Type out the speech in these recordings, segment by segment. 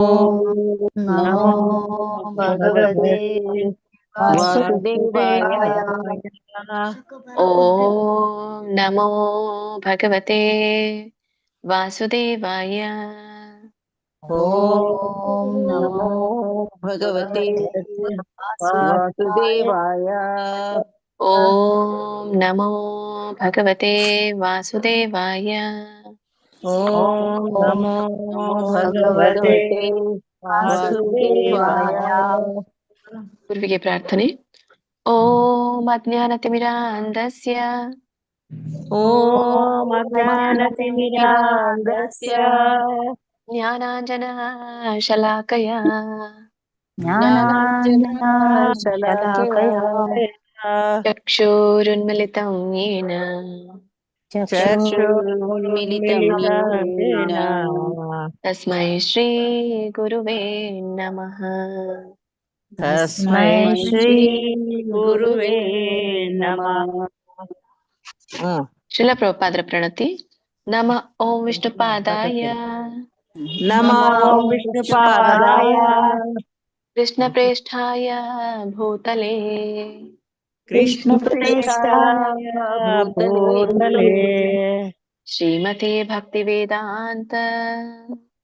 ॐ नमो नमो भगवते भगवते वासुदेवाय। वासुदेवाय। ॐ नमो भगवते वासुदेवाय। ॐ नमो नमो भगवते भगवते वासुदेवाय। वासुदेवाय। ॐ नमो भगवते वासुदेवाय। ॐ नमो भगवते भगवते वासुदेवाय। वासुदेवाय। ಗುರುವಿಗೆ ಪ್ರಾರ್ಥನೆ. ಓಂ ಅಜ್ಞಾನತಿಮಿರಾಂಧಸ್ಯ ॐ अज्ञानतिमिरान्धस्य ಜ್ಞಾನಾಂಜನಶಲಾಕಯ ज्ञानाञ्जनशलाकया ಚಕ್ಷುರುನ್ಮಿಲಿತಂ ಯೇನ चक्षुरुन्मिलितं येन ತಸ್ಮೈ ಶ್ರೀ ಗುರುವೇ ನಮಃ. तस्मै श्री गुरुवे नमः. ಶ್ರೀಲ ಪ್ರಭುಪಾದರ ಪ್ರಣತಿ. ನಮ ಓಂ ವಿಷ್ಣುಪಾದಾಯ नमो विष्णुपादाय ಕೃಷ್ಣ ಪ್ರೇಷ್ಠಾಯ ಭೂತಲೆ कृष्णप्रेष्ठाय भूतले ಶ್ರೀಮತೆ ಭಕ್ತಿ ವೇದಾಂತ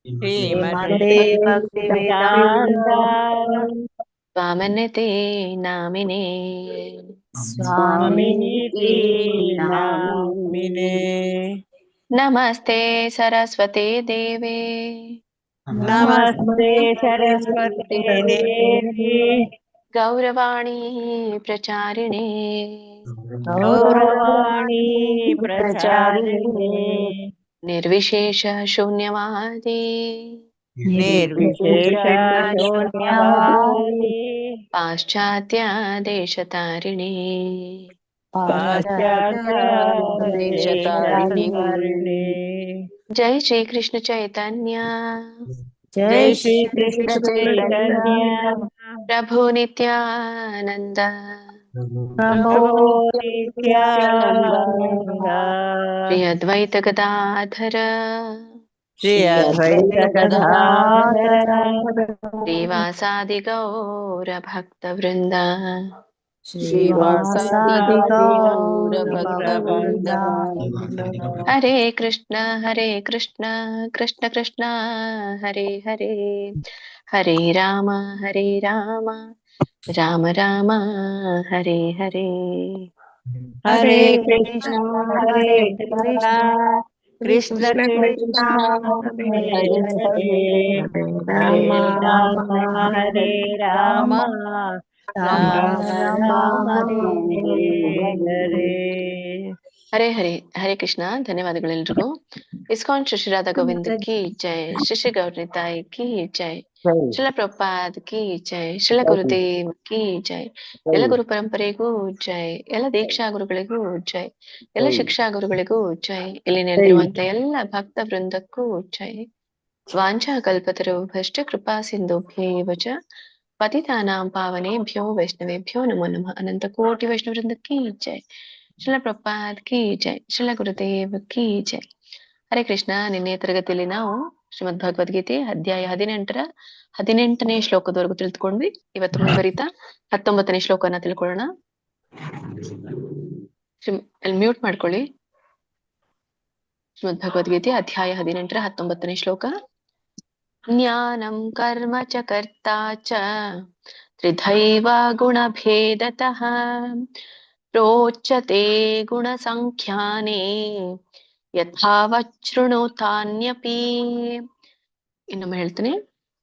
श्रीमते भक्ति वेदान्त ಸ್ವಾಮನ್ಯತೆ ನಾಮಿನೇ स्वामिनीति नामिने। नामिने. ನಮಸ್ತೆ ಸರಸ್ವತೆ ದೇವೆ नमस्ते सरस्वते देवी ಗೌರವಾಣಿ ಪ್ರಚಾರಿಣೆ गौरवाणी प्रचारिणे ನಿರ್ವಿಶೇಷ ಶೂನ್ಯವಾದಿ निर्विशेष शून्यवादी ಪಾಶ್ಚಾತ್ಯ ದೇಶತಾರಿಣೆ पाश्चात्य देशतारिणे. ಜೈ ಶ್ರೀ ಕೃಷ್ಣ ಚೈತನ್ಯ जय श्री कृष्ण चैतन्य ಪ್ರಭು ನಿತ್ಯಾನಂದ प्रभो नित्यानंद ಶ್ರೀ ಅದ್ವೈತ ಗದಾಧರ श्री अद्वैत गदाधर ಶ್ರೀವಾಸಾದಿ ಗೌರ ಭಕ್ತ ವೃಂದ श्रीवासादि गौरभक्तवृंद. ಹರೇ ಕೃಷ್ಣ ಕೃಷ್ಣ ಕೃಷ್ಣ ಹರೇ ಹರೇ ಹರೇ ರಾಮ ರಾಮ ರಾಮ ಹರೇ ಹರೇ. हरे कृष्ण कृष्ण कृष्ण हरे हरे राम राम हरे राम राम राम हरे हरे. ಹರೇ ಹರೇ ಹರೇ ಕೃಷ್ಣ. ಧನ್ಯವಾದಗಳೆಲ್ರಿಗೂ. ಇಸ್ಕಾನ್ ಶ್ರೀ ರಾಧಾ ಗೋವಿಂದ ಕಿ ಜೈ, ಶ್ರೀ ಗೌರಿತಾಯಿ ಕಿ ಜೈ, ಶ್ರೀಲ ಪ್ರಭುಪಾದ್ ಕಿ ಜೈ, ಶ್ರೀಲ ಗುರುದೇವ್ ಕಿ ಜೈ. ಎಲ್ಲ ಗುರು ಪರಂಪರೆಗೂ ಜೈ, ಎಲ್ಲ ದೀಕ್ಷಾ ಗುರುಗಳಿಗೂ ಜೈ, ಎಲ್ಲ ಶಿಕ್ಷಾ ಗುರುಗಳಿಗೂ ಜೈ, ಇಲ್ಲಿ ನೆರೆದಿರುವಂತ ಎಲ್ಲ ಭಕ್ತ ವೃಂದಕ್ಕೂ ಜೈ. ವಾಂಛಾ ಕಲ್ಪತರುಭ್ಯಶ್ಚ ಕೃಪಾ ಸಿಂಧುಭ್ಯೇವ ಚ ಪತಿತಾನಾಂ ಪಾವನೇಭ್ಯೋ ವೈಷ್ಣವೇಭ್ಯೋ ನಮೋ ನಮಃ. ಅನಂತ ಕೋಟಿ ವೈಷ್ಣವ ವೃಂದ ಕಿ ಜೈ, ಶ್ರೀಲ ಪ್ರಭುಪಾದ್ ಕಿ ಜೈ, ಶ್ರೀಲ ಗುರುದೇವ್ ಕಿ ಜೈ. ಹರೇ ಕೃಷ್ಣ. ನಿನ್ನೆ ತರಗತಿಯಲ್ಲಿ ನಾವು ಶ್ರೀಮದ್ ಭಗವದ್ಗೀತೆ ಅಧ್ಯಾಯ 18ನೇ ಶ್ಲೋಕದವರೆಗೂ ತಿಳಿದುಕೊಂಡ್ವಿ. ಇವತ್ತು ಮುಂದುವರಿತಾ 19ನೇ ಶ್ಲೋಕನ ತಿಳ್ಕೊಳ್ಳೋಣ. ಅಲ್ಲಿ ಮ್ಯೂಟ್ ಮಾಡ್ಕೊಳ್ಳಿ. ಶ್ರೀಮದ್ ಭಗವದ್ಗೀತೆ ಅಧ್ಯಾಯ 18ರ 19ನೇ ಶ್ಲೋಕ. ಜ್ಞಾನಂ ಕರ್ಮ ಚ ಕರ್ತಾ ಚ ತ್ರಿಧೈವ ಗುಣಭೇದತಃ ಪ್ರೋಚ್ಯತೆ ಗುಣಸಂಖ್ಯಾನೇ ಯಥಾವಚ್ಛೃಣುತಾನ್ಯಪಿ. ಇನ್ನೊಮ್ಮೆ ಹೇಳ್ತೀನಿ.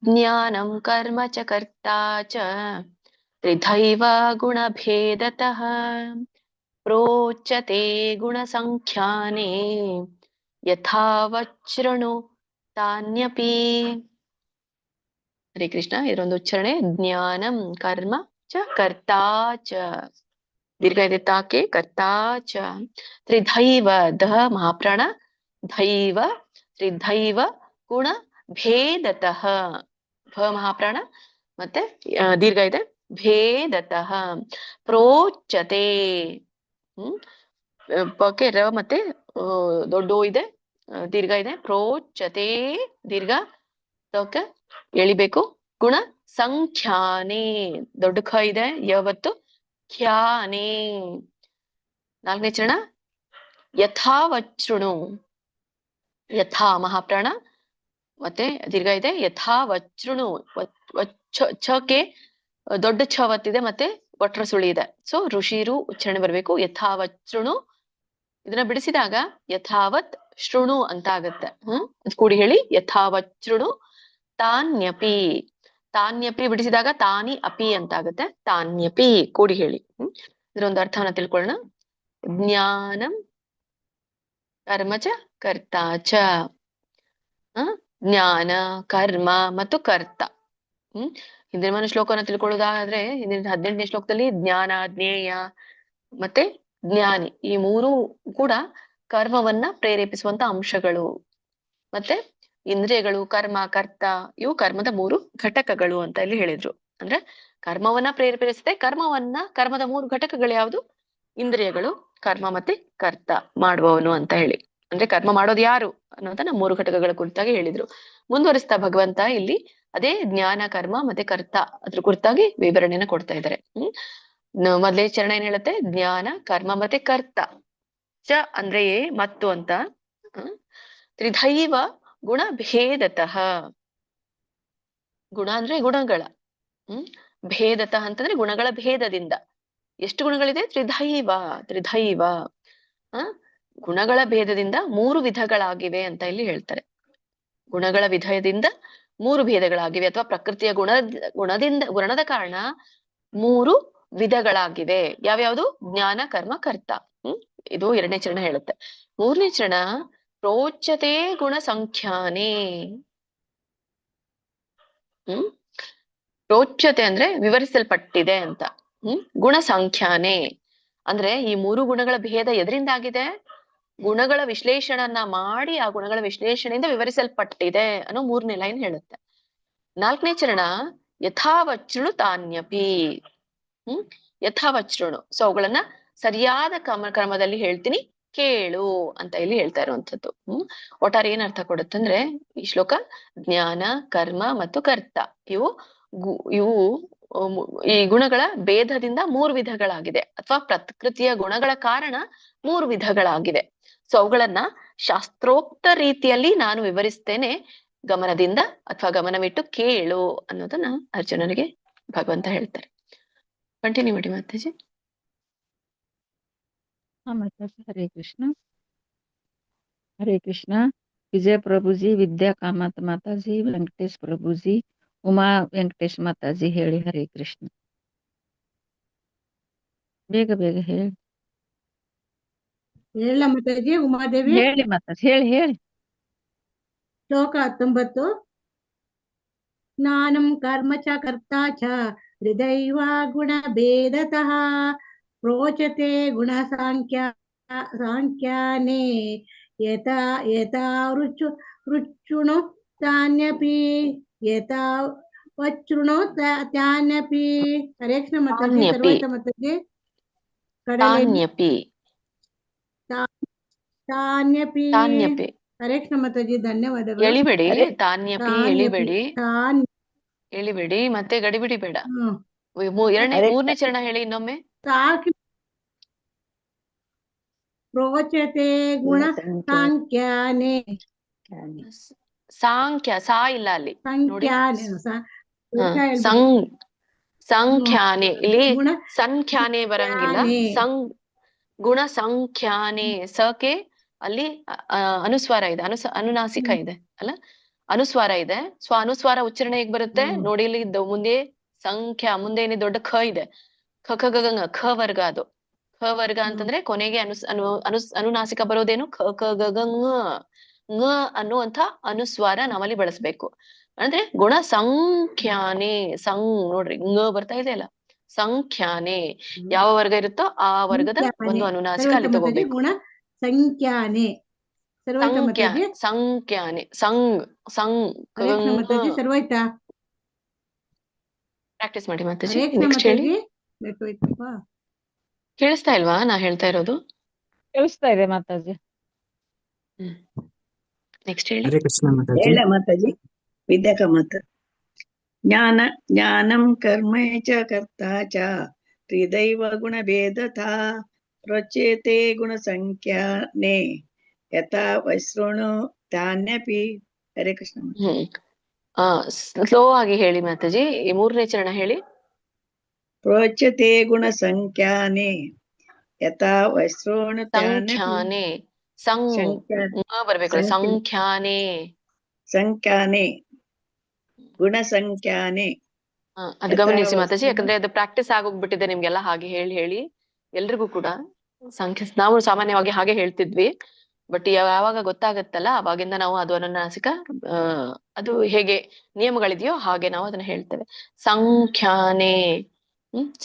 ಜ್ಞಾನಂ ಕರ್ಮ ಚ ಕರ್ತಾ ಚ ತ್ರಿಧೈವ ಗುಣಭೇದತಃ ಪ್ರೋಚ್ಯತೆ ಗುಣಸಂಖ್ಯಾನೇ ಯಥಾವಚ್ಛೃಣುತಾನ್ಯಪಿ. ಹರೇ ಕೃಷ್ಣ. ಇದರೊಂದು ಉಚ್ಚಾರಣೆ. ಜ್ಞಾನಂ ಕರ್ಮ ಚ ಕರ್ತಾ ಚ, ದೀರ್ಘ ಇದೆ ತಾಕೆ, ಕರ್ತಾ ಚ. ತ್ರಿಧೈವ, ದಹ ಮಹಾಪ್ರಾಣ, ದೈವ ತ್ರಿಧೈವ ಗುಣ ಭೇದತಃ, ಭ ಮಹಾಪ್ರಾಣ ಮತ್ತೆ ದೀರ್ಘ ಇದೆ, ಭೇದತಃ ಪ್ರೋಚ್ಯತೆ. ಪಕ್ಕೆ ರ ಮತ್ತೆ ದೊಡ್ಡ ಇದೆ, ದೀರ್ಘ ಇದೆ. ಪ್ರೋಚ್ಯತೆ ದೀರ್ಘ, ಓಕೆ ಎಳಿಬೇಕು. ಗುಣ ಸಂಖ್ಯಾನೆ, ದೊಡ್ಡ ಖ ಇದೆ, ಯಾವತ್ತು ಖ್ಯಾನೆ. 4ನೇ ಚರಣ ಯಥಾವಚೃಣು, ಯಥಾ ಮಹಾಪ್ರಾಣ ಮತ್ತೆ ದೀರ್ಘ ಇದೆ, ಯಥಾವಚೃಣು. ಛಕ್ಕೆ ದೊಡ್ಡ ಛ ಒತ್ತಿದೆ ಮತ್ತೆ ಒಟ್ರ ಸುಳಿ ಇದೆ. ಸೊ ಋಷಿರು ಉಚ್ಚಾರಣೆ ಬರ್ಬೇಕು. ಯಥಾವಚೃಣು, ಇದನ್ನ ಬಿಡಿಸಿದಾಗ ಯಥಾವತ್ ಶೃಣು ಅಂತ ಆಗತ್ತೆ. ಕೂಡಿ ಹೇಳಿ, ಯಥಾವಚೃಣು ತಾನ್ಯಪಿ. ತಾನ್ಯಪಿ ಬಿಡಿಸಿದಾಗ ತಾನಿ ಅಪಿ ಅಂತ ಆಗುತ್ತೆ. ತಾನ್ಯಪಿ ಕೂಡಿ ಹೇಳಿ. ಇದರೊಂದು ಅರ್ಥವನ್ನ ತಿಳ್ಕೊಳ್ಳೋಣ. ಜ್ಞಾನಂ ಕರ್ಮಚ ಕರ್ತಾಚ. ಜ್ಞಾನ, ಕರ್ಮ ಮತ್ತು ಕರ್ತ. ಹಿಂದಿನ ಶ್ಲೋಕವನ್ನ ತಿಳ್ಕೊಳ್ಳೋದಾದ್ರೆ, ಹಿಂದಿನ 18ನೇ ಶ್ಲೋಕದಲ್ಲಿ ಜ್ಞಾನ, ಜ್ಞೇಯ ಮತ್ತೆ ಜ್ಞಾನಿ ಈ ಮೂರು ಕೂಡ ಕರ್ಮವನ್ನ ಪ್ರೇರೇಪಿಸುವಂತ ಅಂಶಗಳು. ಮತ್ತೆ ಇಂದ್ರಿಯಗಳು, ಕರ್ಮ, ಕರ್ತ ಇವು ಕರ್ಮದ 3 ಘಟಕಗಳು ಅಂತ ಇಲ್ಲಿ ಹೇಳಿದ್ರು. ಅಂದ್ರೆ ಕರ್ಮವನ್ನ ಪ್ರೇರೇಪಿಸುತ್ತೆ. ಕರ್ಮದ 3 ಘಟಕಗಳು ಯಾವುದು? ಇಂದ್ರಿಯಗಳು, ಕರ್ಮ ಮತ್ತೆ ಕರ್ತ, ಮಾಡುವವನು ಅಂತ ಹೇಳಿ. ಅಂದ್ರೆ ಕರ್ಮ ಮಾಡೋದು ಯಾರು ಅನ್ನೋದನ್ನ 3 ಘಟಕಗಳ ಕುರಿತಾಗಿ ಹೇಳಿದ್ರು. ಮುಂದುವರಿಸ್ತಾ ಭಗವಂತ ಇಲ್ಲಿ ಅದೇ ಜ್ಞಾನ, ಕರ್ಮ ಮತ್ತೆ ಕರ್ತ ಅದ್ರ ಕುರಿತಾಗಿ ವಿವರಣೆನ ಕೊಡ್ತಾ ಇದ್ದಾರೆ. ಮೊದಲೇ ಚರಣ ಏನ್ ಹೇಳುತ್ತೆ? ಜ್ಞಾನ, ಕರ್ಮ ಮತ್ತೆ ಕರ್ತ. ಚ ಅಂದ್ರೆ ಮತ್ತು ಅಂತ. ತ್ರಿಧೈವ ಗುಣ ಭೇದತಃ. ಗುಣ ಅಂದ್ರೆ ಗುಣಗಳ, ಭೇದತಃ ಅಂತಂದ್ರೆ ಗುಣಗಳ ಭೇದದಿಂದ. ಎಷ್ಟು ಗುಣಗಳಿದೆ? ತ್ರಿಧೈವ. ಗುಣಗಳ ಭೇದದಿಂದ 3 ವಿಧಗಳಾಗಿವೆ ಅಂತ ಇಲ್ಲಿ ಹೇಳ್ತಾರೆ. ಗುಣಗಳ ವಿಧದಿಂದ 3 ಭೇದಗಳಾಗಿವೆ, ಅಥವಾ ಪ್ರಕೃತಿಯ ಗುಣದ ಕಾರಣ 3 ವಿಧಗಳಾಗಿವೆ. ಯಾವ್ಯಾವುದು? ಜ್ಞಾನ, ಕರ್ಮ, ಕರ್ತ. ಇದು 2ನೇ ಚರಣ ಹೇಳುತ್ತೆ. 3ನೇ ಚರಣ ಪ್ರೋಚ್ಯತೆ ಗುಣ ಸಂಖ್ಯಾನೆ. ಪ್ರೋಚ್ಯತೆ ಅಂದ್ರೆ ವಿವರಿಸಲ್ಪಟ್ಟಿದೆ ಅಂತ. ಗುಣ ಸಂಖ್ಯಾನೆ ಅಂದ್ರೆ ಈ 3 ಗುಣಗಳ ಭೇದ ಎದರಿಂದಾಗಿದೆ? ಗುಣಗಳ ವಿಶ್ಲೇಷಣನ್ನ ಮಾಡಿ ಆ ಗುಣಗಳ ವಿಶ್ಲೇಷಣೆಯಿಂದ ವಿವರಿಸಲ್ಪಟ್ಟಿದೆ ಅನ್ನೋ 3ನೇ ಲೈನ್ ಹೇಳುತ್ತೆ. 4ನೇ ಚರಣ ಯಥಾವಚೃಣು ತಾನ್ಯಪಿ. ಯಥಾವಚೃಣು, ಸೊ ಅವುಗಳನ್ನ ಸರಿಯಾದ ಕ್ರಮದಲ್ಲಿ ಹೇಳ್ತೀನಿ ಕೇಳು ಅಂತ ಇಲ್ಲಿ ಹೇಳ್ತಾ ಇರುವಂತದ್ದು. ಒಟ್ಟಾರೆ ಏನ್ ಅರ್ಥ ಕೊಡುತ್ತಂದ್ರೆ ಈ ಶ್ಲೋಕ, ಜ್ಞಾನ, ಕರ್ಮ ಮತ್ತು ಕರ್ತ ಇವು ಈ ಗುಣಗಳ ಭೇದದಿಂದ 3 ವಿಧಗಳಾಗಿದೆ, ಅಥವಾ ಪ್ರಕೃತಿಯ ಗುಣಗಳ ಕಾರಣ 3 ವಿಧಗಳಾಗಿವೆ. ಸೊ ಅವುಗಳನ್ನ ಶಾಸ್ತ್ರೋಕ್ತ ರೀತಿಯಲ್ಲಿ ನಾನು ವಿವರಿಸ್ತೇನೆ, ಗಮನದಿಂದ ಅಥವಾ ಗಮನವಿಟ್ಟು ಕೇಳು ಅನ್ನೋದನ್ನ ಅರ್ಜುನನಿಗೆ ಭಗವಂತ ಹೇಳ್ತಾರೆ. ಕಂಟಿನ್ಯೂ ಮಾಡಿ ಮಾತಾಜಿ. ಹರೇ ಕೃಷ್ಣ. ಹರೇ ಕೃಷ್ಣ. ವಿಜಯ ಪ್ರಭುಜಿ, ವಿದ್ಯಾ ಕಾಮತ್ ಮಾತಾಜಿ, ವೆಂಕಟೇಶ್ ಪ್ರಭುಜಿ, ಉಮಾ ವೆಂಕಟೇಶ್ ಮಾತಾಜಿ ಹೇಳಿ. ಹರೇ ಕೃಷ್ಣ. ಬೇಗ ಬೇಗ ಹೇಳಿ. ಹೇಳ ಮಾತಾಜಿ. ಉಮಾದೇವಿ ಹೇಳಿ ಮಾತಾಜಿ, ಹೇಳಿ. ಶ್ಲೋಕ 19. ಜ್ಞಾನಂ ಕರ್ಮ ಚ ಕರ್ತಾ ಚ ಹೃದೈವ ಗುಣ ಭೇದತಃ ಪ್ರೋಚತೆ ಗುಣ ಸಾಂಖ್ಯಾನೇ ಯಥಾ ರುಚುಣು ತಾನ್ಯಪಿ ಯಥಾ ವಚೃಣು ತಾನ್ಯಪಿ. ಹರೇ ಕೃಷ್ಣ ಮಾತಾಜಿ. ಸರ್ವೈತ ಮಾತಾಜಿ. ತಾನ್ಯಪಿ. ಹರೇ ಕೃಷ್ಣ ಮಾತಾಜಿ. ಧನ್ಯವಾದಗಳು. ಎಳಿಬೇಡಿ, ತಾನ್ಯಪಿ ಎಳಿಬೇಡಿ, ಮತ್ತೆ ಗಡಿಬಿಡಿ ಬೇಡ. 3ನೇ ಚರಣ ಹೇಳಿ ಇನ್ನೊಮ್ಮೆ. ಪ್ರೋಚತೆ ಗುಣ ಸಾಂಖ್ಯಾನೆ. ಸಾಂಖ್ಯ ಸಾ ಇಲ್ಲ ಅಲ್ಲಿ ನೋಡಿ. ಸಂಖ್ಯಾನೆ ಇಲ್ಲಿ ಸಂಖ್ಯಾನೆ ಬರಂಗಿಲ್ಲ. ಗುಣ ಸಂಖ್ಯಾನೆ ಸಕೆ ಅಲ್ಲಿ ಅನುಸ್ವಾರ ಇದೆ, ಅನುನಾಸಿಕ ಇದೆ ಅಲ್ಲ, ಅನುಸ್ವಾರ ಇದೆ. ಸೊ ಅನುಸ್ವಾರ ಉಚ್ಚಾರಣೆ ಹೇಗ್ ಬರುತ್ತೆ ನೋಡಿ. ಇಲ್ಲಿ ಮುಂದೆ ಸಂಖ್ಯಾ, ಮುಂದೆ ಏನಿ ದೊಡ್ಡ ಖ ಇದೆ, ಖ ವರ್ಗ. ಅದು ಖ ವರ್ಗ ಅಂತಂದ್ರೆ ಕೊನೆಗೆ ಅನುನಾಸಿಕ ಬರೋದೇನು? ಖ ಕ ಗ ಗ ಂಗ ಅನ್ನುವಂಥ ಅನುಸ್ವಾರ ನಾವಲ್ಲಿ ಬಳಸ್ಬೇಕು. ಅಂದ್ರೆ ಗುಣ ಸಂಖ್ಯಾನೆ. ನೋಡ್ರಿ ಂಗ ಬರ್ತಾ ಇದೆ ಅಲ್ಲ, ಸಂಖ್ಯಾನೆ. ಯಾವ ವರ್ಗ ಇರುತ್ತೋ ಆ ವರ್ಗದ ಒಂದು ಅನುನಾಸಿಕ ಅಲ್ಲಿ ತಗೋಬೇಕು. ಗುಣ ಸಂಖ್ಯಾನೆ. ಸಂಖ್ಯಾನೆ ಸರ್ವೈತಾ ಪ್ರಾಕ್ಟೀಸ್ ಮಾಡಿ ಮಾತಾಜಿ. ನೆಕ್ಸ್ಟ್ ಹೇಳಿ. ಕೇಳಿಸ್ತಾ ಇಲ್ವಾ ನಾ ಹೇಳ್ತಾ ಇರೋದು? ಕೇಳಿಸ್ತಾ ಇದೆ ಮಾತಾಜಿ. ನೆಕ್ಸ್ಟ್ ಹೇಳಿ. ಹರೇ ಕೃಷ್ಣ ಮಾತಾಜಿ. ಮಾತಾಜಿ. विद्याकामत् ज्ञानं कर्म च कर्ता च त्रिदैव गुणभेदता प्रोच्यते गुणसंख्याने यथा वैश्रवणो हरे कृष्ण. ಸ್ಲೋ ಆಗಿ ಹೇಳಿ ಮಾತಾಜಿ, ಈ 3ನೇ ಚರಣ ಹೇಳಿ. ಪ್ರೋಚ್ಯತೆ ಗುಣಸಂಖ್ಯಾನೆ ಯಥಾ ವೈಶ್ರವಣೋ ಸಂಖ್ಯಾನೆ ಬರ್ಬೇಕು, ಸಂಖ್ಯಾನೆ ಸಂಖ್ಯಾನೆ ಗುಣಸಂಖ್ಯಾನೆ. ಅದು ಗಮನಿಸಿ ಮಾತಾಜಿ, ಯಾಕಂದ್ರೆ ಅದು ಪ್ರಾಕ್ಟೀಸ್ ಆಗೋಗ್ಬಿಟ್ಟಿದೆ ನಿಮ್ಗೆಲ್ಲ ಹಾಗೆ ಹೇಳಿ ಹೇಳಿ ಎಲ್ರಿಗೂ ಕೂಡ. ನಾವು ಸಾಮಾನ್ಯವಾಗಿ ಹಾಗೆ ಹೇಳ್ತಿದ್ವಿ, ಬಟ್ ಯಾವಾಗ ಗೊತ್ತಾಗತ್ತಲ್ಲ ಅವಾಗಿಂದ ನಾವು ಅದು ಅನುನಾಸಿಕ ಅದು ಹೇಗೆ ನಿಯಮಗಳಿದೆಯೋ ಹಾಗೆ ನಾವು ಅದನ್ನ ಹೇಳ್ತೇವೆ. ಸಂಖ್ಯಾನೆ.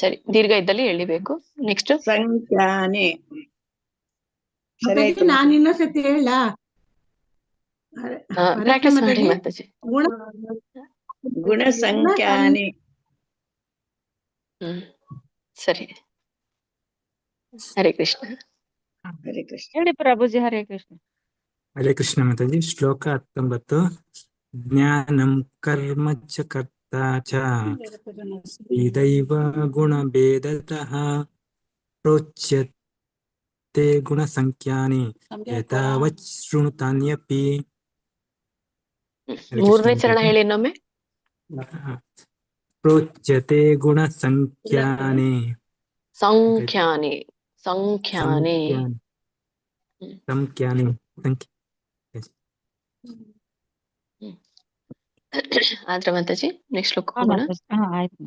ಸರಿ, ದೀರ್ಘ ಇದ್ದಲ್ಲಿ ಎಳಿಬೇಕು. ನೆಕ್ಸ್ಟ್ ಸಂಖ್ಯಾನೆ. ನಾನು ಇನ್ನೊಂದ್ಸತಿ ಹೇಳ ಪ್ರಾಕ್ಟೀಸ್ ಮಾಡಿ ಮಾತಾಜಿ. ಗುಣಸಂಖ್ಯಾನೆ. ಸರಿ, ಹರೇ ಕೃಷ್ಣ. ಹರೇ ಕೃಷ್ಣ. ಹೇಳಿ ಪ್ರಭುಜಿ. ಹರೇ ಕೃಷ್ಣ. ಹರೇ ಕೃಷ್ಣ ಮಾತಾಜಿ. ಶ್ಲೋಕ 19. ಜ್ಞಾನಂ ಕರ್ಮ ಚ ಕರ್ತಾ ಚ ತ್ರಿದೈವ ಗುಣಭೇದತಃ ಪ್ರೋಚ್ಯತೆ ಗುಣಸಂಖ್ಯಾನೆ ಯಥಾವತ್ ಶೃಣುತಾನ್ಯಪಿ. 3ನೇ ಚರಣ ಹೇಳಿ ಇನ್ನೊಮ್ಮೆ. ಪ್ರೋಚ್ಯತೆ ಗುಣಸಂಖ್ಯಾನೆ. ಸಂಖ್ಯಾನೆ ಸಂಖ್ಯಾನೆ ಸಂಖ್ಯಾನೆ. ಆದ್ರೆ ಮಾತಾಜಿ ನೆಕ್ಸ್ಟ್ ಶ್ಲೋಕ ಹೋಗೋಣ. ಆಯ್ತು.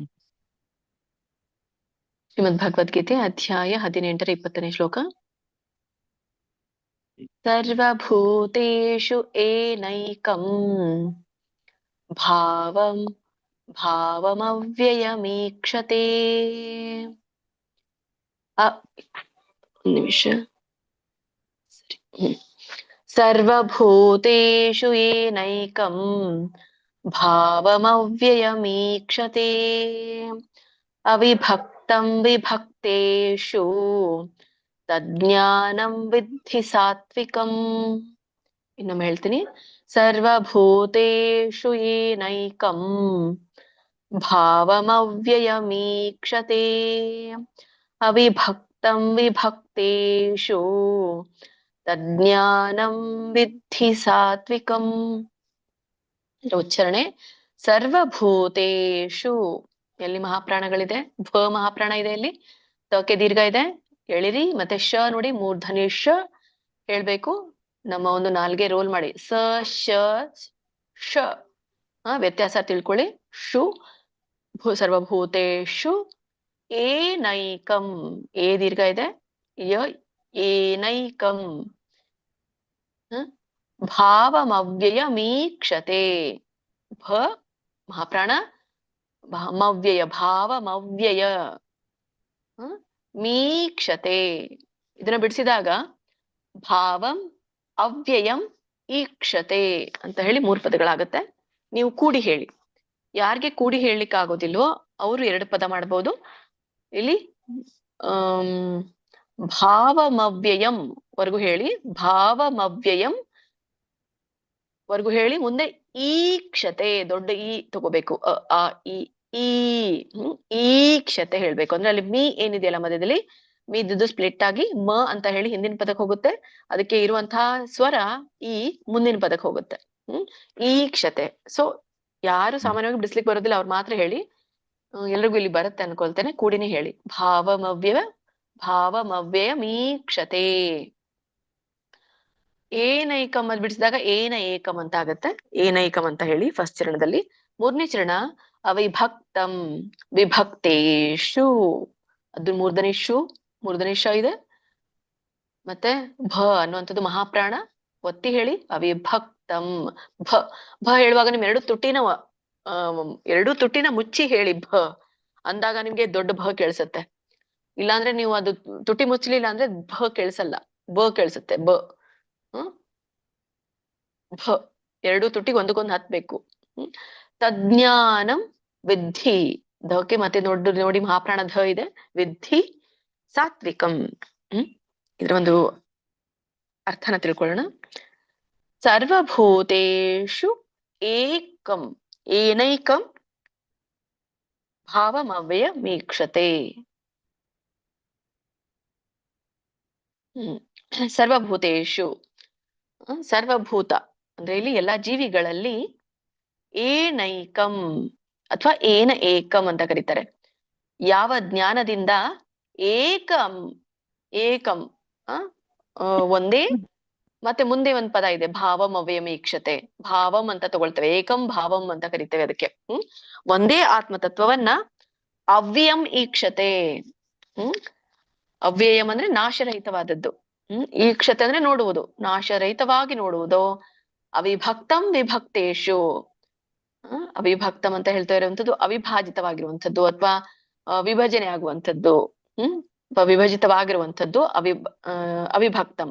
ಶ್ರೀಮದ್ ಭಗವದ್ಗೀತೆ ಅಧ್ಯಾಯ 18ರ 20ನೇ ಶ್ಲೋಕ. ಸರ್ವಭೂತೇಷು ಏನೈಕಂ ಭಾವಮವ್ಯಯಮೀಕ್ಷತೆ. ನಿಮಿಷ. ಸರ್ವಭೂತೇಷು ಏನೈಕಂ ಭಾವಮವ್ಯಯಮೀಕ್ಷತೆ ಅವಿಭಕ್ತಂ ವಿಭಕ್ತೇಷು ತಜ್ಞಾನಂ ವಿದ್ಧಿ ಸಾತ್ವಿಕಂ. ಇನ್ನೊಮ್ಮೆ ಹೇಳ್ತೀನಿ. ಸರ್ವಭೂತೇಷು ಏನೈಕಂ ಭಾವಮವ್ಯಯಮೀಕ್ಷತೆ ಅವಿಭಕ್ತಂ ವಿಭಕ್ತೇಷು ತಜ್ಞಾನಂ ವಿದ್ಧಿ ಸಾತ್ವಿಕಂ. ಉಚ್ಚಾರಣೆ. ಸರ್ವಭೂತೇಷು, ಎಲ್ಲಿ ಮಹಾಪ್ರಾಣಗಳಿದೆ? ಭ ಮಹಾಪ್ರಾಣ ಇದೆ, ಇಲ್ಲಿ ತಕ್ಕೆ ದೀರ್ಘ ಇದೆ, ಎಳಿರಿ. ಮತ್ತೆ ಶ ನೋಡಿ, ಮೂರ್ಧನಿ ಶ ಹೇಳ್ಬೇಕು. ನಮ್ಮ ಒಂದು ನಾಲ್ಗೆ ರೋಲ್ ಮಾಡಿ ಸ ಶ ಶ ವ್ಯತ್ಯಾಸ ತಿಳ್ಕೊಳ್ಳಿ. ಶು ಸರ್ವಭೂತೇಷು ಏನೈಕಂ, ಏ ದೀರ್ಘ ಇದೆ, ಯ ಏನೈಕಂ ಭಾವಮವ್ಯಯಮೀಕ್ಷತೆ. ಭ ಮಹಾಪ್ರಾಣ, ಮವ್ಯಯ ಭಾವಮವ್ಯಯ ಮೀಕ್ಷತೆ. ಇದನ್ನ ಬಿಡಿಸಿದಾಗ ಭಾವಂ ಅವ್ಯಯಂ ಈಕ್ಷತೆ ಅಂತ ಹೇಳಿ 3 ಪದಗಳಾಗತ್ತೆ. ನೀವು ಕೂಡಿ ಹೇಳಿ. ಯಾರಿಗೆ ಕೂಡಿ ಹೇಳಲಿಕ್ಕೆ ಆಗೋದಿಲ್ವೋ ಅವರು 2 ಪದ ಮಾಡ್ಬೋದು. ಇಲ್ಲಿ ಭಾವಮವ್ಯಯಂ ವರ್ಗು ಹೇಳಿ, ಭಾವಮವ್ಯಯಂ ವರ್ಗು ಹೇಳಿ, ಮುಂದೆ ಈಕ್ಷತೆ ದೊಡ್ಡ ಈ ತಗೋಬೇಕು. ಈಕ್ಷತೆ ಹೇಳ್ಬೇಕು. ಅಂದ್ರೆ ಅಲ್ಲಿ ಮೀ ಏನಿದೆಯಲ್ಲ ಮಧ್ಯದಲ್ಲಿ, ಮೀದ್ದು ಸ್ಪ್ಲಿಟ್ ಆಗಿ ಮ ಅಂತ ಹೇಳಿ ಹಿಂದಿನ ಪದಕ್ಕೆ ಹೋಗುತ್ತೆ. ಅದಕ್ಕೆ ಇರುವಂತಹ ಸ್ವರ ಈ ಮುಂದಿನ ಪದಕ್ಕೆ ಹೋಗುತ್ತೆ. ಈಕ್ಷತೆ. ಸೊ ಯಾರು ಸಾಮಾನ್ಯವಾಗಿ ಬಿಡಿಸ್ಲಿಕ್ಕೆ ಬರೋದಿಲ್ಲ ಅವ್ರು ಮಾತ್ರ ಹೇಳಿ. ಎಲ್ರಿಗೂ ಇಲ್ಲಿ ಬರುತ್ತೆ ಅನ್ಕೊಳ್ತೇನೆ. ಕೂಡಿನೇ ಹೇಳಿ. ಭಾವಮವ್ಯಯಮೀಕ್ಷತೆ. ಏನೈಕಂ ಅದ್ ಬಿಡಿಸಿದಾಗ ಏನ ಏಕಂ ಅಂತ ಆಗತ್ತೆ. ಏನೈಕಂ ಅಂತ ಹೇಳಿ ಫಸ್ಟ್ ಚರಣದಲ್ಲಿ. 3ನೇ ಚರಣ ಅವಿಭಕ್ತಂ ವಿಭಕ್ತೇಷು, ಅದು ಮೂರ್ಧನಿ ಶ ಇದೆ. ಮತ್ತೆ ಭ ಅನ್ನುವಂಥದ್ದು ಮಹಾಪ್ರಾಣ, ಒತ್ತಿ ಹೇಳಿ. ಅವಿಭಕ್ತಂ ಭ ಹೇಳುವಾಗ ನಿಮ್ ಎರಡು ತುಟಿನ ಮುಚ್ಚಿ ಹೇಳಿ. ಭ ಅಂದಾಗ ನಿಮ್ಗೆ ದೊಡ್ಡ ಭ ಕೇಳಿಸತ್ತೆ. ಇಲ್ಲಾಂದ್ರೆ ನೀವು ಅದು ತುಟಿ ಮುಚ್ಚಲಿಲ್ಲ ಅಂದ್ರೆ ಭ ಕೇಳಿಸಲ್ಲ, ಬ ಕೇಳಿಸುತ್ತೆ. ಭ 2 ತುಟಿಗೆ ಒಂದಕ್ಕೊಂದು ಹತ್ಬೇಕು. ತಜ್ಞಾನಂ ವಿದ್ಧಿ, ಧಕ್ಕೆ ಮತ್ತೆ ನೋಡಿ ಮಹಾಪ್ರಾಣ ಧ ಇದೆ. ವಿದ್ಧಿ ಸಾತ್ವಿಕಂ. ಇದ್ರ ಒಂದು ಅರ್ಥನ ತಿಳ್ಕೊಳ್ಳೋಣ. ಸರ್ವಭೂತೇಷು ಏಕಂ ಏನೈಕಂ ಭಾವಮವ್ಯಯಮೀಕ್ಷತೆ. ಸರ್ವಭೂತೇಷು ಸರ್ವಭೂತ ಅಂದ್ರೆ ಇಲ್ಲಿ ಎಲ್ಲಾ ಜೀವಿಗಳಲ್ಲಿ ಏನೈಕಂ ಅಥವಾ ಏನ ಏಕಂ ಅಂತ ಕರೀತಾರೆ. ಯಾವ ಜ್ಞಾನದಿಂದ ಏಕಂ ಏಕಂ ಒಂದೇ, ಮತ್ತೆ ಮುಂದೆ ಒಂದ್ ಪದ ಇದೆ ಭಾವಂ ಅವ್ಯಯಮೀಕ್ಷತೆ. ಭಾವಂ ಅಂತ ತಗೊಳ್ತೇವೆ, ಏಕಂ ಭಾವಂ ಅಂತ ಕರಿತೇವೆ ಅದಕ್ಕೆ. ಒಂದೇ ಆತ್ಮತತ್ವವನ್ನ ಅವ್ಯಯಂ ಈಕ್ಷತೆ. ಅವ್ಯಯಂ ಅಂದ್ರೆ ನಾಶರಹಿತವಾದದ್ದು. ಈಕ್ಷತೆ ಅಂದ್ರೆ ನೋಡುವುದು, ನಾಶರಹಿತವಾಗಿ ನೋಡುವುದು. ಅವಿಭಕ್ತಂ ವಿಭಕ್ತೇಶು, ಅವಿಭಕ್ತಂ ಅಂತ ಹೇಳ್ತಾ ಇರುವಂತದ್ದು ಅವಿಭಾಜಿತವಾಗಿರುವಂಥದ್ದು ಅಥವಾ ವಿಭಜನೆ ಆಗುವಂಥದ್ದು. ವಿಭಜಿತವಾಗಿರುವಂಥದ್ದು ಅವಿಭಕ್ತಂ.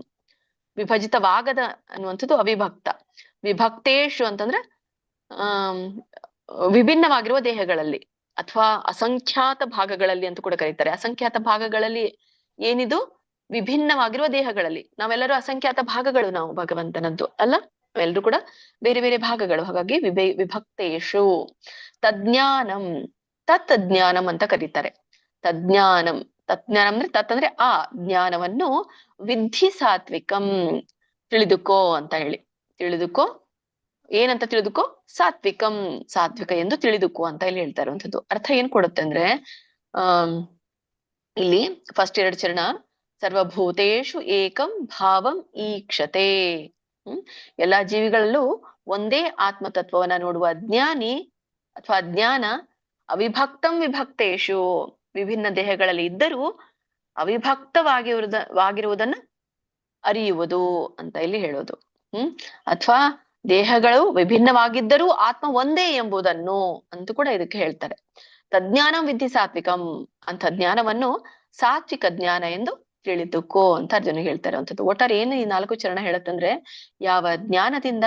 ವಿಭಜಿತವಾಗದ ಅನ್ನುವಂಥದ್ದು ಅವಿಭಕ್ತ. ವಿಭಕ್ತೇಶು ಅಂತಂದ್ರೆ ವಿಭಿನ್ನವಾಗಿರುವ ದೇಹಗಳಲ್ಲಿ ಅಥವಾ ಅಸಂಖ್ಯಾತ ಭಾಗಗಳಲ್ಲಿ ಅಂತ ಕೂಡ ಕರೀತಾರೆ. ಅಸಂಖ್ಯಾತ ಭಾಗಗಳಲ್ಲಿ ಏನಿದು? ವಿಭಿನ್ನವಾಗಿರುವ ದೇಹಗಳಲ್ಲಿ. ನಾವೆಲ್ಲರೂ ಅಸಂಖ್ಯಾತ ಭಾಗಗಳು, ನಾವು ಭಗವಂತನದ್ದು ಅಲ್ಲ, ನಾವೆಲ್ಲರೂ ಕೂಡ ಬೇರೆ ಬೇರೆ ಭಾಗಗಳು. ಹಾಗಾಗಿ ವಿಭಕ್ತೇಶು. ತಜ್ಞಾನಂ, ತತ್ ಜ್ಞಾನಂ ಅಂತ ಕರೀತಾರೆ. ತಜ್ಞಾನಂ, ತಜ್ಞಾನಂ ಅಂದ್ರೆ ತತ್ ಅಂದ್ರೆ ಆ ಜ್ಞಾನವನ್ನು ವಿಧಿ ಸಾತ್ವಿಕಂ, ತಿಳಿದುಕೋ ಅಂತ ಹೇಳಿ. ತಿಳಿದುಕೋ, ಏನಂತ ತಿಳಿದುಕೋ? ಸಾತ್ವಿಕಂ, ಸಾತ್ವಿಕ ಎಂದು ತಿಳಿದುಕೋ ಅಂತ ಇಲ್ಲಿ ಹೇಳ್ತಾ ಇರುವಂಥದ್ದು. ಅರ್ಥ ಏನ್ ಕೊಡುತ್ತೆ ಅಂದ್ರೆ, ಇಲ್ಲಿ ಫಸ್ಟ್ 2 ಚರಣ ಸರ್ವಭೂತೇಷು ಏಕಂ ಭಾವಂ ಈಕ್ಷತೆ. ಎಲ್ಲಾ ಜೀವಿಗಳಲ್ಲೂ ಒಂದೇ ಆತ್ಮತತ್ವವನ್ನ ನೋಡುವ ಜ್ಞಾನಿ ಅಥವಾ ಜ್ಞಾನ ಅವಿಭಕ್ತಂ ವಿಭಕ್ತೇಶು, ವಿಭಿನ್ನ ದೇಹಗಳಲ್ಲಿ ಇದ್ದರೂ ಅವಿಭಕ್ತವಾಗಿರುವುದನ್ನ ಅರಿಯುವುದು ಅಂತ ಇಲ್ಲಿ ಹೇಳೋದು. ಅಥವಾ ದೇಹಗಳು ವಿಭಿನ್ನವಾಗಿದ್ದರೂ ಆತ್ಮ ಒಂದೇ ಎಂಬುದನ್ನು ಅಂತ ಕೂಡ ಇದಕ್ಕೆ ಹೇಳ್ತಾರೆ. ತಜ್ಞಾನಂ ವಿಧಿ ಸಾತ್ವಿಕಂ ಅಂತ ಜ್ಞಾನವನ್ನು ಸಾತ್ವಿಕ ಜ್ಞಾನ ಎಂದು ತಿಳಿದುಕೋ ಅಂತ ಅರ್ಜುನ ಹೇಳ್ತಾರೆ ಅಂತದ್ದು. ಒಟ್ಟಾರೆ ಏನು ಈ 4 ಚರಣ ಹೇಳುತ್ತಂದ್ರೆ, ಯಾವ ಜ್ಞಾನದಿಂದ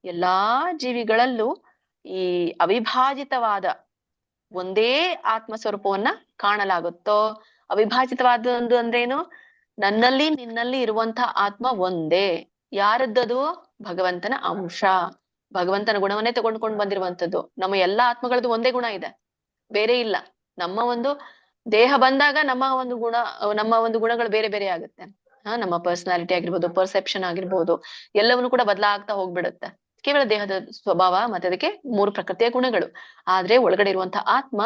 ಎಲ್ಲಾ ಜೀವಿಗಳಲ್ಲೂ ಈ ಅವಿಭಾಜಿತವಾದ ಒಂದೇ ಆತ್ಮ ಸ್ವರೂಪವನ್ನ ಕಾಣಲಾಗುತ್ತೋ. ಅವಿಭಾಜಿತವಾದ ಒಂದು ಅಂದ್ರೇನು? ನನ್ನಲ್ಲಿ ನಿನ್ನಲ್ಲಿ ಇರುವಂತಹ ಆತ್ಮ ಒಂದೇ. ಯಾರದ್ದದು? ಭಗವಂತನ ಅಂಶ, ಭಗವಂತನ ಗುಣವನ್ನೇ ತಗೊಂಡ್ಕೊಂಡು ಬಂದಿರುವಂತದ್ದು. ನಮ್ಮ ಎಲ್ಲಾ ಆತ್ಮಗಳದ್ದು ಒಂದೇ ಗುಣ ಇದೆ, ಬೇರೆ ಇಲ್ಲ. ನಮ್ಮ ಒಂದು ದೇಹ ಬಂದಾಗ ನಮ್ಮ ಒಂದು ಗುಣಗಳು ಬೇರೆ ಬೇರೆ ಆಗುತ್ತೆ. ನಮ್ಮ ಪರ್ಸನಾಲಿಟಿ ಆಗಿರ್ಬೋದು, ಪರ್ಸೆಪ್ಷನ್ ಆಗಿರ್ಬೋದು, ಎಲ್ಲವನ್ನು ಕೂಡ ಬದಲಾಗ್ತಾ ಹೋಗ್ಬಿಡುತ್ತೆ. ಕೇವಲ ದೇಹದ ಸ್ವಭಾವ ಮತ್ತೆ ಅದಕ್ಕೆ 3 ಪ್ರಕೃತಿಯ ಗುಣಗಳು. ಆದ್ರೆ ಒಳಗಡೆ ಇರುವಂತಹ ಆತ್ಮ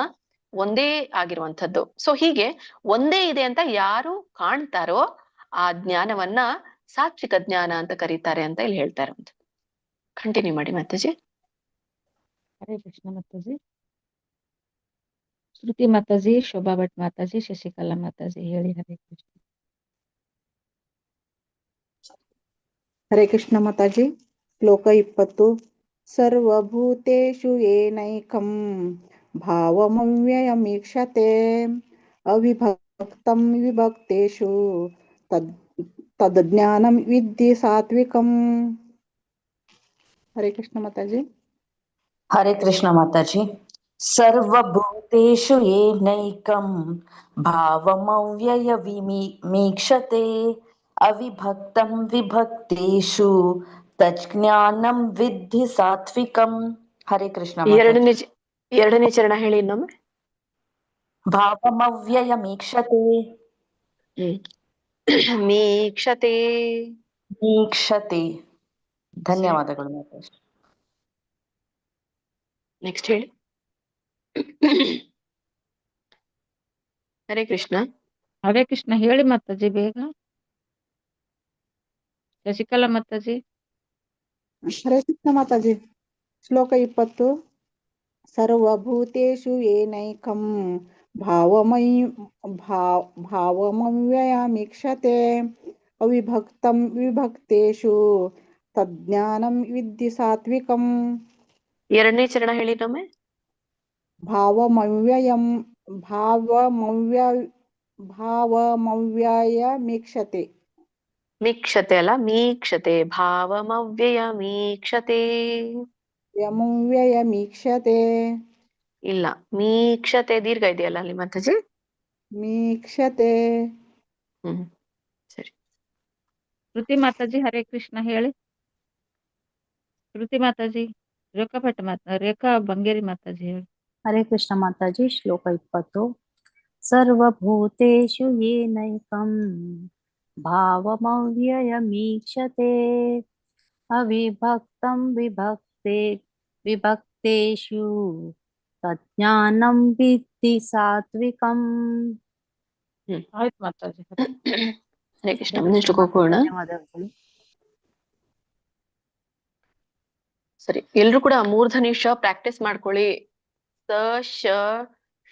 ಒಂದೇ ಆಗಿರುವಂಥದ್ದು. ಸೊ ಹೀಗೆ ಒಂದೇ ಇದೆ ಅಂತ ಯಾರು ಕಾಣ್ತಾರೋ ಆ ಜ್ಞಾನವನ್ನ ಸಾತ್ವಿಕ ಜ್ಞಾನ ಅಂತ ಕರೀತಾರೆ ಅಂತ ಇಲ್ಲಿ ಹೇಳ್ತಾ ಇರುವಂಥದ್ದು. ಕಂಟಿನ್ಯೂ ಮಾಡಿ ಮಾತಾಜಿ. ಹರೇ ಕೃಷ್ಣ ಮಾತಾಜಿ. ಶ್ರುತಿ ಮಾತಾಜಿ, ಶೋಭಾ ಭಟ್ ಮಾತಾಜಿ, ಶಶಿಕಲಾ ಮಾತಾಜಿ ಹೇಳಿ. ಹರೇ ಕೃಷ್ಣ. ಹರೇ ಕೃಷ್ಣ ಮಾತಾಜಿ. ಶ್ಲೋಕ 20. ಸರ್ವಭೂತೇಷು ಏನೈಕಂ ಭಾವಮವ್ಯಯಮೀಕ್ಷತೆ ಅವಿಭಕ್ತಂ ವಿಭಕ್ತೇಷು ತದ್ಜ್ಞಾನಂ ವಿದ್ಧಿ ಸಾತ್ವಿಕಂ. ಹರೇ ಕೃಷ್ಣ ಮಾತಾಜಿ. ಹರೇ ಕೃಷ್ಣ ಮಾತಾಜಿ. ಸರ್ವಭೂತೇಷು ಏನೈಕಂ ಭಾವಮವ್ಯಯಮೀಕ್ಷತೆ ಅವಿಭಕ್ತಂ ವಿಭಕ್ತೇಷು ತಜ್ಜ್ಞಾನಂ ವಿದ್ಧಿ ಸಾತ್ವಿಕಂ. ಹರೇ ಕೃಷ್ಣ. ಎರಡನೇ ಚರಣ ಹೇಳಿ ಇನ್ನೊಮ್ಮೆ. ಭಾವಮವ್ಯಯಮೀಕ್ಷತೆ. ಮೀಕ್ಷತೆ. ಮೀಕ್ಷತೆ. ಧನ್ಯವಾದಗಳು ಮಾತಾಜಿ. ನೆಕ್ಸ್ಟ್ ಹೇಳಿ. ಹರೇ ಕೃಷ್ಣ. ಹರೇ ಕೃಷ್ಣ ಹೇಳಿ ಮಾತಾಜಿ ಬೇಗ. ಶಶಿಕಲಾ ಮಾತಾಜಿ. ಹರೇ ಕೃಷ್ಣ ಮಾತಾಜಿ. ಶ್ಲೋಕ 20. ಸರ್ವಭೂತೇಷು ಏನೈಕಂ ಭಾವಮವ್ಯಯಮೀಕ್ಷತೆ ಅವಿಭಕ್ತಂ ವಿಭಕ್ತೇಷು ತಜ್ಜ್ಞಾನಂ ವಿದ್ಧಿ ಸಾತ್ವಿಕಂ. ಎರಡನೇ ಚರಣ ಹೇಳಿ ಇನ್ನೊಮ್ಮೆ. ಭಾವಮವ್ಯಯಮೀಕ್ಷತೆ. ಮೀಕ್ಷತೆ ಅಲ್ಲ, ಮೀಕ್ಷತೆ. ಭಾವಮವ್ಯಯಮೀಕ್ಷತೆ. ವ್ಯಮವ್ಯಯಮೀಕ್ಷತೆ. ಇಲ್ಲ, ಮೀಕ್ಷತೆ ದೀರ್ಘ ಇದೆಯಲ್ಲ ಅಲ್ಲಿ ಮಾತಾಜಿ. ಮೀಕ್ಷತೆ. ಸರಿ. ಶ್ರುತಿ ಮಾತಾಜಿ ಹರೇ ಕೃಷ್ಣ ಹೇಳಿ. ಶ್ರುತಿ ಮಾತಾಜಿ. ರೇಖಾ ಭಟ್ ರೇಖಾ ಬಂಗೇರಿ ಮಾತಾಜಿ ಹೇಳಿ. ಹರೇ ಕೃಷ್ಣ ಮಾತಾಜಿ. ಶ್ಲೋಕ 20. ಸರ್ವಭೂತೇಷು ಯೇನೈಕಂ ಭಾವಮವ್ಯಯಮೀಕ್ಷತೆ ಅವಿಭಕ್ತಂ ವಿಭಕ್ತೇಷು ತಜ್ಞಾನಂ ವಿದ್ಧಿ ಸಾತ್ವಿಕಂ. ಆಯ್ತು ಮಾತಾಜಿ. ಹರೇ ಕೃಷ್ಣ. ಮುಂದಿನ ಶ್ಲೋಕ ಹೋಗೋಣ. ಧನ್ಯವಾದಗಳು. ಸರಿ, ಎಲ್ರು ಕೂಡ ಮೂರ್ಧನಿ ಶ ಪ್ರಾಕ್ಟೀಸ್ ಮಾಡ್ಕೊಳ್ಳಿ. ಸ ಶ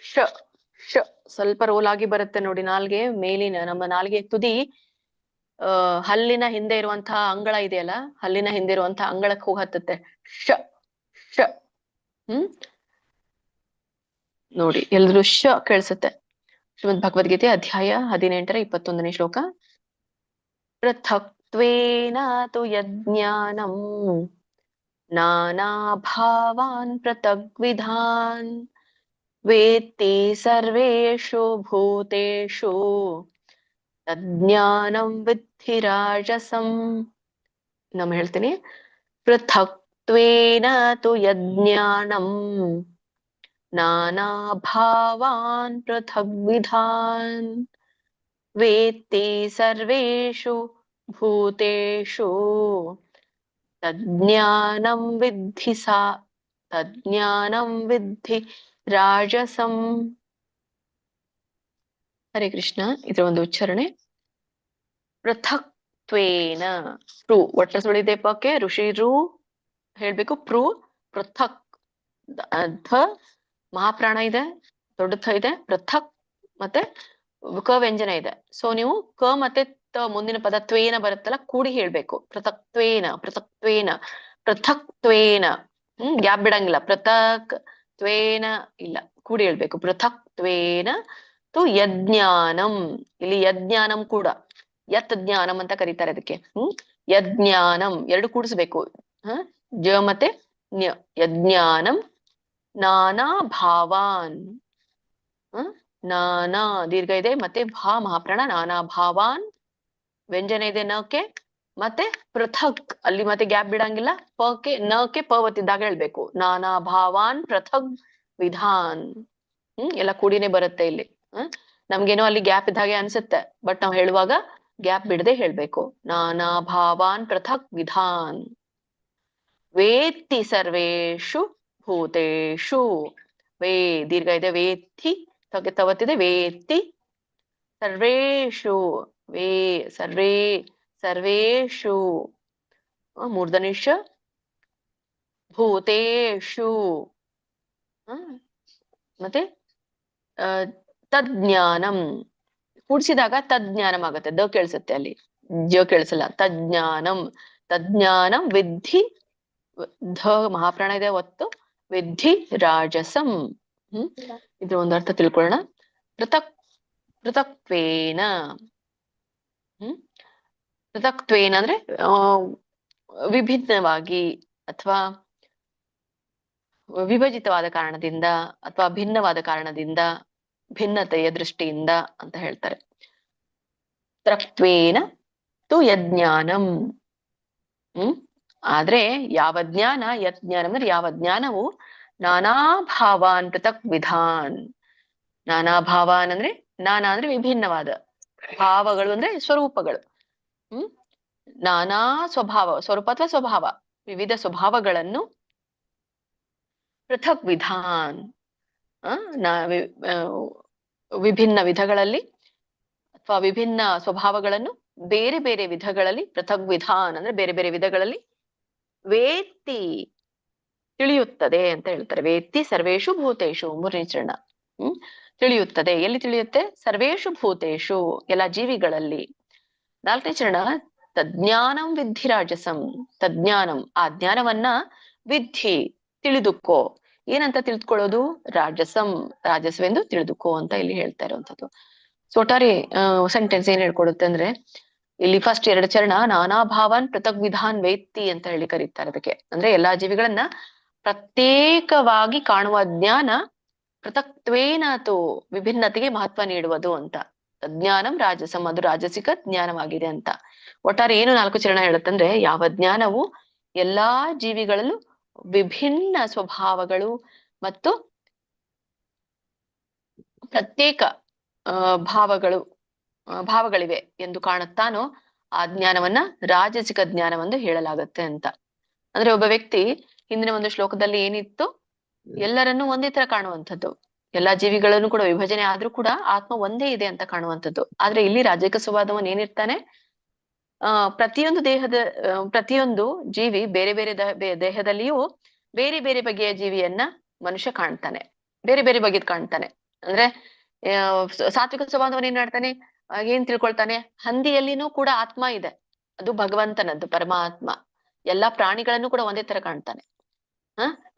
ಶ ಶ ಸ್ವಲ್ಪ ರೋಲ್ ಆಗಿ ಬರುತ್ತೆ ನೋಡಿ ನಾಲ್ಗೆ ಮೇಲಿನ, ನಮ್ಮ ನಾಲ್ಗೆ ತುದಿ ಹಲ್ಲಿನ ಹಿಂದೆ ಇರುವಂತಹ ಅಂಗಳ ಇದೆಯಲ್ಲ, ಹಲ್ಲಿನ ಹಿಂದೆ ಇರುವಂತಹ ಅಂಗಳಕ್ಕೆ ಹೋಗಿ ಹತ್ತುತ್ತೆ. ಶ ಶ ನೋಡಿ ಎಲ್ರು ಶ ಕೇಳಿಸುತ್ತೆ. ಶ್ರೀಮದ್ ಭಗವದ್ಗೀತೆ ಅಧ್ಯಾಯ 18ರ 21ನೇ ಶ್ಲೋಕ. ಪೃಥಕ್ತ್ವೇನ ತು ಯಜ್ಞಾನಂ ನಾನಾ ಭಾವಾನ್ ಪೃಥಗ್ವಿಧಾನ್ ವೇತ್ತಿ ಸರ್ವೇಷು ಭೂತೇಷು ತಜ್ಞಾನಂ ವಿದ್ಧಿ ರಾಜಸಂ. ನಾನು ಹೇಳ್ತೀನಿ. ಪೃಥಕ್ತ್ವೇನ ತು ಯಜ್ಞಾನಂ ನಾನಾ ಭಾವಾನ್ ಪೃಥಗ್ವಿಧಾನ್ ವೇತ್ತಿ ಸರ್ವೇಷು ಭೂತೇಷು ತಜ್ಞಾನಂ ವಿದ್ಧಿ ರಾಜಸಂ. ಹರೇ ಕೃಷ್ಣ. ಇದರ ಒಂದು ಉಚ್ಚಾರಣೆ ಪೃಥಕ್ತ್ವೇನ. ಪ್ರು ಒಟ್ಟ ಸುಳಿದೆಪಕ್ಕೆ ಋಷಿ ರು ಹೇಳ್ಬೇಕು. ಪ್ರು ಪೃಥಕ್ ಧ ಮಹಾಪ್ರಾಣ ಇದೆ, ದೊಡ್ಡ ಥ ಇದೆ. ಪೃಥಕ್ ಮತ್ತೆ ಕ ವ್ಯಂಜನ ಇದೆ. ಸೊ ನೀವು ಕ ಮತ್ತೆ ತ ಮುಂದಿನ ಪದ ತ್ವೇನ ಬರುತ್ತಲ್ಲ, ಕೂಡಿ ಹೇಳ್ಬೇಕು. ಪೃಥಕ್ತ್ವೇನ ಪೃಥಕ್ತ್ವೇನ ಪೃಥಕ್ತ್ವೇನ. ಗ್ಯಾಪ್ ಬಿಡಂಗಿಲ್ಲ. ಪೃಥಕ್ ತ್ವೇನ ಇಲ್ಲ, ಕೂಡಿ ಹೇಳ್ಬೇಕು. ಪೃಥಕ್ತ್ವೇನ ತು ಯಜ್ಞಾನಂ. ಇಲ್ಲಿ ಯಜ್ಞಾನಂ ಕೂಡ ಯತ್ ಜ್ಞಾನಂ ಅಂತ ಕರೀತಾರೆ ಅದಕ್ಕೆ. ಯಜ್ಞಾನಂ ಎರಡು ಕೂಡಿಸ್ಬೇಕು. ಜ ಮತ್ತೆ ನ್ಯ. ಯಜ್ಞಾನಂ ನಾನಾ ಭಾವಾನ್. ನಾನಾ ದೀರ್ಘ ಇದೆ, ಮತ್ತೆ ಭಾ ಮಹಾಪ್ರಾಣ. ನಾನಾ ಭಾವಾನ್ ವ್ಯಂಜನ ಇದೆ ನಕ್ಕೆ, ಮತ್ತೆ ಪೃಥಕ್ ಅಲ್ಲಿ ಮತ್ತೆ ಗ್ಯಾಪ್ ಬಿಡಂಗಿಲ್ಲ. ಪಕ್ಕೆ ನಕ್ಕೆ ಪ ಒತ್ತಿದ್ದಾಗ ಹೇಳ್ಬೇಕು. ನಾನಾ ಭಾವಾನ್ ಪೃಥಗ್ ವಿಧಾನ್. ಎಲ್ಲ ಕೂಡಿನೇ ಬರುತ್ತೆ ಇಲ್ಲಿ. ನಮ್ಗೇನೋ ಅಲ್ಲಿ ಗ್ಯಾಪ್ ಇದ್ದಾಗೆ ಅನ್ಸುತ್ತೆ, ಬಟ್ ನಾವ್ ಹೇಳುವಾಗ ಗ್ಯಾಪ್ ಬಿಡದೆ ಹೇಳ್ಬೇಕು. ನಾನಾ ಭಾವಾನ್ ಪೃಥಕ್ ವಿಧಾನ್ ವೇತ್ತಿ ಸರ್ವೇಷು ಭೂತೇಷು. ವೇ ದೀರ್ಘ ಇದೆ, ವೇತ್ತಿ ತವತ್ತಿದೆ. ವೇತ್ತಿ ಸರ್ವೇಷು. ವೇ ಸರ್ವೇಷು ಮೂರ್ಧನಿಷ ಭೂತೇಷು. ಮತ್ತೆ ತಜ್ಞಾನಂ ಕೂಡಿಸಿದಾಗ ತಜ್ಞಾನಂ ಆಗುತ್ತೆ. ದ ಕೇಳಿಸುತ್ತೆ ಅಲ್ಲಿ, ಜ ಕೇಳಿಸಲ್ಲ. ತಜ್ಞಾನಂ ವಿದ್ಧಿ. ಧ ಮಹಾಪ್ರಾಣ ಇದೆ ಒತ್ತು. ವಿದ್ಧಿ ರಾಜಸಂ. ಇದ್ರ ಒಂದು ಅರ್ಥ ತಿಳ್ಕೊಳ್ಳೋಣ. ಪೃಥಕ್ತ್ವೇನ. ಪೃಥಕ್ತ್ವೇನ ಅಂದ್ರೆ ವಿಭಿನ್ನವಾಗಿ ಅಥವಾ ವಿಭಜಿತವಾದ ಕಾರಣದಿಂದ ಅಥವಾ ಭಿನ್ನವಾದ ಕಾರಣದಿಂದ, ಭಿನ್ನತೆಯ ದೃಷ್ಟಿಯಿಂದ ಅಂತ ಹೇಳ್ತಾರೆ. ತ್ರಕ್ತ್ವೇನ ತು ಯಜ್ಞಾನಂ. ಆದ್ರೆ ಯಾವ ಜ್ಞಾನ, ಯಜ್ಞಾನ ಅಂದ್ರೆ ಯಾವ ಜ್ಞಾನವು ನಾನಾ ಭಾವಾನ್ ಪೃಥಕ್ ವಿಧಾನ್. ನಾನಾ ಭಾವಾನ್ ಅಂದ್ರೆ ನಾನಾ ಅಂದ್ರೆ ವಿಭಿನ್ನವಾದ, ಭಾವಗಳು ಅಂದ್ರೆ ಸ್ವರೂಪಗಳು. ನಾನಾ ಸ್ವಭಾವ, ಸ್ವರೂಪ ಅಥವಾ ಸ್ವಭಾವ, ವಿವಿಧ ಸ್ವಭಾವಗಳನ್ನು ಪೃಥಕ್ ವಿಧಾನ್ ವಿಭಿನ್ನ ವಿಧಗಳಲ್ಲಿ ಅಥವಾ ವಿಭಿನ್ನ ಸ್ವಭಾವಗಳನ್ನು ಬೇರೆ ಬೇರೆ ವಿಧಗಳಲ್ಲಿ, ಪೃಥಕ್ ವಿಧಾನ್ ಅಂದ್ರೆ ಬೇರೆ ಬೇರೆ ವಿಧಗಳಲ್ಲಿ ವೇತ್ತಿ ತಿಳಿಯುತ್ತದೆ ಅಂತ ಹೇಳ್ತಾರೆ. ವೇತ್ತಿ ಸರ್ವೇಷು ಭೂತೇಷು. ಮೂರನೇ ಚರಣ. ತಿಳಿಯುತ್ತದೆ. ಎಲ್ಲಿ ತಿಳಿಯುತ್ತೆ? ಸರ್ವೇಷು ಭೂತೇಷು, ಎಲ್ಲ ಜೀವಿಗಳಲ್ಲಿ. ನಾಲ್ಕನೇ ಚರಣ ತಜ್ಞಾನಂ ವಿದ್ಧಿ ರಾಜಸಂ. ತಜ್ಞಾನಂ ಆ ಜ್ಞಾನವನ್ನ ವಿದ್ಧಿ ತಿಳಿದುಕೋ. ಏನಂತ ತಿಳಿದುಕೊಳ್ಳೋದು? ರಾಜಸಂ ರಾಜಸವೆಂದು ತಿಳಿದುಕೋ ಅಂತ ಇಲ್ಲಿ ಹೇಳ್ತಾ ಇರುವಂತದ್ದು. ಸೊ ಒಟ್ಟಾರೆ ಸೆಂಟೆನ್ಸ್ ಏನ್ ಹೇಳ್ಕೊಡುತ್ತೆ ಅಂದ್ರೆ, ಇಲ್ಲಿ ಫಸ್ಟ್ ಎರಡು ಚರಣ ನಾನಾ ಭಾವಾನ್ ಪೃಥಕ್ ವಿಧಾನ್ ವೇತ್ತಿ ಅಂತ ಹೇಳಿ ಕರೀತಾರೆ ಅದಕ್ಕೆ. ಅಂದ್ರೆ ಎಲ್ಲಾ ಜೀವಿಗಳನ್ನ ಪ್ರತ್ಯೇಕವಾಗಿ ಕಾಣುವ ಜ್ಞಾನ ಪೃಥಕ್ತ್ವೇನಾತು ವಿಭಿನ್ನತೆಗೆ ಮಹತ್ವ ನೀಡುವುದು ಅಂತ. ತಜ್ಞಾನಂ ರಾಜಸಂ, ಅದು ರಾಜಸಿಕ ಜ್ಞಾನವಾಗಿದೆ ಅಂತ. ಒಟ್ಟಾರೆ ಏನು ನಾಲ್ಕು ಚರಣ ಹೇಳುತ್ತಂದ್ರೆ, ಯಾವ ಜ್ಞಾನವು ಎಲ್ಲಾ ಜೀವಿಗಳಲ್ಲೂ ವಿಭಿನ್ನ ಸ್ವಭಾವಗಳು ಮತ್ತು ಪ್ರತ್ಯೇಕ ಭಾವಗಳಿವೆ ಎಂದು ಕಾಣುತ್ತಾನೋ ಆ ಜ್ಞಾನವನ್ನ ರಾಜಸಿಕ ಜ್ಞಾನವೆಂದು ಹೇಳಲಾಗತ್ತೆ ಅಂತ. ಅಂದ್ರೆ ಒಬ್ಬ ವ್ಯಕ್ತಿ ಹಿಂದಿನ ಒಂದು ಶ್ಲೋಕದಲ್ಲಿ ಏನಿತ್ತು, ಎಲ್ಲರನ್ನೂ ಒಂದೇ ತರ ಕಾಣುವಂಥದ್ದು, ಎಲ್ಲಾ ಜೀವಿಗಳನ್ನು ಕೂಡ ವಿಭಜನೆ ಆದ್ರೂ ಕೂಡ ಆತ್ಮ ಒಂದೇ ಇದೆ ಅಂತ ಕಾಣುವಂಥದ್ದು. ಆದ್ರೆ ಇಲ್ಲಿ ರಾಜಸಿಕ ಸ್ವಭಾವದವನ್ ಏನಿರ್ತಾನೆ, ಪ್ರತಿಯೊಂದು ಜೀವಿ ಬೇರೆ ಬೇರೆ ದೇಹದಲ್ಲಿಯೂ ಬೇರೆ ಬೇರೆ ಬಗೆಯ ಜೀವಿಯನ್ನ ಮನುಷ್ಯ ಕಾಣ್ತಾನೆ, ಬೇರೆ ಬೇರೆ ಬಗೆದ್ ಕಾಣ್ತಾನೆ. ಅಂದ್ರೆ ಸಾತ್ವಿಕ ಸ್ವಭಾವದವನ್ ಏನ್ ಮಾಡ್ತಾನೆ, ಏನ್ ತಿಳ್ಕೊಳ್ತಾನೆ, ಹಂದಿಯಲ್ಲಿನೂ ಕೂಡ ಆತ್ಮ ಇದೆ, ಅದು ಭಗವಂತನದ್ದು, ಪರಮಾತ್ಮ. ಎಲ್ಲಾ ಪ್ರಾಣಿಗಳನ್ನು ಕೂಡ ಒಂದೇ ತರ ಕಾಣ್ತಾನೆ,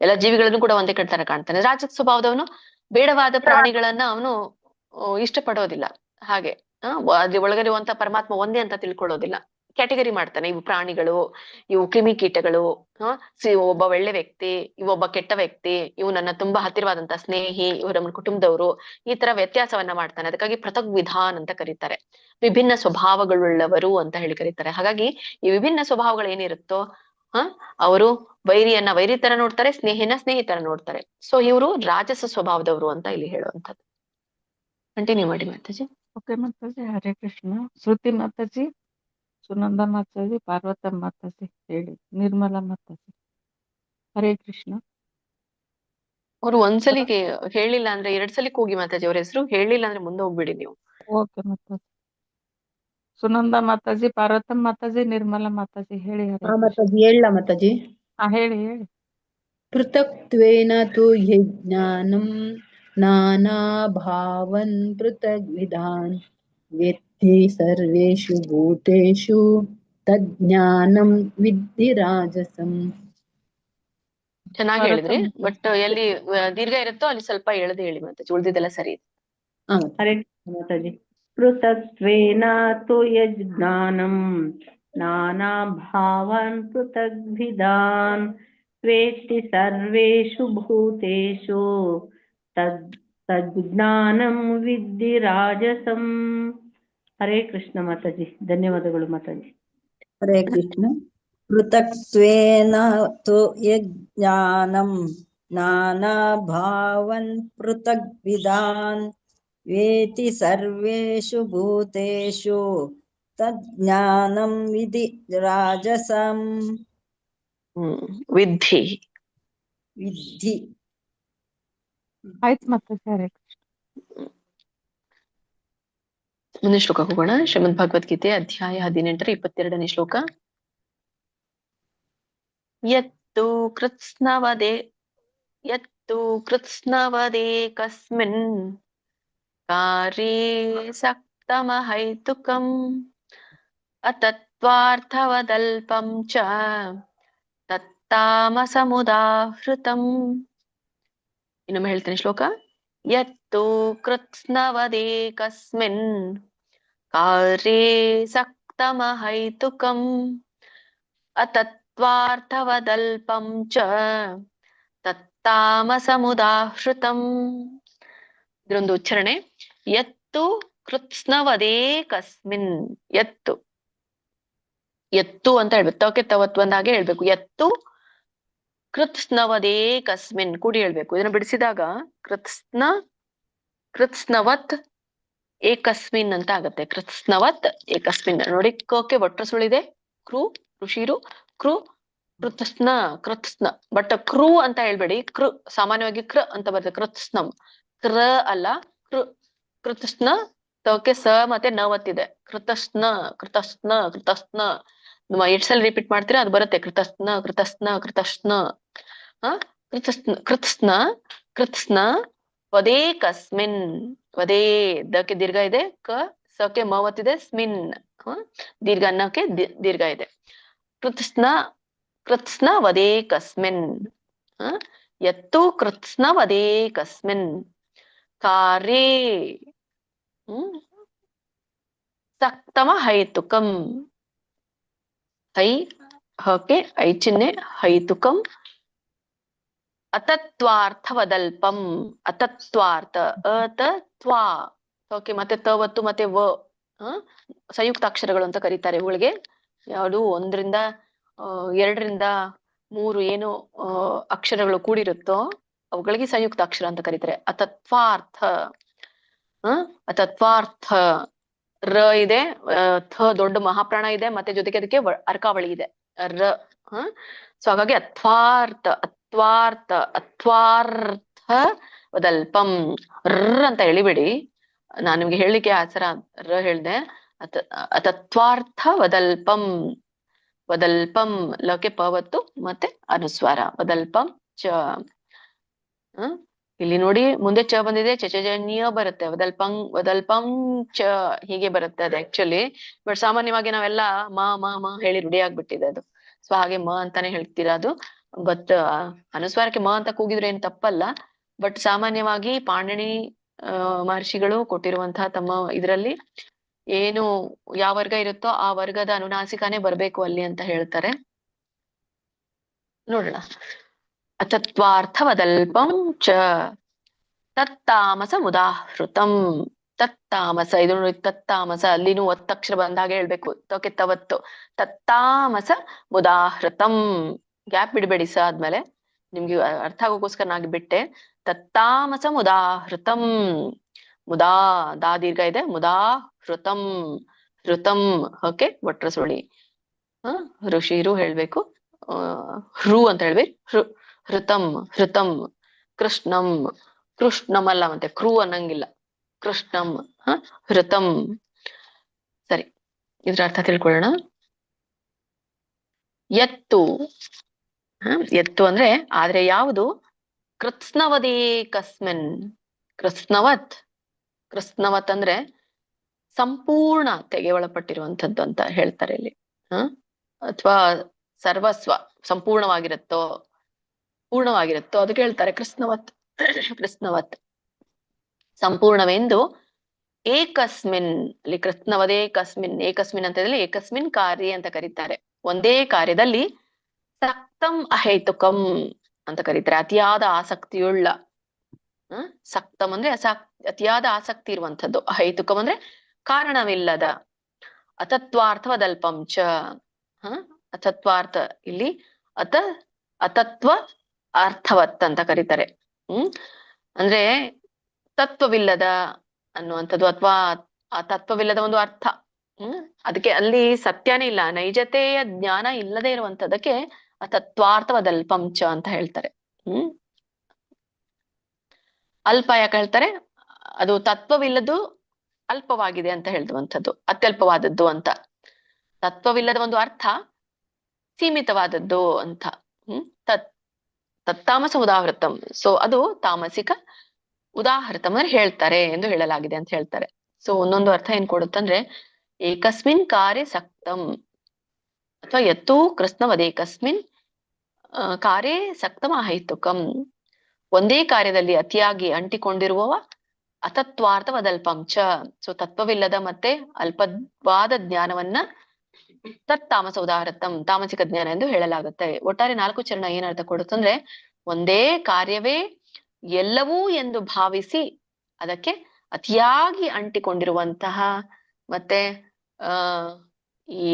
ಎಲ್ಲಾ ಜೀವಿಗಳನ್ನು ಕೂಡ ಒಂದೇ ತರ ಕಾಣ್ತಾನೆ. ರಾಜಸಿಕ ಸ್ವಭಾವದವನು ಬೇಡವಾದ ಪ್ರಾಣಿಗಳನ್ನ ಅವನು ಇಷ್ಟಪಡೋದಿಲ್ಲ. ಹಾಗೆ ಅದ್ರ ಒಳಗಿರುವಂತ ಪರಮಾತ್ಮ ಒಂದೇ ಅಂತ ತಿಳ್ಕೊಳ್ಳೋದಿಲ್ಲ, ಕ್ಯಾಟಗರಿ ಮಾಡ್ತಾನೆ. ಇವು ಪ್ರಾಣಿಗಳು, ಇವು ಕ್ರಿಮಿಕೀಟಗಳು, ಒಬ್ಬ ಒಳ್ಳೆ ವ್ಯಕ್ತಿ, ಇವೊಬ್ಬ ಕೆಟ್ಟ ವ್ಯಕ್ತಿ, ಇವು ನನ್ನ ತುಂಬಾ ಹತ್ತಿರವಾದಂತ ಸ್ನೇಹಿ, ಇವರು ನಮ್ಮ ಕುಟುಂಬದವರು, ಈ ತರ ವ್ಯತ್ಯಾಸವನ್ನ ಮಾಡ್ತಾನೆ. ಅದಕ್ಕಾಗಿ ಪೃಥಕ್ ವಿಧಾನ್ ಅಂತ ಕರೀತಾರೆ, ವಿಭಿನ್ನ ಸ್ವಭಾವಗಳುಳ್ಳವರು ಅಂತ ಹೇಳಿ ಕರೀತಾರೆ. ಹಾಗಾಗಿ ಈ ವಿಭಿನ್ನ ಸ್ವಭಾವಗಳು ಏನಿರುತ್ತೋ ಅವರು ವೈರಿಯನ್ನ ವೈರಿ ತರ ನೋಡ್ತಾರೆ, ಸ್ನೇಹಿನ ಸ್ನೇಹಿ ತರ ನೋಡ್ತಾರೆ. ಸೊ ಇವರು ರಾಜಸ ಸ್ವಭಾವದವರು ಅಂತ ಇಲ್ಲಿ ಹೇಳುವಂಥದ್ದು. ಕಂಟಿನ್ಯೂ ಮಾಡಿ ಮಾತಾಜಿ. ಓಕೆ ಮಾತಾಜಿ, ಹರೇ ಕೃಷ್ಣ. ಶ್ರುತಿ ಮಾತಾಜಿ, ಸುನಂದ ಮಾತಾಜಿ, ಪಾರ್ವತಮ್ಮ ಮಾತಾಜಿ ಹೇಳಿ, ನಿರ್ಮಲಾ ಮಾತಾಜಿ. ಹರೇ ಕೃಷ್ಣ. ಅವ್ರು ಒಂದ್ಸಲಿ ಹೇಳಿಲ್ಲ ಅಂದ್ರೆ 2 ಸಲ ಕೂಗಿ ಮಾತಾಜಿ ಅವ್ರ ಹೆಸರು. ಹೇಳಿಲ್ಲ ಅಂದ್ರೆ ಮುಂದೆ ಹೋಗ್ಬಿಡಿ ನೀವು. ಓಕೆ ಮಾತಾಜಿ. ಸುನಂದ ಮಾತಾಜಿ, ಪಾರ್ವತಮ್ಮ ಮಾತಾಜಿ, ನಿರ್ಮಲಾ ಮಾತಾಜಿ ಹೇಳಿ. ಹರೇ ಮಾತಾಜಿ ಹೇಳ ಮಾತಾಜಿ. ಹೇಳಿ. ಪೃಥಕ್ತ್ವೇನ ತು ಯಜ್ಞಾನಂ ನಾನಾ ಭಾವನ್ ಪೃಥಗ್ವಿಧಾನ್ ವೇತ್ತಿ ಸರ್ವೇಷು ಭೂತೇಷು ತಜ್ಞಾನಂ ವಿದ್ಧಿ ರಾಜಸಂ. ಚೆನ್ನಾಗಿ ಹೇಳಿದ್ರಿ, ಬಟ್ ಎಲ್ಲಿ ದೀರ್ಘ ಇರುತ್ತೋ ಅಲ್ಲಿ ಸ್ವಲ್ಪ ಎಳೆದು ಹೇಳಿ ಮಾತಾಜಿ, ಉಳಿದಿದ್ದೆಲ್ಲ ಸರಿ ಇದೆ. ಹರೇ ಮಾತಾಜಿ. ಪೃಥಕ್ತ್ವೇನ ತು ಯಜ್ಞಾನಂ ನಾನಾ ಭಾವನ್ ಪೃಥಗ್ವಿಧಾನ್ ವೇತ್ತಿ ಸರ್ವೇಷು ಭೂತೇಷು ತಜ್ಞಾನಂ ವಿದ್ಧಿ ರಾಜಸಂ. ಹರೇ ಕೃಷ್ಣ ಮಾತಾಜಿ, ಧನ್ಯವಾದಗಳು ಮಾತಾಜಿ. ಹರೇ ಕೃಷ್ಣ. ಪೃಥಕ್ತ್ವೇನ ತು ಯಜ್ಞಾನಂ ನಾನಾ ಭಾವನ್ ಪೃಥಗ್ವಿಧಾನ್ ವೇತಿ ಸರ್ವೇಷು ಭೂತೇಷು ತಜ್ಞಾನಂ ವಿಧಿ ರಾಜಸಂ. ವಿದ್ಧಿ ಆಯ್ತು ಮಾತಾಜಿ. ಹರೇ ಕೃಷ್ಣ. ಮುಂದಿನ ಶ್ಲೋಕ ಹೋಗೋಣ. ಶ್ರೀಮದ್ ಭಗವದ್ಗೀತೆ ಅಧ್ಯಾಯ 18 22ನೇ ಶ್ಲೋಕ. ಯತ್ತು ಕೃತ್ಸ್ನವದೇಕಸ್ಮಿನ್ ಕಾರ್ಯೇ ಸಕ್ತಮಹೈತುಕಂ ಅತತ್ವಾರ್ಥವದಲ್ಪಂ ಚ ತತ್ತಾಮಸಮುದಾಹೃತಂ. ಇನ್ನೊಮ್ಮೆ ಹೇಳ್ತೇನೆ ಶ್ಲೋಕ. ಯತ್ತು ಕೃತ್ಸ್ನವದೇಕಸ್ಮಿನ್ ಕಾರ್ಯೇ ಸಕ್ತಮಹೈತುಕಂ ಅತತ್ವಾರ್ಥವದಲ್ಪಂ ಚ ತತ್ತಾಮಸಮುದಾಹೃತಂ. ಇದರೊಂದು ಉಚ್ಚಾರಣೆ. ಯತ್ತು ಕೃತ್ಸ್ನವದೇಕಸ್ಮಿನ್. ಎತ್ತು ಅಂತ ಹೇಳ್ಬೇಕು, ತವಕ್ಕೆ ತವತ್ ಒಂದಾಗೆ ಹೇಳ್ಬೇಕು. ಎತ್ತು ಕೃತ್ಸ್ನವದೇಕಸ್ಮಿನ್ ಕೂಡಿ ಹೇಳ್ಬೇಕು. ಇದನ್ನ ಬಿಡಿಸಿದಾಗ ಕೃತ್ಸ್ನವತ್ ಏಕಸ್ಮಿನ್ ಅಂತ ಆಗತ್ತೆ. ಕೃತ್ಸ್ನವತ್ ಏಕಸ್ಮಿನ್ ನೋಡಿ, ಕೋಕೆ ಒಟ್ರ ಸುಳಿದೆ, ಕ್ರೂ ಋಷಿರು, ಕ್ರೂ ಕೃತ್ಸ್ನ ಬಟ್ ಕ್ರೂ ಅಂತ ಹೇಳ್ಬೇಡಿ. ಸಾಮಾನ್ಯವಾಗಿ ಕ್ರ ಅಂತ ಬರ್ತದೆ. ಕೃತ್ಸ್ನಂ ಕ್ರ ಅಲ್ಲ, ಕೃತ್ಸ್ನ ತವಕ್ಕೆ ಸ ಮತ್ತೆ ನ ಒತ್ತಿದೆ. ಕೃತಸ್ನ 8 ಸಲ ರಿಪೀಟ್ ಮಾಡ್ತೀರಾ, ಅದು ಬರುತ್ತೆ. ಕೃತ್ಸ್ನ ವದೇಕಸ್ಮಿನ್. ವದೇ ದಕ್ಕೆ ದೀರ್ಘ ಇದೆ, ಕ ಸಕ್ಕೆ ಮ ಒತ್ತಿದೆ, ಸ್ಮಿನ್ ದೀರ್ಘ ಅನ್ನಕ್ಕೆ ದೀರ್ಘ ಇದೆ. ಕೃತ್ಸ್ನ ವದೇಕಸ್ಮಿನ್. ಯತ್ತು ಕೃತ್ಸ್ನ ವದೇಕಸ್ಮಿನ್ ಕಾರ್ಯೇ ಸಕ್ತಮ ಹೈತುಕಂ. ಹೈ ಹಕೆ ಐ ಚಿಹ್ನೆ, ಹೈತುಕಂ ಅತತ್ವಾರ್ಥವದಲ್ಪಂ. ಅತತ್ವಾರ್ಥ ಅತತ್ವಾ ಓಕೆ, ಮತ್ತೆ ತವತ್ತು ಮತ್ತೆ ವ ಸಂಯುಕ್ತಾಕ್ಷರಗಳು ಅಂತ ಕರೀತಾರೆ ಇವುಗಳಿಗೆ. ಯಾವುದು 1 ರಿಂದ 2 ರಿಂದ ಮೂರು ಏನು ಅಕ್ಷರಗಳು ಕೂಡಿರುತ್ತೋ ಅವುಗಳಿಗೆ ಸಂಯುಕ್ತ ಅಕ್ಷರ ಅಂತ ಕರೀತಾರೆ. ಅತತ್ವಾರ್ಥ, ಅತತ್ವಾರ್ಥ. ರ ಇದೆ, ಥ ದೊಡ್ಡ ಮಹಾಪ್ರಾಣ ಇದೆ, ಮತ್ತೆ ಜೊತೆಗೆ ಅದಕ್ಕೆ ಅರ್ಕಾವಳಿ ಇದೆ ರ. ಸೊ ಹಾಗಾಗಿ ಅತ್ವಾರ್ಥ, ಅತ್ವಾರ್ಥ, ಅತ್ವಾರ್ಥ ವದಲ್ಪಂ. ರ್ ಅಂತ ಎಳಿಬೇಡಿ, ನಾನು ನಿಮ್ಗೆ ಹೇಳಲಿಕ್ಕೆ ಆಸರ ರ ಹೇಳ್ದೆ. ಅತತ್ವಾರ್ಥ ವದಲ್ಪಂ. ವದಲ್ಪಂ ಲಕ್ಕೆ ಪವತ್ತು ಮತ್ತೆ ಅನುಸ್ವಾರ. ವದಲ್ಪಂ ಚ. ಇಲ್ಲಿ ನೋಡಿ ಮುಂದೆ ಚ ಬಂದಿದೆ, ಚಚಜನ್ಯ ಬರುತ್ತೆ. ವದಲ್ಪಂ ಚ ಹೀಗೆ ಬರುತ್ತೆ ಅದು ಆಕ್ಚುಲಿ. ಬಟ್ ಸಾಮಾನ್ಯವಾಗಿ ನಾವೆಲ್ಲ ಮ ಹೇಳಿ ರೂಢಿ ಆಗ್ಬಿಟ್ಟಿದೆ ಅದು. ಸೊ ಹಾಗೆ ಮ ಅಂತಾನೆ ಹೇಳ್ತಿರೋದು. ಬಟ್ ಅನುಸ್ವಾರಕ್ಕೆ ಮ ಅಂತ ಕೂಗಿದ್ರೆ ಏನ್ ತಪ್ಪಲ್ಲ. ಬಟ್ ಸಾಮಾನ್ಯವಾಗಿ ಪಾಣಿನಿ ಮಹರ್ಷಿಗಳು ಕೊಟ್ಟಿರುವಂತಹ ತಮ್ಮ ಇದರಲ್ಲಿ ಏನು ಯಾವ ವರ್ಗ ಇರುತ್ತೋ ಆ ವರ್ಗದ ಅನುನಾಸಿಕಾನೇ ಬರ್ಬೇಕು ಅಲ್ಲಿ ಅಂತ ಹೇಳ್ತಾರೆ. ನೋಡೋಣ. ಅತತ್ವಾರ್ಥ ವದಲ್ಪಂ ಚ ತತ್ತಾಮಸ ಮುದಾಹೃತಂ. ತತ್ತಾಮಸ, ಇದು ನೋಡಿ ತತ್ತಾಮಸ, ಅಲ್ಲಿನೂ ಒತ್ತಕ್ಷರ ಬಂದಾಗ ಹೇಳ್ಬೇಕು. ತಕ್ಕೆ ತವತ್ತು. ತತ್ತಾಮಸ ಮುದಾಹೃತಂ. ಗ್ಯಾಪ್ ಬಿಡ್ಬೇಡಿ ಸ ಆದ್ಮೇಲೆ, ನಿಮ್ಗೆ ಅರ್ಥ ಆಗೋಗೋಸ್ಕರ ನಾಗಿ ಬಿಟ್ಟೆ. ತತ್ತಾಮಸ ಮುದಾಹೃತಂ. ಮುದಾ ದಾ ದೀರ್ಘ ಇದೆ. ಮುದಾಹೃತಂ. ಹೃತಂ ಓಕೆ ಒಟ್ರ ಸುಳಿ. ಋಷಿರು ಹೇಳ್ಬೇಕು. ಹೃ ಅಂತ ಹೇಳ್ಬೇಕು. ಹೃತಂ, ಹೃತಂ. ಕೃಷ್ಣಂ, ಕೃಷ್ಣಂ ಅಲ್ಲ, ಮತ್ತೆ ಕ್ರೂ ಅನ್ನಂಗಿಲ್ಲ. ಕೃಷ್ಣಂ, ಹೃತಂ. ಸರಿ, ಇದ್ರ ಅರ್ಥ ತಿಳ್ಕೊಳ್ಳೋಣ. ಎತ್ತು, ಎತ್ತು ಅಂದ್ರೆ ಆದ್ರೆ ಯಾವುದು? ಕೃತ್ಸ್ನವದೇ ಕಸ್ಮಿನ್. ಕೃತ್ಸ್ನವತ್, ಕೃತ್ಸ್ನವತ್ ಅಂದ್ರೆ ಸಂಪೂರ್ಣತೆಗೆ ಒಳಪಟ್ಟಿರುವಂತದ್ದು ಅಂತ ಹೇಳ್ತಾರೆ ಇಲ್ಲಿ. ಅಥವಾ ಸರ್ವಸ್ವ ಸಂಪೂರ್ಣವಾಗಿರುತ್ತೋ, ಪೂರ್ಣವಾಗಿರುತ್ತೋ ಅದಕ್ಕೆ ಹೇಳ್ತಾರೆ ಕೃತ್ಸ್ನವತ್. ಕೃತ್ಸ್ನವತ್ ಸಂಪೂರ್ಣವೆಂದು. ಏಕಸ್ಮಿನ್, ಅಲ್ಲಿ ಕೃತ್ಸ್ನವದೇ ಕಸ್ಮಿನ್, ಏಕಸ್ಮಿನ್ ಅಂತ ಹೇಳಿದ್ರೆ ಏಕಸ್ಮಿನ್ ಕಾರ್ಯ ಅಂತ ಕರೀತಾರೆ. ಒಂದೇ ಕಾರ್ಯದಲ್ಲಿ ಸಕ್ತಂ ಅಹೇತುಕಂ ಅಂತ ಕರೀತಾರೆ. ಅತಿಯಾದ ಆಸಕ್ತಿಯುಳ್ಳ. ಸಕ್ತಂ ಅಂದ್ರೆ ಅತಿಯಾದ ಆಸಕ್ತಿ ಇರುವಂತದ್ದು. ಅಹೇತುಕಂ ಅಂದ್ರೆ ಕಾರಣವಿಲ್ಲದ. ಅತತ್ವಾರ್ಥವದಲ್ಪಂ ಚ. ಅತತ್ವಾರ್ಥ ಇಲ್ಲಿ ಅತತ್ವ ಅರ್ಥವತ್ ಅಂತ ಕರೀತಾರೆ. ಅಂದ್ರೆ ತತ್ವವಿಲ್ಲದ ಅನ್ನುವಂಥದ್ದು, ಅಥವಾ ಆ ತತ್ವವಿಲ್ಲದ ಒಂದು ಅರ್ಥ. ಅದಕ್ಕೆ ಅಲ್ಲಿ ಸತ್ಯನೇ ಇಲ್ಲ, ನೈಜತೆಯ ಜ್ಞಾನ ಇಲ್ಲದೆ ಇರುವಂತದಕ್ಕೆ ಅತತ್ವಾರ್ಥವದಲ್ಪಂ ಚ ಅಂತ ಹೇಳ್ತಾರೆ. ಅಲ್ಪ ಯಾಕೆ ಹೇಳ್ತಾರೆ? ಅದು ತತ್ವವಿಲ್ಲದು ಅಲ್ಪವಾಗಿದೆ ಅಂತ ಹೇಳುವಂಥದ್ದು, ಅತ್ಯಲ್ಪವಾದದ್ದು ಅಂತ. ತತ್ವವಿಲ್ಲದ ಒಂದು ಅರ್ಥ ಸೀಮಿತವಾದದ್ದು ಅಂತ. ತತ್ತಾಮಸ ಉದಾಹೃತಂ. ಸೊ ಅದು ತಾಮಸಿಕ. ಉದಾಹೃತಂ ಅಂದ್ರೆ ಹೇಳ್ತಾರೆ ಎಂದು ಹೇಳಲಾಗಿದೆ ಅಂತ ಹೇಳ್ತಾರೆ. ಸೊ ಒಂದೊಂದು ಅರ್ಥ ಏನ್ ಕೊಡುತ್ತಂದ್ರೆ ಏಕಸ್ಮಿನ್ ಕಾರ್ಯ ಸಕ್ತಂ ಅಥವಾ ಯತ್ತು ಕೃತ್ಸ್ನವದೇಕಸ್ಮಿನ್ ಕಾರ್ಯ ಸಕ್ತಂ ಅಹೈತುಕಂ. ಒಂದೇ ಕಾರ್ಯದಲ್ಲಿ ಅತಿಯಾಗಿ ಅಂಟಿಕೊಂಡಿರುವವ ಅತತ್ವಾರ್ಥವದಲ್ಪಂ ಚ. ಸೊ ತತ್ವವಿಲ್ಲದ ಮತ್ತೆ ಅಲ್ಪವಾದ ಜ್ಞಾನವನ್ನ ತತ್ತಾಮಸ ಉದಾಹೃತಂ, ತಾಮಸಿಕ ಜ್ಞಾನ ಎಂದು ಹೇಳಲಾಗುತ್ತೆ. ಒಟ್ಟಾರೆ 4 ಚರಣ ಏನ್ ಅರ್ಥ ಕೊಡುತ್ತಂದ್ರೆ ಒಂದೇ ಕಾರ್ಯವೇ ಎಲ್ಲವೂ ಎಂದು ಭಾವಿಸಿ ಅದಕ್ಕೆ ಅತಿಯಾಗಿ ಅಂಟಿಕೊಂಡಿರುವಂತಹ ಮತ್ತೆ ಈ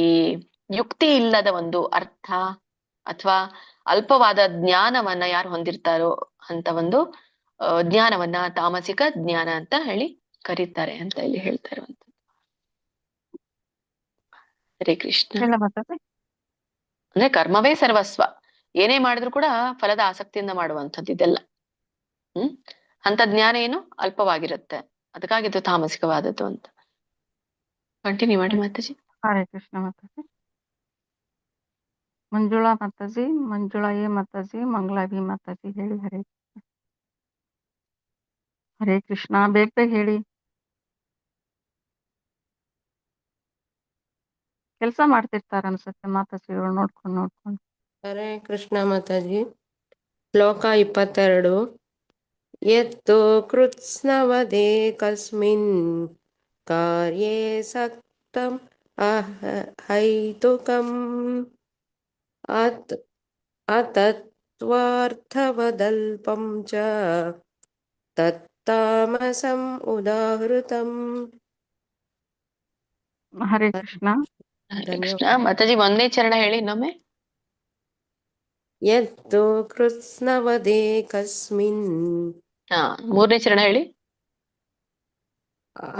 ಯುಕ್ತಿ ಇಲ್ಲದ ಒಂದು ಅರ್ಥ ಅಥವಾ ಅಲ್ಪವಾದ ಜ್ಞಾನವನ್ನ ಯಾರು ಹೊಂದಿರ್ತಾರೋ ಅಂತ ಒಂದು ಜ್ಞಾನವನ್ನ ತಾಮಸಿಕ ಜ್ಞಾನ ಅಂತ ಹೇಳಿ ಕರೀತಾರೆ ಅಂತ ಇಲ್ಲಿ ಹೇಳ್ತಾ ಇರುವಂತದ್ದು. ಹರೇ ಕೃಷ್ಣ. ಅಂದ್ರೆ ಕರ್ಮವೇ ಸರ್ವಸ್ವ. ಏನೇ ಮಾಡಿದ್ರು ಕೂಡ ಫಲದ ಆಸಕ್ತಿಯಿಂದ ಮಾಡುವಂಥದ್ದು ಇದೆಲ್ಲ. ಅಂತ ಜ್ಞಾನ ಏನು ಅಲ್ಪವಾಗಿರುತ್ತೆ, ಅದಕ್ಕಾಗಿ ಇದು ತಾಮಸಿಕವಾದದ್ದು ಅಂತ. ಕಂಟಿನ್ಯೂ ಮಾಡಿ ಮಾತಾಜಿ. ಹರೇ ಕೃಷ್ಣ ಮಾತಾಜಿ. ಮಂಜುಳಾ ಮಾತಾಜಿ, ಮಂಜುಳಾ ಎ ಮಾತಾಜಿ, ಮಂಗಳಾ ಬಿ ಮಾತಾಜಿ ಹೇಳಿ. ಹರೇ ಹರೇ ಕೃಷ್ಣ. ಬೇಗ ಹೇಳಿ. ಕೆಲಸ ಮಾಡ್ತಿರ್ತಾರ ಅನ್ಸುತ್ತೆ ಮಾತಾಜಿಗಳು ನೋಡ್ಕೊಂಡು. ಹರೇ ಕೃಷ್ಣ ಮಾತಾಜಿ. ಶ್ಲೋಕ 22. ಯತ್ತು ಕೃತ್ಸ್ನವದೇ ಕಸ್ಮಿನ್ ಕಾರ್ಯೇ ಸಕ್ತಂ ಅಹೈತುಕಂ ಅತತ್ವಾರ್ಥವದಲ್ಪಂ ಚ ತತ್ತಾಮಸಂ ಉದಾಹೃತಂ. ಹರೇ ಕೃಷ್ಣ. ಹರೇ ಕೃಷ್ಣ. ಮಾತಾಜಿ ಒಂದೇ ಚರಣ ಹೇಳಿ ಇನ್ನೊಮ್ಮೆ. ಯತ್ತು ಕೃತ್ಸ್ನವದೇ ಕಸ್ಮಿನ್ ಹಾ, ಮೂರನೇ ಚರಣ ಹೇಳಿ.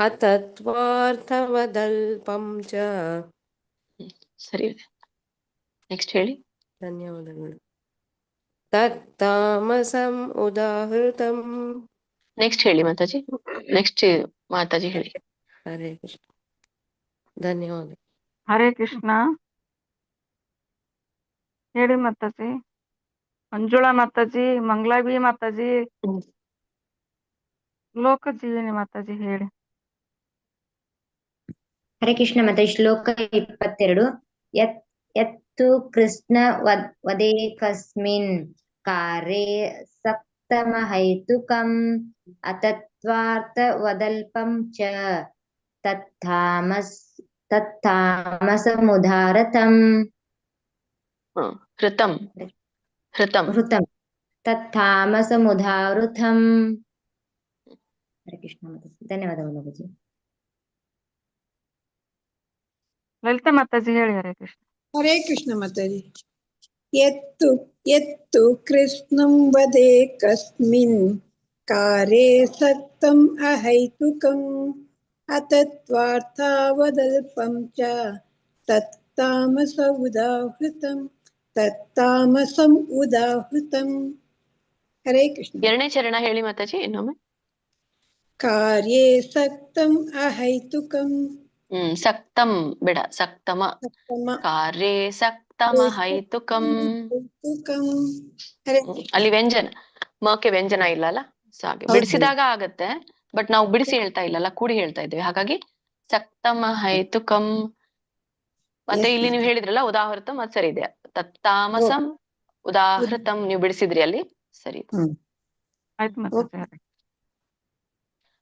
ಅತತ್ವಾರ್ಥವದಲ್ಪಂ ಚ. ಸರಿ ಇದೆ. ನೆಕ್ಸ್ಟ್ ಹೇಳಿ. ಧನ್ಯವಾದಗಳು. ತತ್ತಾಮಸಂ ಉದಾಹೃತಂ. ನೆಕ್ಸ್ಟ್ ಹೇಳಿ ಮಾತಾಜಿ. ನೆಕ್ಸ್ಟ್ ಮಾತಾಜಿ ಹೇಳಿ. ಹರೇ ಕೃಷ್ಣ. ಧನ್ಯವಾದ. ಹರೇ ಕೃಷ್ಣ. ಹೇಳಿ ಮಾತಾಜಿ. ಮಂಜುಳಾ ಮಾತಾಜಿ, ಮಂಗಳಾಬಿ ಮಾತಾಜಿ, ಲೋಕ ಜೀವಿನಿ ಮಾತಾಜಿ ಹೇಳಿ. ಹರೇ ಕೃಷ್ಣ. ಮತ್ತೆ ಶ್ಲೋಕ 22. ಯತ್ತು ಕೃಷ್ಣ ವದೇಕಸ್ಮಿನ್ ಕಾರ್ಯೇ ಸಕ್ತಮಹೈತುಕಂ ಅತತ್ವಾರ್ಥ ವದಲ್ಪಂ ಚ ತತ್ತಾಮಸಮುದಾರತಂ. ಹೃತಂ ಹೃತಂ ಹೃತಂ ತತ್ತಾಮಸಮುದಾವೃತಂ. ಹರೇ ಕೃಷ್ಣ ಮಾತಾಜಿ. ಧನ್ಯವಾದಗಳು ಬಾಬುಜಿ. ಲಲಿತಾ ಮಾತಾಜಿ ಹೇಳಿ. ಹರೇ ಕೃಷ್ಣ. ಹರೇ ಕೃಷ್ಣ ಮಾತಾಜಿ. ಯತ್ತು ಯತ್ತು ಕೃಷ್ಣಂ ವದೇ ಕಸ್ಮಿನ್ ಕಾರ್ಯೇ ಸಕ್ತಂ ಅಹೈತುಕಂ ಅತತ್ವಾರ್ಥವದಲ್ಪಂ ಚ ತತ್ತಾಮಸಂ ಉದಾಹೃತಂ. ಹರೇ ಕೃಷ್ಣ. ಎರಡನೇ ಚರಣ ಹೇಳಿ ಮಾತಾಜಿ ಇನ್ನೊಮ್ಮೆ. ಕಾರ್ಯೇ ಸಕ್ತಂ ಅಹೈತುಕಂ. ಸಕ್ತಂ ಬೇಡ, ಸಕ್ತಮ. ಕಾರ್ಯೇ ಸಕ್ತಮ ಹೈತುಕಂ. ಅಲ್ಲಿ ವ್ಯಂಜನ, ಮಕ್ಕೆ ವ್ಯಂಜನ ಇಲ್ಲ ಅಲ್ಲ, ಹಾಗೆ ಬಿಡಿಸಿದಾಗ ಆಗತ್ತೆ. ಬಟ್ ನಾವು ಬಿಡಿಸಿ ಹೇಳ್ತಾ ಇಲ್ಲಲ್ಲ, ಕೂಡಿ ಹೇಳ್ತಾ ಇದ್ದೇವೆ. ಹಾಗಾಗಿ ಸಕ್ತಮ ಹೈತುಕಂ. ಮತ್ತೆ ಇಲ್ಲಿ ನೀವು ಹೇಳಿದ್ರಲ್ಲ ಉದಾಹೃತಂ, ಅದು ಸರಿ ಇದೆ. ತತ್ತಾಮಸಂ ಉದಾಹೃತಂ ನೀವು ಬಿಡಿಸಿದ್ರಿ ಅಲ್ಲಿ, ಸರಿ. ಆಯ್ತು ಮಾತಾಜಿ.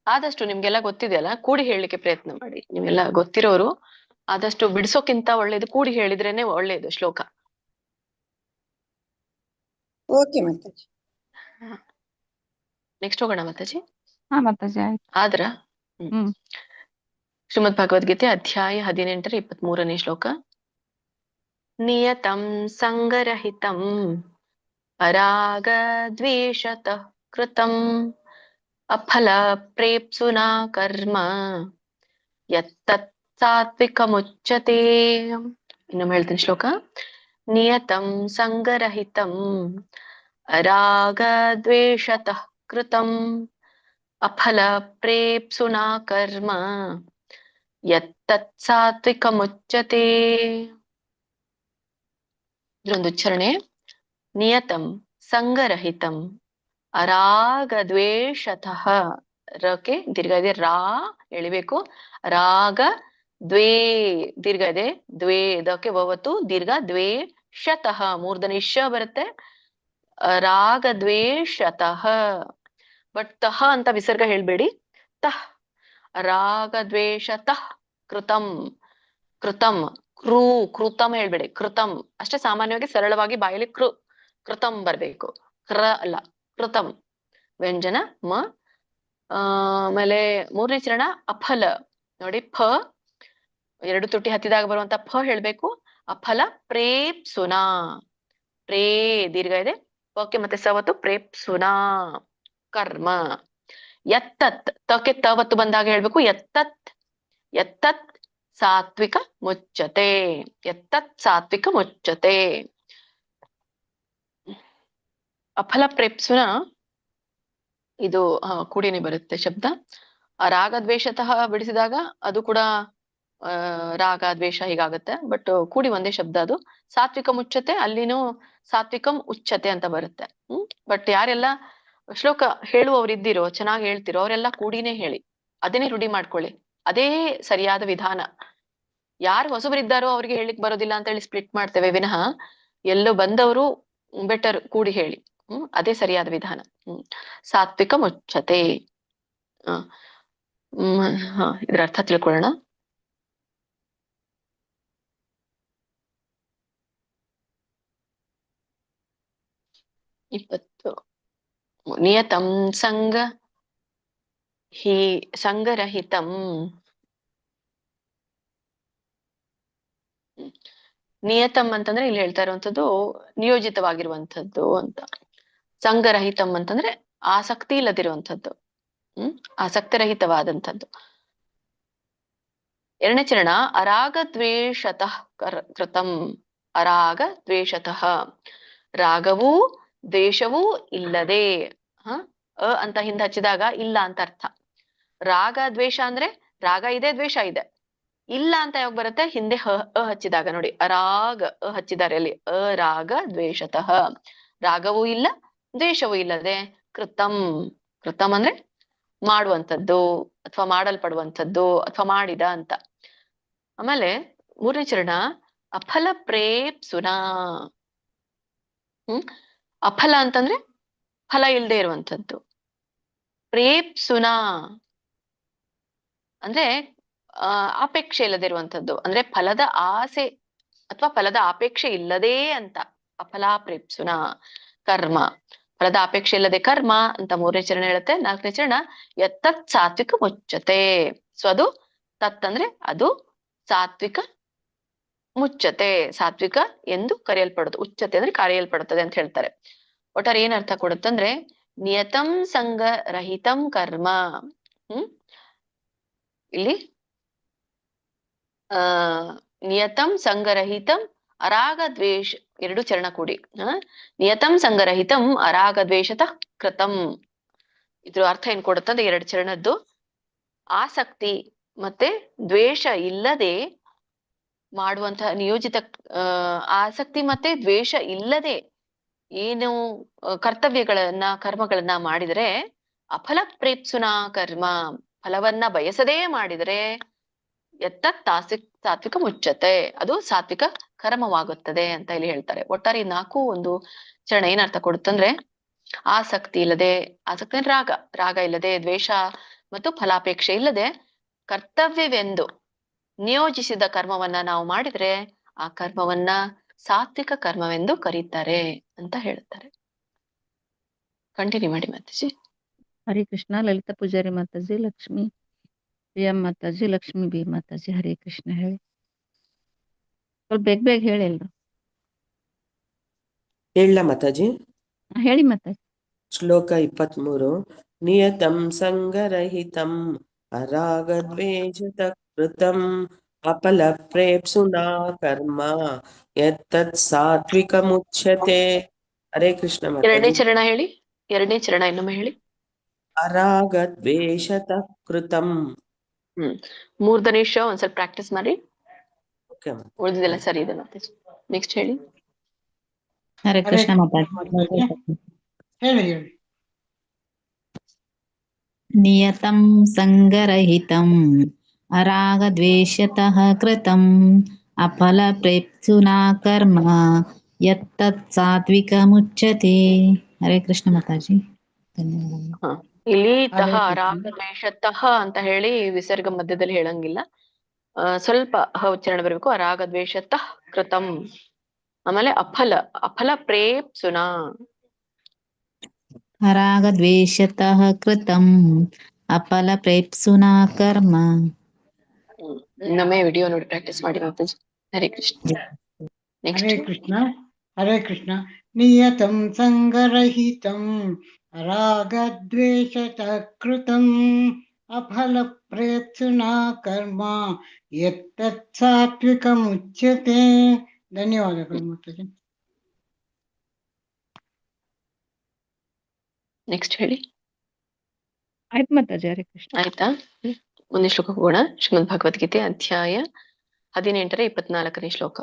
ಆದಷ್ಟು ನಿಮ್ಗೆಲ್ಲ ಗೊತ್ತಿದೆಯಲ್ಲ, ಕೂಡಿ ಹೇಳಲಿಕ್ಕೆ ಪ್ರಯತ್ನ ಮಾಡಿ. ನೀವೆಲ್ಲ ಗೊತ್ತಿರೋರು ಆದಷ್ಟು ಬಿಡಿಸೋಕ್ಕಿಂತ ಒಳ್ಳೇದು ಕೂಡಿ ಹೇಳಿದ್ರೇನೆ ಒಳ್ಳೇದು ಶ್ಲೋಕ. ಓಕೆ ಮಾತಾಜಿ. ನೆಕ್ಸ್ಟ್ ಹೋಗೋಣ ಮಾತಾಜಿ. ಹಾ ಮಾತಾಜಿ ಆಯ್ತು. ಆದ್ರ ಶ್ರೀಮದ್ ಭಗವದ್ಗೀತೆ ಅಧ್ಯಾಯ 18ರ 23ನೇ ಶ್ಲೋಕ. ನಿಯತಂ ಸಂಗರಹಿತಂ ಅರಾಗ ದ್ವೇಷತಃ ಕೃತಂ ಅಫಲ ಪ್ರೇಪ್ಸುನಾ ಕರ್ಮ ಯತ್ತತ್ ಸಾತ್ವಿಕಮುಚ್ಯತೆ. ಇನ್ನೊಮ್ಮೆ ಹೇಳ್ತೀನಿ ಶ್ಲೋಕ. ನಿಯತಂ ಸಂಗರಹಿತಂ ಅರಾಗ ದ್ವೇಷತಃ ಕೃತಂ ಅಫಲ ಪ್ರೇಪ್ಸುನಾ ಕರ್ಮ ಯತ್ತತ್ ಸಾತ್ವಿಕಮುಚ್ಯತೆ. ಇದರೊಂದು ಉಚ್ಚಾರಣೆ. ನಿಯತಂ ಸಂಗರಹಿತಂ ಅರಾಗ ದ್ವೇಷತಃ. ರಕ್ಕೆ ದೀರ್ಘ ಇದೆ, ರಾ ಎಳಿಬೇಕು. ರಾಗ ದ್ವೇ ದೀರ್ಘ ಇದೆ, ದ್ವೇ ದಕ್ಕೆ ಒವತ್ತು ದೀರ್ಘ, ದ್ವೇ ಶತಃ ಮೂರ್ಧನಿ ಶ ಬರುತ್ತೆ. ರಾಗ ದ್ವೇಷತಃ. ಬಟ್ ತಹ ಅಂತ ವಿಸರ್ಗ ಹೇಳ್ಬೇಡಿ. ತಃ ರಾಗ ದ್ವೇಷತಃ ಕೃತಂ. ಕೃತಂ ಕೃತಂ ಹೇಳ್ಬೇಡಿ, ಕೃತಂ ಅಷ್ಟೇ. ಸಾಮಾನ್ಯವಾಗಿ ಸರಳವಾಗಿ ಬಾಯಲ್ಲಿ ಕೃತಂ ಬರ್ಬೇಕು, ಕ್ರ ಅಲ್ಲ, ಕೃತಂ ವ್ಯಂಜನ ಮ. ಆಮೇಲೆ ಮೂರನೇ ಚರಣ ಅಫಲ ನೋಡಿ, ಫ ಎರಡು ತುಟಿ ಹತ್ತಿದಾಗ ಬರುವಂತ ಫ ಹೇಳ್ಬೇಕು. ಅಫಲ ಪ್ರೇಪ್ಸುನಾ, ಪ್ರೇ ದೀರ್ಘ ಇದೆ, ಓಕೆ, ಮತ್ತೆ ಸವತ್ತು ಪ್ರೇಪ್ಸುನಾ ಕರ್ಮ. ಯತ್ತತ್ ತಕ್ಕೆ ತವತ್ತು ಬಂದಾಗ ಹೇಳ್ಬೇಕು ಯತ್ತತ್. ಯತ್ತತ್ ಸಾತ್ವಿಕ ಮುಚ್ಚತೆ. ಯತ್ತತ್ ಸಾತ್ವಿಕ ಮುಚ್ಚತೆ. ಅಫಲ ಪ್ರೇಪ್ಸುನ ಇದು ಕೂಡಿನೇ ಬರುತ್ತೆ ಶಬ್ದ. ಆ ರಾಗ ದ್ವೇಷತಃ ಬಿಡಿಸಿದಾಗ ಅದು ಕೂಡ ರಾಗ ದ್ವೇಷ ಹೀಗಾಗತ್ತೆ. ಬಟ್ ಕೂಡಿ ಒಂದೇ ಶಬ್ದ ಅದು. ಸಾತ್ವಿಕ ಮುಚ್ಚತೆ ಅಲ್ಲಿನೂ ಸಾತ್ವಿಕಂ ಉಚ್ಚತೆ ಅಂತ ಬರುತ್ತೆ. ಬಟ್ ಯಾರೆಲ್ಲ ಶ್ಲೋಕ ಹೇಳುವವರಿದ್ದೀರೋ, ಚೆನ್ನಾಗಿ ಹೇಳ್ತಿರೋ ಅವರೆಲ್ಲ ಕೂಡಿನೇ ಹೇಳಿ, ಅದನ್ನೇ ರೂಢಿ ಮಾಡ್ಕೊಳ್ಳಿ. ಅದೇ ಸರಿಯಾದ ವಿಧಾನ. ಯಾರು ಹೊಸಬರಿದ್ದಾರೋ ಅವ್ರಿಗೆ ಹೇಳಿಕ್ ಬರೋದಿಲ್ಲ ಅಂತ ಹೇಳಿ ಸ್ಪ್ಲಿಟ್ ಮಾಡ್ತೇವೆ ವಿನಃ, ಎಲ್ಲೋ ಬಂದವರು ಬೆಟರ್ ಕೂಡಿ ಹೇಳಿ. ಅದೇ ಸರಿಯಾದ ವಿಧಾನ. ಸಾತ್ವಿಕ ಮುಚ್ಚತೆ. ಇದ್ರ ಅರ್ಥ ತಿಳ್ಕೊಳ್ಳೋಣ. ನಿಯತಂ ಸಂಗರಹಿತಂ ನಿಯತಂ ಅಂತಂದ್ರೆ ಇಲ್ಲಿ ಹೇಳ್ತಾ ಇರುವಂತದ್ದು ನಿಯೋಜಿತವಾಗಿರುವಂತದ್ದು ಅಂತ. ಸಂಘರಹಿತಂ ಅಂತಂದ್ರೆ ಆಸಕ್ತಿ ಇಲ್ಲದಿರುವಂತದ್ದು, ಆಸಕ್ತಿರಹಿತವಾದಂಥದ್ದು. ಎರಡನೇ ಚರಣ ಅರಾಗ ದ್ವೇಷತಃ ಕೃತಂ. ಅರಾಗ ದ್ವೇಷತಃ, ರಾಗವೂ ದ್ವೇಷವೂ ಇಲ್ಲದೆ. ಅಂತ ಹಿಂದೆ ಹಚ್ಚಿದಾಗ ಇಲ್ಲ ಅಂತ ಅರ್ಥ. ರಾಗ ದ್ವೇಷ ಅಂದ್ರೆ ರಾಗ ಇದೆ ದ್ವೇಷ ಇದೆ. ಇಲ್ಲ ಅಂತ ಯಾವಾಗ ಬರುತ್ತೆ? ಹಿಂದೆ ಹಚ್ಚಿದಾಗ ನೋಡಿ, ಅರಾಗ ಹಚ್ಚಿದ್ದಾರೆ ಅಲ್ಲಿ. ಅರಾಗ ದ್ವೇಷತಃ, ರಾಗವೂ ಇಲ್ಲ ದ್ವೇಷವೂ ಇಲ್ಲದೆ. ಕೃತಂ, ಕೃತಂ ಅಂದ್ರೆ ಮಾಡುವಂಥದ್ದು ಅಥವಾ ಮಾಡಲ್ಪಡುವಂಥದ್ದು ಅಥವಾ ಮಾಡಿದ ಅಂತ. ಆಮೇಲೆ ಮೂರನೇ ಚರಣ ಅಫಲ ಪ್ರೇಪ್ಸುನಾ. ಅಫಲ ಅಂತಂದ್ರೆ ಫಲ ಇಲ್ಲದೆ ಇರುವಂಥದ್ದು. ಪ್ರೇಪ್ಸುನಾ ಅಂದ್ರೆ ಅಪೇಕ್ಷೆ ಇಲ್ಲದೆ ಇರುವಂಥದ್ದು, ಅಂದ್ರೆ ಫಲದ ಆಸೆ ಅಥವಾ ಫಲದ ಅಪೇಕ್ಷೆ ಇಲ್ಲದೆ ಅಂತ. ಅಫಲ ಪ್ರೇಪ್ಸುನಾ ಕರ್ಮ, ಫಲದ ಅಪೇಕ್ಷೆ ಇಲ್ಲದೆ ಕರ್ಮ ಅಂತ ಮೂರನೇ ಚರಣ ಹೇಳುತ್ತೆ. ನಾಲ್ಕನೇ ಚರಣ ಯತ್ತತ್ ಸಾತ್ವಿಕ ಮುಚ್ಚತೆ. ಸೊ ಅದು ತತ್ ಅಂದ್ರೆ ಅದು, ಸಾತ್ವಿಕ ಮುಚ್ಚತೆ ಸಾತ್ವಿಕ ಎಂದು ಕರೆಯಲ್ಪಡುತ್ತೆ. ಉಚ್ಚತೆ ಅಂದ್ರೆ ಕರೆಯಲ್ಪಡುತ್ತದೆ ಅಂತ ಹೇಳ್ತಾರೆ. ಒಟ್ಟಾರೆ ಏನ್ ಅರ್ಥ ಕೊಡುತ್ತಂದ್ರೆ ನಿಯತಂ ಸಂಗ ರಹಿತಂ ಕರ್ಮ. ಇಲ್ಲಿ ನಿಯತಂ ಸಂಗರಹಿತಂ ಅರಾಗ ದ್ವೇಷ, ಎರಡು ಚರಣ ಕೂಡಿ ನಿಯತಂ ಸಂಗರಹಿತಂ ಅರಾಗ ದ್ವೇಷತಃ ಕೃತಂ. ಇದ್ರ ಅರ್ಥ ಏನ್ ಕೊಡುತ್ತಂದ್ರೆ ಎರಡು ಚರಣದ್ದು ಆಸಕ್ತಿ ಮತ್ತೆ ದ್ವೇಷ ಇಲ್ಲದೆ ಮಾಡುವಂತಹ ನಿಯೋಜಿತ, ಆಸಕ್ತಿ ಮತ್ತೆ ದ್ವೇಷ ಇಲ್ಲದೆ ಏನು ಕರ್ತವ್ಯಗಳನ್ನ ಕರ್ಮಗಳನ್ನ ಮಾಡಿದರೆ ಅಫಲ ಪ್ರೇಪ್ಸುನಾ ಕರ್ಮ, ಫಲವನ್ನ ಬಯಸದೇ ಮಾಡಿದರೆ ಎತ್ತತ್ ಸಾತ್ವಿಕ ಮುಚ್ಚತೆ, ಅದು ಸಾತ್ವಿಕ ಕರ್ಮವಾಗುತ್ತದೆ ಅಂತ ಇಲ್ಲಿ ಹೇಳ್ತಾರೆ. ಒಟ್ಟಾರೆ ಈ ನಾಲ್ಕು ಒಂದು ಚರಣ ಏನ್ ಅರ್ಥ ಕೊಡುತ್ತಂದ್ರೆ ಆಸಕ್ತಿ ಇಲ್ಲದೆ, ಆಸಕ್ತಿ ಅಂದ್ರೆ ರಾಗ, ರಾಗ ಇಲ್ಲದೆ, ದ್ವೇಷ ಮತ್ತು ಫಲಾಪೇಕ್ಷೆ ಇಲ್ಲದೆ ಕರ್ತವ್ಯವೆಂದು ನಿಯೋಜಿಸಿದ ಕರ್ಮವನ್ನ ನಾವು ಮಾಡಿದ್ರೆ ಆ ಕರ್ಮವನ್ನ ಸಾತ್ವಿಕ ಕರ್ಮವೆಂದು ಕರೀತಾರೆ ಅಂತ ಹೇಳ್ತಾರೆ. ಕಂಟಿನ್ಯೂ ಮಾಡಿ ಮಾತಾಜಿ. ಹರೇ ಕೃಷ್ಣ. ಲಲಿತಾ ಪೂಜಾರಿ ಮಾತಾಜಿ, ಲಕ್ಷ್ಮಿ ಪ್ರಿಯಂ ಮಾತಾಜಿ, ಲಕ್ಷ್ಮಿ ಬಿ ಮಾತಾಜಿ. ಹರೇ ಕೃಷ್ಣ. ಹೇಳಿ, ಸ್ವಲ್ಪ ಬೇಗ ಬೇಗ ಹೇಳಿ ಎಲ್ರು. ಹೇಳ ಮಾತಾಜಿ. ಹೇಳಿ ಮಾತಾಜಿ. ಶ್ಲೋಕ 23. ನಿಯತಂ ಸಂಗರಹಿತಂ ಅರಾಗದ್ವೇಷತ ಕೃತಂ ಅಫಲ ಪ್ರೇಪ್ಸುನಾ ಕರ್ಮ ಯತ್ತತ್ ಸಾತ್ವಿಕಮುಚ್ಯತೆ. ಹರೇ ಕೃಷ್ಣ ಎರಡನೇ ಮಾತಾಜಿ. ಚರಣ ಹೇಳಿ, ಎರಡನೇ ಚರಣ ಇನ್ನೊಮ್ಮೆ ಹೇಳಿ. ಅರಾಗದ್ವೇಷತ ಕೃತಂ. ಮೂರ್ಧನೇಶ ಒಂದ್ಸಲ ಪ್ರಾಕ್ಟೀಸ್ ಮಾಡಿ, ಓಕೆ. ಉಳಿದಿದೆಲ್ಲ ಸರಿ ಇದೆ. ಮತ್ತೆ ನೆಕ್ಸ್ಟ್ ಹೇಳಿ. ಹರೇ ಕೃಷ್ಣ ಮಾತಾಜಿ. ಹೇಳಿ ಹೇಳಿ. ನಿಯತಂ ಸಂಗರಹಿತಂ ಅರಾಗದ್ವೇಷತಃ ಕೃತಂ ಅಫಲ ಪ್ರೇಪ್ಸುನಾ ಕರ್ಮ ಯತ್ತತ್ ಸಾತ್ವಿಕ ಮುಚ್ಚತೆ. ಹರೇ ಕೃಷ್ಣ ಮಾತಾಜಿ. ಧನ್ಯವಾದಗಳು. ಇಲ್ಲಿ ತಹ ರಾಗದ್ವೇಷತಃ ಅಂತ ಹೇಳಿ ವಿಸರ್ಗ ಮಧ್ಯದಲ್ಲಿ ಹೇಳಂಗಿಲ್ಲ, ಸ್ವಲ್ಪ ಉಚ್ಚಾರಣ ಬರಬೇಕು. ರಾಗದ್ವೇಷತಃ ಕೃತಂ, ಆಮೇಲೆ ಅಫಲ, ಅಫಲ ಪ್ರೇಪ್ಸುನಾ. ಅರಾಗದ್ವೇಷತಃ ಕೃತಂ ಅಫಲ ಪ್ರೇಪ್ಸುನಾ ಕರ್ಮ. ಇನ್ನೊಮ್ಮೆ ವಿಡಿಯೋ ನೋಡಿ ಪ್ರಾಕ್ಟೀಸ್ ಮಾಡಿ ಮಾತಾಜಿ. ಹರೇ ಕೃಷ್ಣ. ನೆಕ್ಸ್ಟ್. ಹರೇ ಕೃಷ್ಣ. ಹರೇ ಕೃಷ್ಣ. ನಿಯತಂ ಸಂಗರಹಿತಂ ರಾಗದ್ವೇಷತಃ ಕೃತಂ ಅಫಲ ಪ್ರೇಪ್ಸುನಾ ಕರ್ಮ ಯತ್ತತ್ ಸಾತ್ವಿಕಮುಚ್ಯತೆ. ಧನ್ಯವಾದಗಳು ಮಾತಾಜಿ. ನೆಕ್ಸ್ಟ್ ಹೇಳಿ. ಆಯ್ತು ಮಾತಾಜಿ. ಹರೇ ಕೃಷ್ಣ. ಆಯ್ತಾ? ಮುಂದಿನ ಶ್ಲೋಕ ಹೋಗೋಣ. ಶ್ರೀಮದ್ ಭಗವದ್ಗೀತೆ ಅಧ್ಯಾಯ 18ರ 24ನೇ ಶ್ಲೋಕ.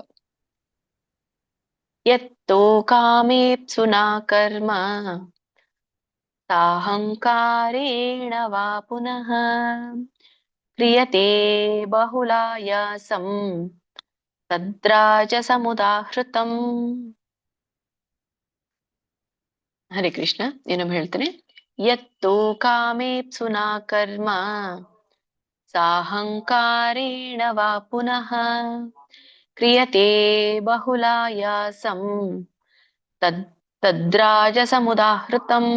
ಯತ್ತೋ ಕಾಮೇಪ್ಸುನಾ ಕರ್ಮ ಸಾಹಂಕಾರೇಣ ವಾ ಪುನಃ ಕ್ರಿಯತೆ ಬಹುಲಾಯಾಸಂ ತದ್ರಾಜಸಮುದಾಹೃತಂ. ಹರೇ ಕೃಷ್ಣ. ಏನೊಮ್ಮೆ ಹೇಳ್ತೇನೆ. ಯತ್ತೋ ಕಾಮೇಪ್ಸುನಾ ಕರ್ಮ ಸಾಹಂಕಾರೇಣ ವಾ ಪುನಃ ಕ್ರಿಯತೆ ಬಹುಲಾಯಾಸಂ ತದ್ರಾಜಸಮುದಾಹೃತಂ.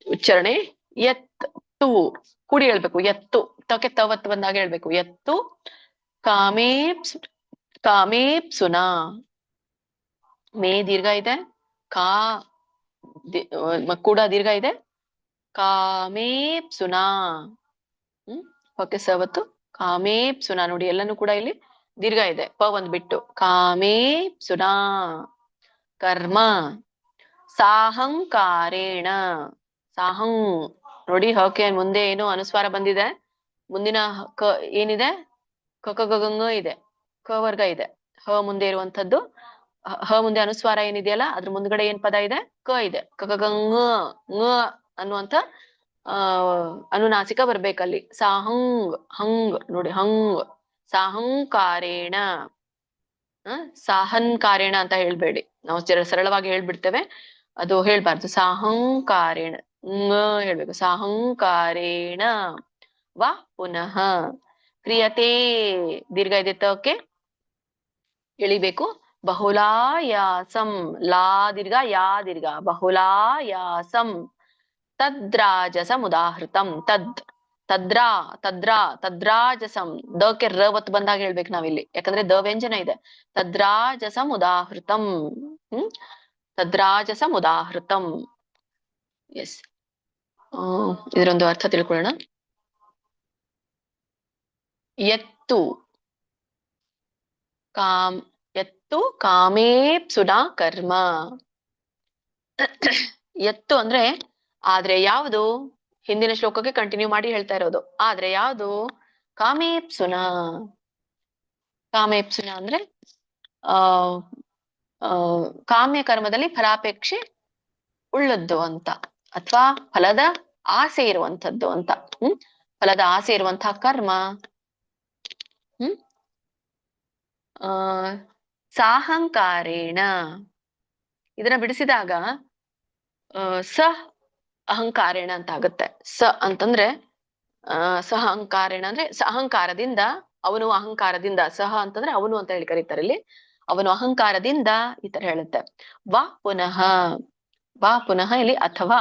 ಉಚ್ಚಾರಣೆ ಯತ್ತು, ಕೂಡಿ ಹೇಳ್ಬೇಕು. ಯತ್ತು, ತಕ್ಕೆ ತವತ್ತು ಬಂದಾಗ ಹೇಳ್ಬೇಕು. ಯತ್ತು ಕಾಮೇಪ್ಸ್ ಕಾಮೇಪ್ಸುನಾ, ಮೇ ದೀರ್ಘ ಇದೆ, ಕಾ ಕೂಡ ದೀರ್ಘ ಇದೆ, ಕಾಮೇಪ್ಸುನಾ. ಓಕೆ ಸವತ್ತು ಕಾಮೇಪ್ಸುನಾ ನೋಡಿ, ಎಲ್ಲಾನು ಕೂಡ ಇಲ್ಲಿ ದೀರ್ಘ ಇದೆ, ಪ ಒಂದ್ ಬಿಟ್ಟು. ಕಾಮೇಪ್ಸುನಾ ಕರ್ಮ. ಸಾಹಂಕಾರೇಣ, ಸಾಹಂ ನೋಡಿ, ಹಕೆ ಮುಂದೆ ಏನು ಅನುಸ್ವಾರ ಬಂದಿದೆ, ಮುಂದಿನ ಕ ಏನಿದೆ, ಕಕಗಂಗ ಇದೆ, ಕ ವರ್ಗ ಇದೆ, ಹ ಮುಂದೆ ಇರುವಂತದ್ದು, ಹ ಮುಂದೆ ಅನುಸ್ವಾರ ಏನಿದೆಯಲ್ಲ ಅದ್ರ ಮುಂದ್ಗಡೆ ಏನ್ ಪದ ಇದೆ, ಕ ಇದೆ. ಕಕಗಂಗ ಂಗ ಅನ್ನುವಂತ ಅನುನಾಸಿಕ ಬರ್ಬೇಕಲ್ಲಿ. ಸಾಹಂಗ್ ಹಂಗ್ ನೋಡಿ, ಹಂಗ್. ಸಾಹಂಕಾರೇಣ, ಸಾಹನ್ಕಾರೇಣ ಅಂತ ಹೇಳ್ಬೇಡಿ, ನಾವು ಸರಳವಾಗಿ ಹೇಳ್ಬಿಡ್ತೇವೆ, ಅದು ಹೇಳ್ಬಾರ್ದು. ಸಾಹಂಕಾರೇಣ ಂಗ ಹೇಳ್ಬೇಕು. ಸಾಹಂಕಾರೇಣ ವಾ ಪುನಃ ಕ್ರಿಯತೆ, ದೀರ್ಘ ಇದೆ ತಕ್ಕೆ ಎಳಿಬೇಕು. ಬಹುಲಾಯಾಸಂ, ಲಾ ದೀರ್ಘ ಯಾ ದೀರ್ಘ, ಬಹುಲಾಯಾಸಂ ತದ್ರಾಜಸಂ ಉದಾಹೃತಂ. ತದ್ರಾಜಸಂ, ದಕ್ಕೆ ರ ಒತ್ತು ಬಂದಾಗ ಹೇಳ್ಬೇಕು ನಾವಿಲ್ಲಿ, ಯಾಕಂದ್ರೆ ದ ವ್ಯಂಜನ ಇದೆ. ತದ್ರಾಜಸಂ ಉದಾಹೃತಂ, ತದ್ರಾಜಸಂ ಉದಾಹೃತಂ. ಎಸ್, ಇದರೊಂದು ಅರ್ಥ ತಿಳ್ಕೊಳ್ಳೋಣ. ಎತ್ತು ಕಾಮೇಪ್ಸುನಾ ಕರ್ಮ. ಎತ್ತು ಅಂದ್ರೆ ಆದ್ರೆ ಯಾವುದು, ಹಿಂದಿನ ಶ್ಲೋಕಕ್ಕೆ ಕಂಟಿನ್ಯೂ ಮಾಡಿ ಹೇಳ್ತಾ ಇರೋದು. ಆದ್ರೆ ಯಾವುದು, ಕಾಮೇಪ್ಸುನಾ. ಕಾಮೇಪ್ಸುನಾ ಅಂದ್ರೆ ಕಾಮ್ಯ ಕರ್ಮದಲ್ಲಿ ಫಲಾಪೇಕ್ಷೆ ಉಳ್ಳದ್ದು ಅಂತ, ಅಥವಾ ಫಲದ ಆಸೆ ಇರುವಂತದ್ದು ಅಂತ. ಫಲದ ಆಸೆ ಇರುವಂತಹ ಕರ್ಮ. ಸಾಹಂಕಾರೇಣ, ಇದನ್ನ ಬಿಡಿಸಿದಾಗ ಸ ಅಹಂಕಾರೇಣ ಅಂತ ಆಗುತ್ತೆ. ಸ ಅಂತಂದ್ರೆ ಸಹ ಅಹಂಕಾರೇಣ ಅಂದ್ರೆ ಅಹಂಕಾರದಿಂದ, ಅವನು ಅಹಂಕಾರದಿಂದ, ಸಹ ಅಂತಂದ್ರೆ ಅವನು ಅಂತ ಹೇಳಿ ಕರೀತಾರೆ ಇಲ್ಲಿ, ಅವನು ಅಹಂಕಾರದಿಂದ ಈ ತರ ಹೇಳುತ್ತೆ. ವಾ ಪುನಃ, ವಾ ಪುನಃ ಇಲ್ಲಿ ಅಥವಾ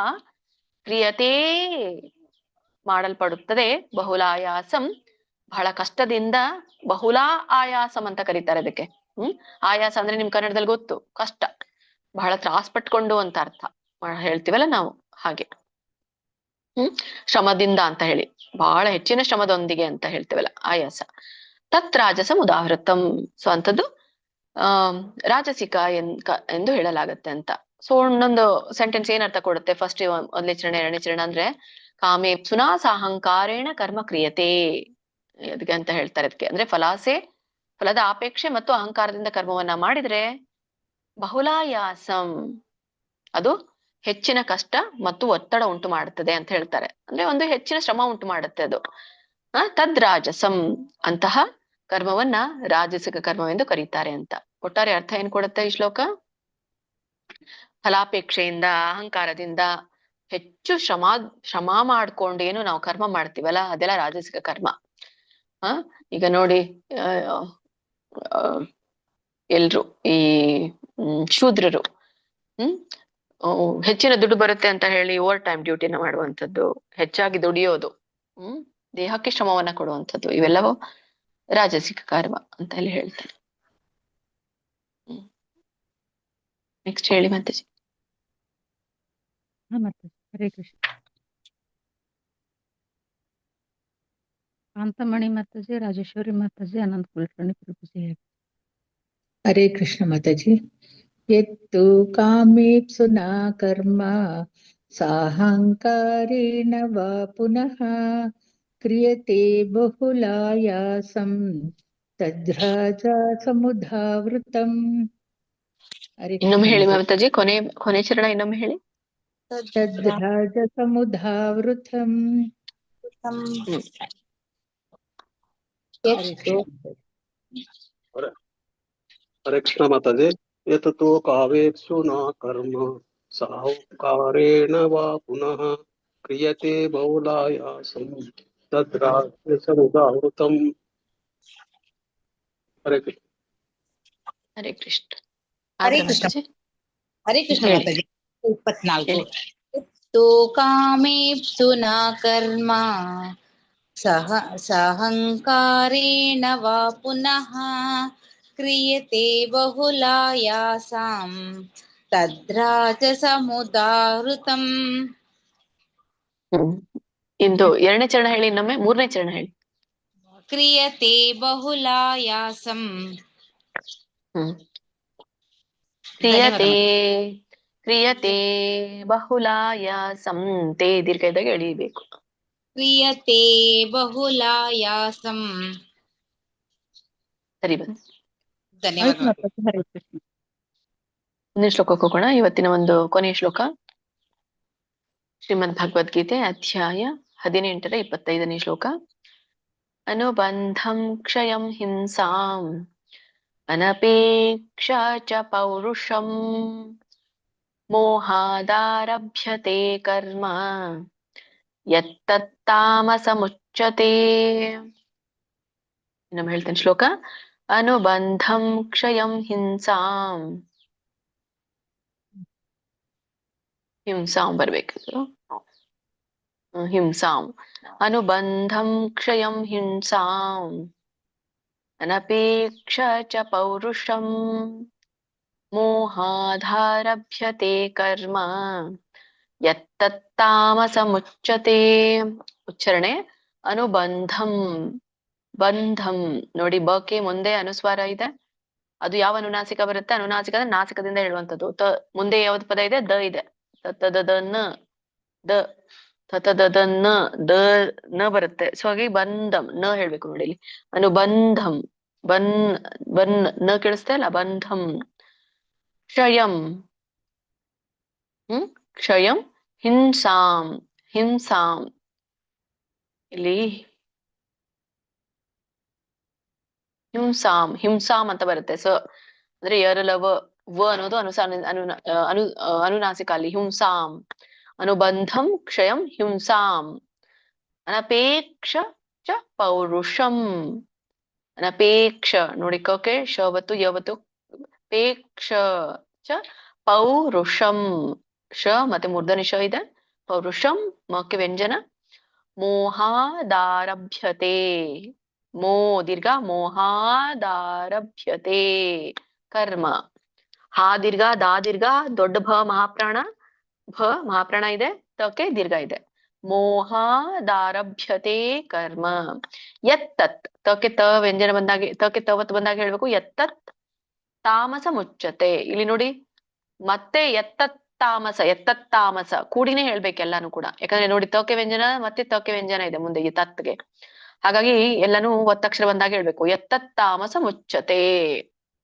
ಕ್ರಿಯತೆ ಮಾಡಲ್ಪಡುತ್ತದೆ. ಬಹುಲಾಯಾಸಂ ಬಹಳ ಕಷ್ಟದಿಂದ, ಬಹುಲಾ ಆಯಾಸಂ ಅಂತ ಕರೀತಾರೆ ಅದಕ್ಕೆ. ಆಯಾಸ ಅಂದ್ರೆ ನಿಮ್ ಕನ್ನಡದಲ್ಲಿ ಗೊತ್ತು, ಕಷ್ಟ, ಬಹಳ ತ್ರಾಸ್ ಪಟ್ಕೊಂಡು ಅಂತ ಅರ್ಥ ಹೇಳ್ತೀವಲ್ಲ ನಾವು, ಹಾಗೆ. ಶ್ರಮದಿಂದ ಅಂತ ಹೇಳಿ, ಬಹಳ ಹೆಚ್ಚಿನ ಶ್ರಮದೊಂದಿಗೆ ಅಂತ ಹೇಳ್ತೀವಲ್ಲ, ಆಯಾಸ. ತತ್ ರಾಜಸಂ ಉದಾಹೃತಂ, ಸೊ ಅಂತದ್ದು ರಾಜಸಿಕ ಎಂದು ಹೇಳಲಾಗತ್ತೆ ಅಂತ. ಸೊ ಒಂದೊಂದು ಸೆಂಟೆನ್ಸ್ ಏನ್ ಅರ್ಥ ಕೊಡುತ್ತೆ, ಫಸ್ಟ್ ಒಂದನೇ ಚರಣ ಎರಡನೇ ಚರಣ ಅಂದ್ರೆ ಕಾಮೇಪ್ಸುನಾ ಸಾಹಂಕಾರೇಣ ಕರ್ಮ ಕ್ರಿಯತೆ, ಅದಕ್ಕೆ ಅಂತ ಹೇಳ್ತಾರೆ. ಅದಕ್ಕೆ ಅಂದ್ರೆ ಫಲದ ಆಪೇಕ್ಷೆ ಮತ್ತು ಅಹಂಕಾರದಿಂದ ಕರ್ಮವನ್ನ ಮಾಡಿದ್ರೆ ಬಹುಲಾಯಾಸಂ, ಅದು ಹೆಚ್ಚಿನ ಕಷ್ಟ ಮತ್ತು ಒತ್ತಡ ಉಂಟು ಮಾಡುತ್ತದೆ ಅಂತ ಹೇಳ್ತಾರೆ. ಅಂದ್ರೆ ಒಂದು ಹೆಚ್ಚಿನ ಶ್ರಮ ಉಂಟು ಮಾಡುತ್ತೆ ಅದು. ತದ್ರಾಜಸಂ, ಅಂತಹ ಕರ್ಮವನ್ನ ರಾಜಸಿಕ ಕರ್ಮವೆಂದು ಕರೀತಾರೆ ಅಂತ. ಒಟ್ಟಾರೆ ಅರ್ಥ ಏನ್ ಕೊಡುತ್ತೆ ಈ ಶ್ಲೋಕ, ಫಲಾಪೇಕ್ಷೆಯಿಂದ ಅಹಂಕಾರದಿಂದ ಹೆಚ್ಚು ಶ್ರಮ ಮಾಡ್ಕೊಂಡು ಏನು ನಾವು ಕರ್ಮ ಮಾಡ್ತೀವಲ್ಲ, ಅದೆಲ್ಲ ರಾಜಸಿಕ ಕರ್ಮ. ಈಗ ನೋಡಿ, ಎಲ್ರು ಈ ಶೂದ್ರರು ಹೆಚ್ಚಿನ ದುಡ್ಡು ಬರುತ್ತೆ ಅಂತ ಹೇಳಿ ಓವರ್ ಟೈಮ್ ಡ್ಯೂಟಿನ ಮಾಡುವಂಥದ್ದು, ಹೆಚ್ಚಾಗಿ ದುಡಿಯೋದು, ದೇಹಕ್ಕೆ ಶ್ರಮವನ್ನ ಕೊಡುವಂಥದ್ದು, ಇವೆಲ್ಲವೂ ರಾಜಸಿಕ ಕರ್ಮ ಅಂತ ಹೇಳಿ ಹೇಳ್ತಾರೆ. ನೆಕ್ಸ್ಟ್ ಹೇಳಿ ಮಾತಾಜಿ. ಹರೇ ಕೃಷ್ಣ. ಕಾಂತಮಣಿ ಮಾತಾಜಿ, ರಾಜೇಶ್ವರಿ ಮಾತಾಜಿ, ಅನಂತ ಕುಲಕರ್ಣಿ ಪ್ರಭುಜಿ ಹೇಳಿ. ಹರೇ ಕೃಷ್ಣ ಮಾತಾಜಿ. ಎತ್ತು ಕಾಮೇಪ್ಸುನಾ ಕರ್ಮ ಸಾಹಂಕಾರೇಣ ವಾ ಪುನಃ ಕ್ರಿಯತೆ ಬಹುಲಾಯಾಸಂ ತದ್ರಾಜಸಮುದಾವೃತಂ. ಇನ್ನೊಮ್ಮೆ ಹೇಳಿ ಮಾತಾಜಿ, ಕೊನೆ ಚರಣ ಇನ್ನೊಮ್ಮೆ ಹೇಳಿ. ತದ್ರಾಜಸಮುದಾವೃತಂ. ಹರೇ ಕೃಷ್ಣ ಮಾತಾಜಿ. ಎತತೋ ಕಾವೇಪ್ಸುನಾ ಕರ್ಮ ಸಾಹಂಕಾರೇಣ ವಾ ಪುನಃ ಕ್ರಿಯತೆ ಬಹುಲಾಯಾಸಂ ತದ್ರಾಜಸಮುದಾವೃತಂ. ಹರೇ ಕೃಷ್ಣ. ಹರೇ ಕೃಷ್ಣ. ಹರೇ ಕೃಷ್ಣ. ಹರೇ ಕೃಷ್ಣ ಮಾತಾಜಿ. 24. ಎತ್ತು ಕಾಮೇಪ್ಸುನಾ ಕರ್ಮ ಸಾಹಂಕಾರೇಣ ವಾ ಪುನಃ क्रियते बहुलायासां तद्राजसमुदाहृतम् ಇಂದು 2ನೇ ಚರಣ ಹೇಳಿ, ಇನ್ನೊಮ್ಮೆ 3ನೇ ಚರಣ ಹೇಳಿ. क्रियते बहुलायासं ಕ್ರಿಯತೆ ಕ್ರಿಯತೆ ಬಹುಲಾಯಾಸಂ. ತೇ ದೀರ್ಘ ಇದ್ದಾಗ ಎಳಿಬೇಕು. क्रियते बहुलायासं. ಸರಿ ಬಂದು ಧನ್ಯವಾದಗಳು. ಮುಂದಿನ ಶ್ಲೋಕಕ್ಕೆ ಹೋಗೋಣ. ಇವತ್ತಿನ ಒಂದು ಕೊನೆಯ ಶ್ಲೋಕ ಶ್ರೀಮದ್ ಭಗವದ್ಗೀತೆ ಅಧ್ಯಾಯ 18ರ 25ನೇ ಶ್ಲೋಕ. ಅನುಬಂಧಂ ಕ್ಷಯಂ ಹಿಂಸಾಂ ಅನಪೇಕ್ಷ ಚ ಪೌರುಷಂ ಮೋಹಾದಾರಭ್ಯತೆ ಕರ್ಮ ಯತ್ತತ್ತಾಮಸಮುಚ್ಯತೆ. ಇನ್ನೊಮ್ಮೆ ಹೇಳ್ತೇನೆ ಶ್ಲೋಕ. ಅನುಬಂಧಂ ಕ್ಷಯಂ ಹಿಂಸಾಂ, ಹಿಂಸಾಂ ಬರ್ಬೇಕು, ಹಿಂಸಾಂ. ಅನುಬಂಧಂ ಕ್ಷಯಂ ಹಿಂಸಾಂ ಅನಪೇಕ್ಷ ಚ ಪೌರುಷಂ ಮೋಹಾಧಾರಭ್ಯತೆ ಕರ್ಮ ಯತ್ತತ್ತಾಮಸಮುಚ್ಯತೆ. ಉಚ್ಚಾರಣೆ ಅನುಬಂಧಂ. ಬಂಧಂ ನೋಡಿ, ಬಕ್ಕೆ ಮುಂದೆ ಅನುಸ್ವಾರ ಇದೆ. ಅದು ಯಾವ ಅನುನಾಸಿಕ ಬರುತ್ತೆ? ಅನುನಾಸಿಕ ಅಂದ್ರೆ ನಾಸಿಕದಿಂದ ಹೇಳುವಂಥದ್ದು. ತ ಮುಂದೆ ಯಾವ್ದು ಪದ ಇದೆ? ದ ಇದೆ. ತತ್ತದನ್ನ ದ ತತದನ್ನ ದ ನ ಬರುತ್ತೆ. ಸೊ ಹಾಗೆ ಬಂಧಂ ನ ಹೇಳ್ಬೇಕು ನೋಡಿ ಇಲ್ಲಿ. ಅನುಬಂಧಂ ಬನ್ ಬನ್ ನ ಕೇಳಿಸ್ತಾ ಇಲ್ಲ? ಬಂಧಂ. ಕ್ಷಯಂ ಕ್ಷಯಂ ಹಿಂಸಾಂ ಹಿಂಸಾಂ. ಇಲ್ಲಿ ಹಿಂಸಾಂ ಹಿಂಸಾಂ ಅಂತ ಬರುತ್ತೆ. ಸೊ ಅಂದ್ರೆ ಎರಲವ ವ ಅನ್ನೋದು ಅನುನಾಸಿಕ ಅಲ್ಲಿ. ಹಿಂಸಾಂ. ಅನುಬಂಧಂ ಕ್ಷಯಂ ಹಿಂಸಾಂ ಅನಪೇಕ್ಷ ಚ ಪೌರುಷಂ. ಅನಪೇಕ್ಷ ನೋಡಿ, ಕಕೆ ಶವತ್ತು ಯವತ್ತು ಪೇಕ್ಷ ಚ ಪೌರುಷಂ. ಶ ಮತ್ತೆ ಮೂರ್ಧನಿ ಶ ಇದೆ. ಪೌರುಷಂ ಮಕ್ಕೆ ವ್ಯಂಜನ. ಮೋಹಾದಾರಭ್ಯತೆ ಮೋ ದೀರ್ಘ ಮೋಹಾದಾರಭ್ಯತೆ ಕರ್ಮ. ಹಾ ದೀರ್ಘ ದಾ ದೀರ್ಘ ದೊಡ್ಡ ಭ ಮಹಾಪ್ರಾಣ, ಭ ಮಹಾಪ್ರಾಣ ಇದೆ, ತಕ್ಕೆ ದೀರ್ಘ ಇದೆ. ಮೋಹಾದಾರಭ್ಯತೆ ಕರ್ಮ ಯತ್ತತ್. ತಕ್ಕೆ ತ ವ್ಯಂಜನ ಬಂದಾಗೆ, ತಕ್ಕೆ ತವತ್ ಬಂದಾಗ ಹೇಳ್ಬೇಕು ಯತ್ತತ್ ತಾಮಸ ಮುಚ್ಚತೆ. ಇಲ್ಲಿ ನೋಡಿ ಮತ್ತೆ ಎತ್ತತ್ತಾಮಸ ಎತ್ತತ್ತಾಮಸ ಕೂಡಿನೇ ಹೇಳ್ಬೇಕೆಲ್ಲಾನು ಕೂಡ. ಯಾಕಂದ್ರೆ ನೋಡಿ ತಕ್ಕೆ ವ್ಯಂಜನ ಮತ್ತೆ ತಕ್ಕೆ ವ್ಯಂಜನ ಇದೆ ಮುಂದೆ ಈ ತತ್ಗೆ. ಹಾಗಾಗಿ ಎಲ್ಲಾನು ಒತ್ತಕ್ಷರ ಬಂದಾಗ ಹೇಳ್ಬೇಕು ಎತ್ತತ್ತಾಮಸ ಮುಚ್ಚತೆ.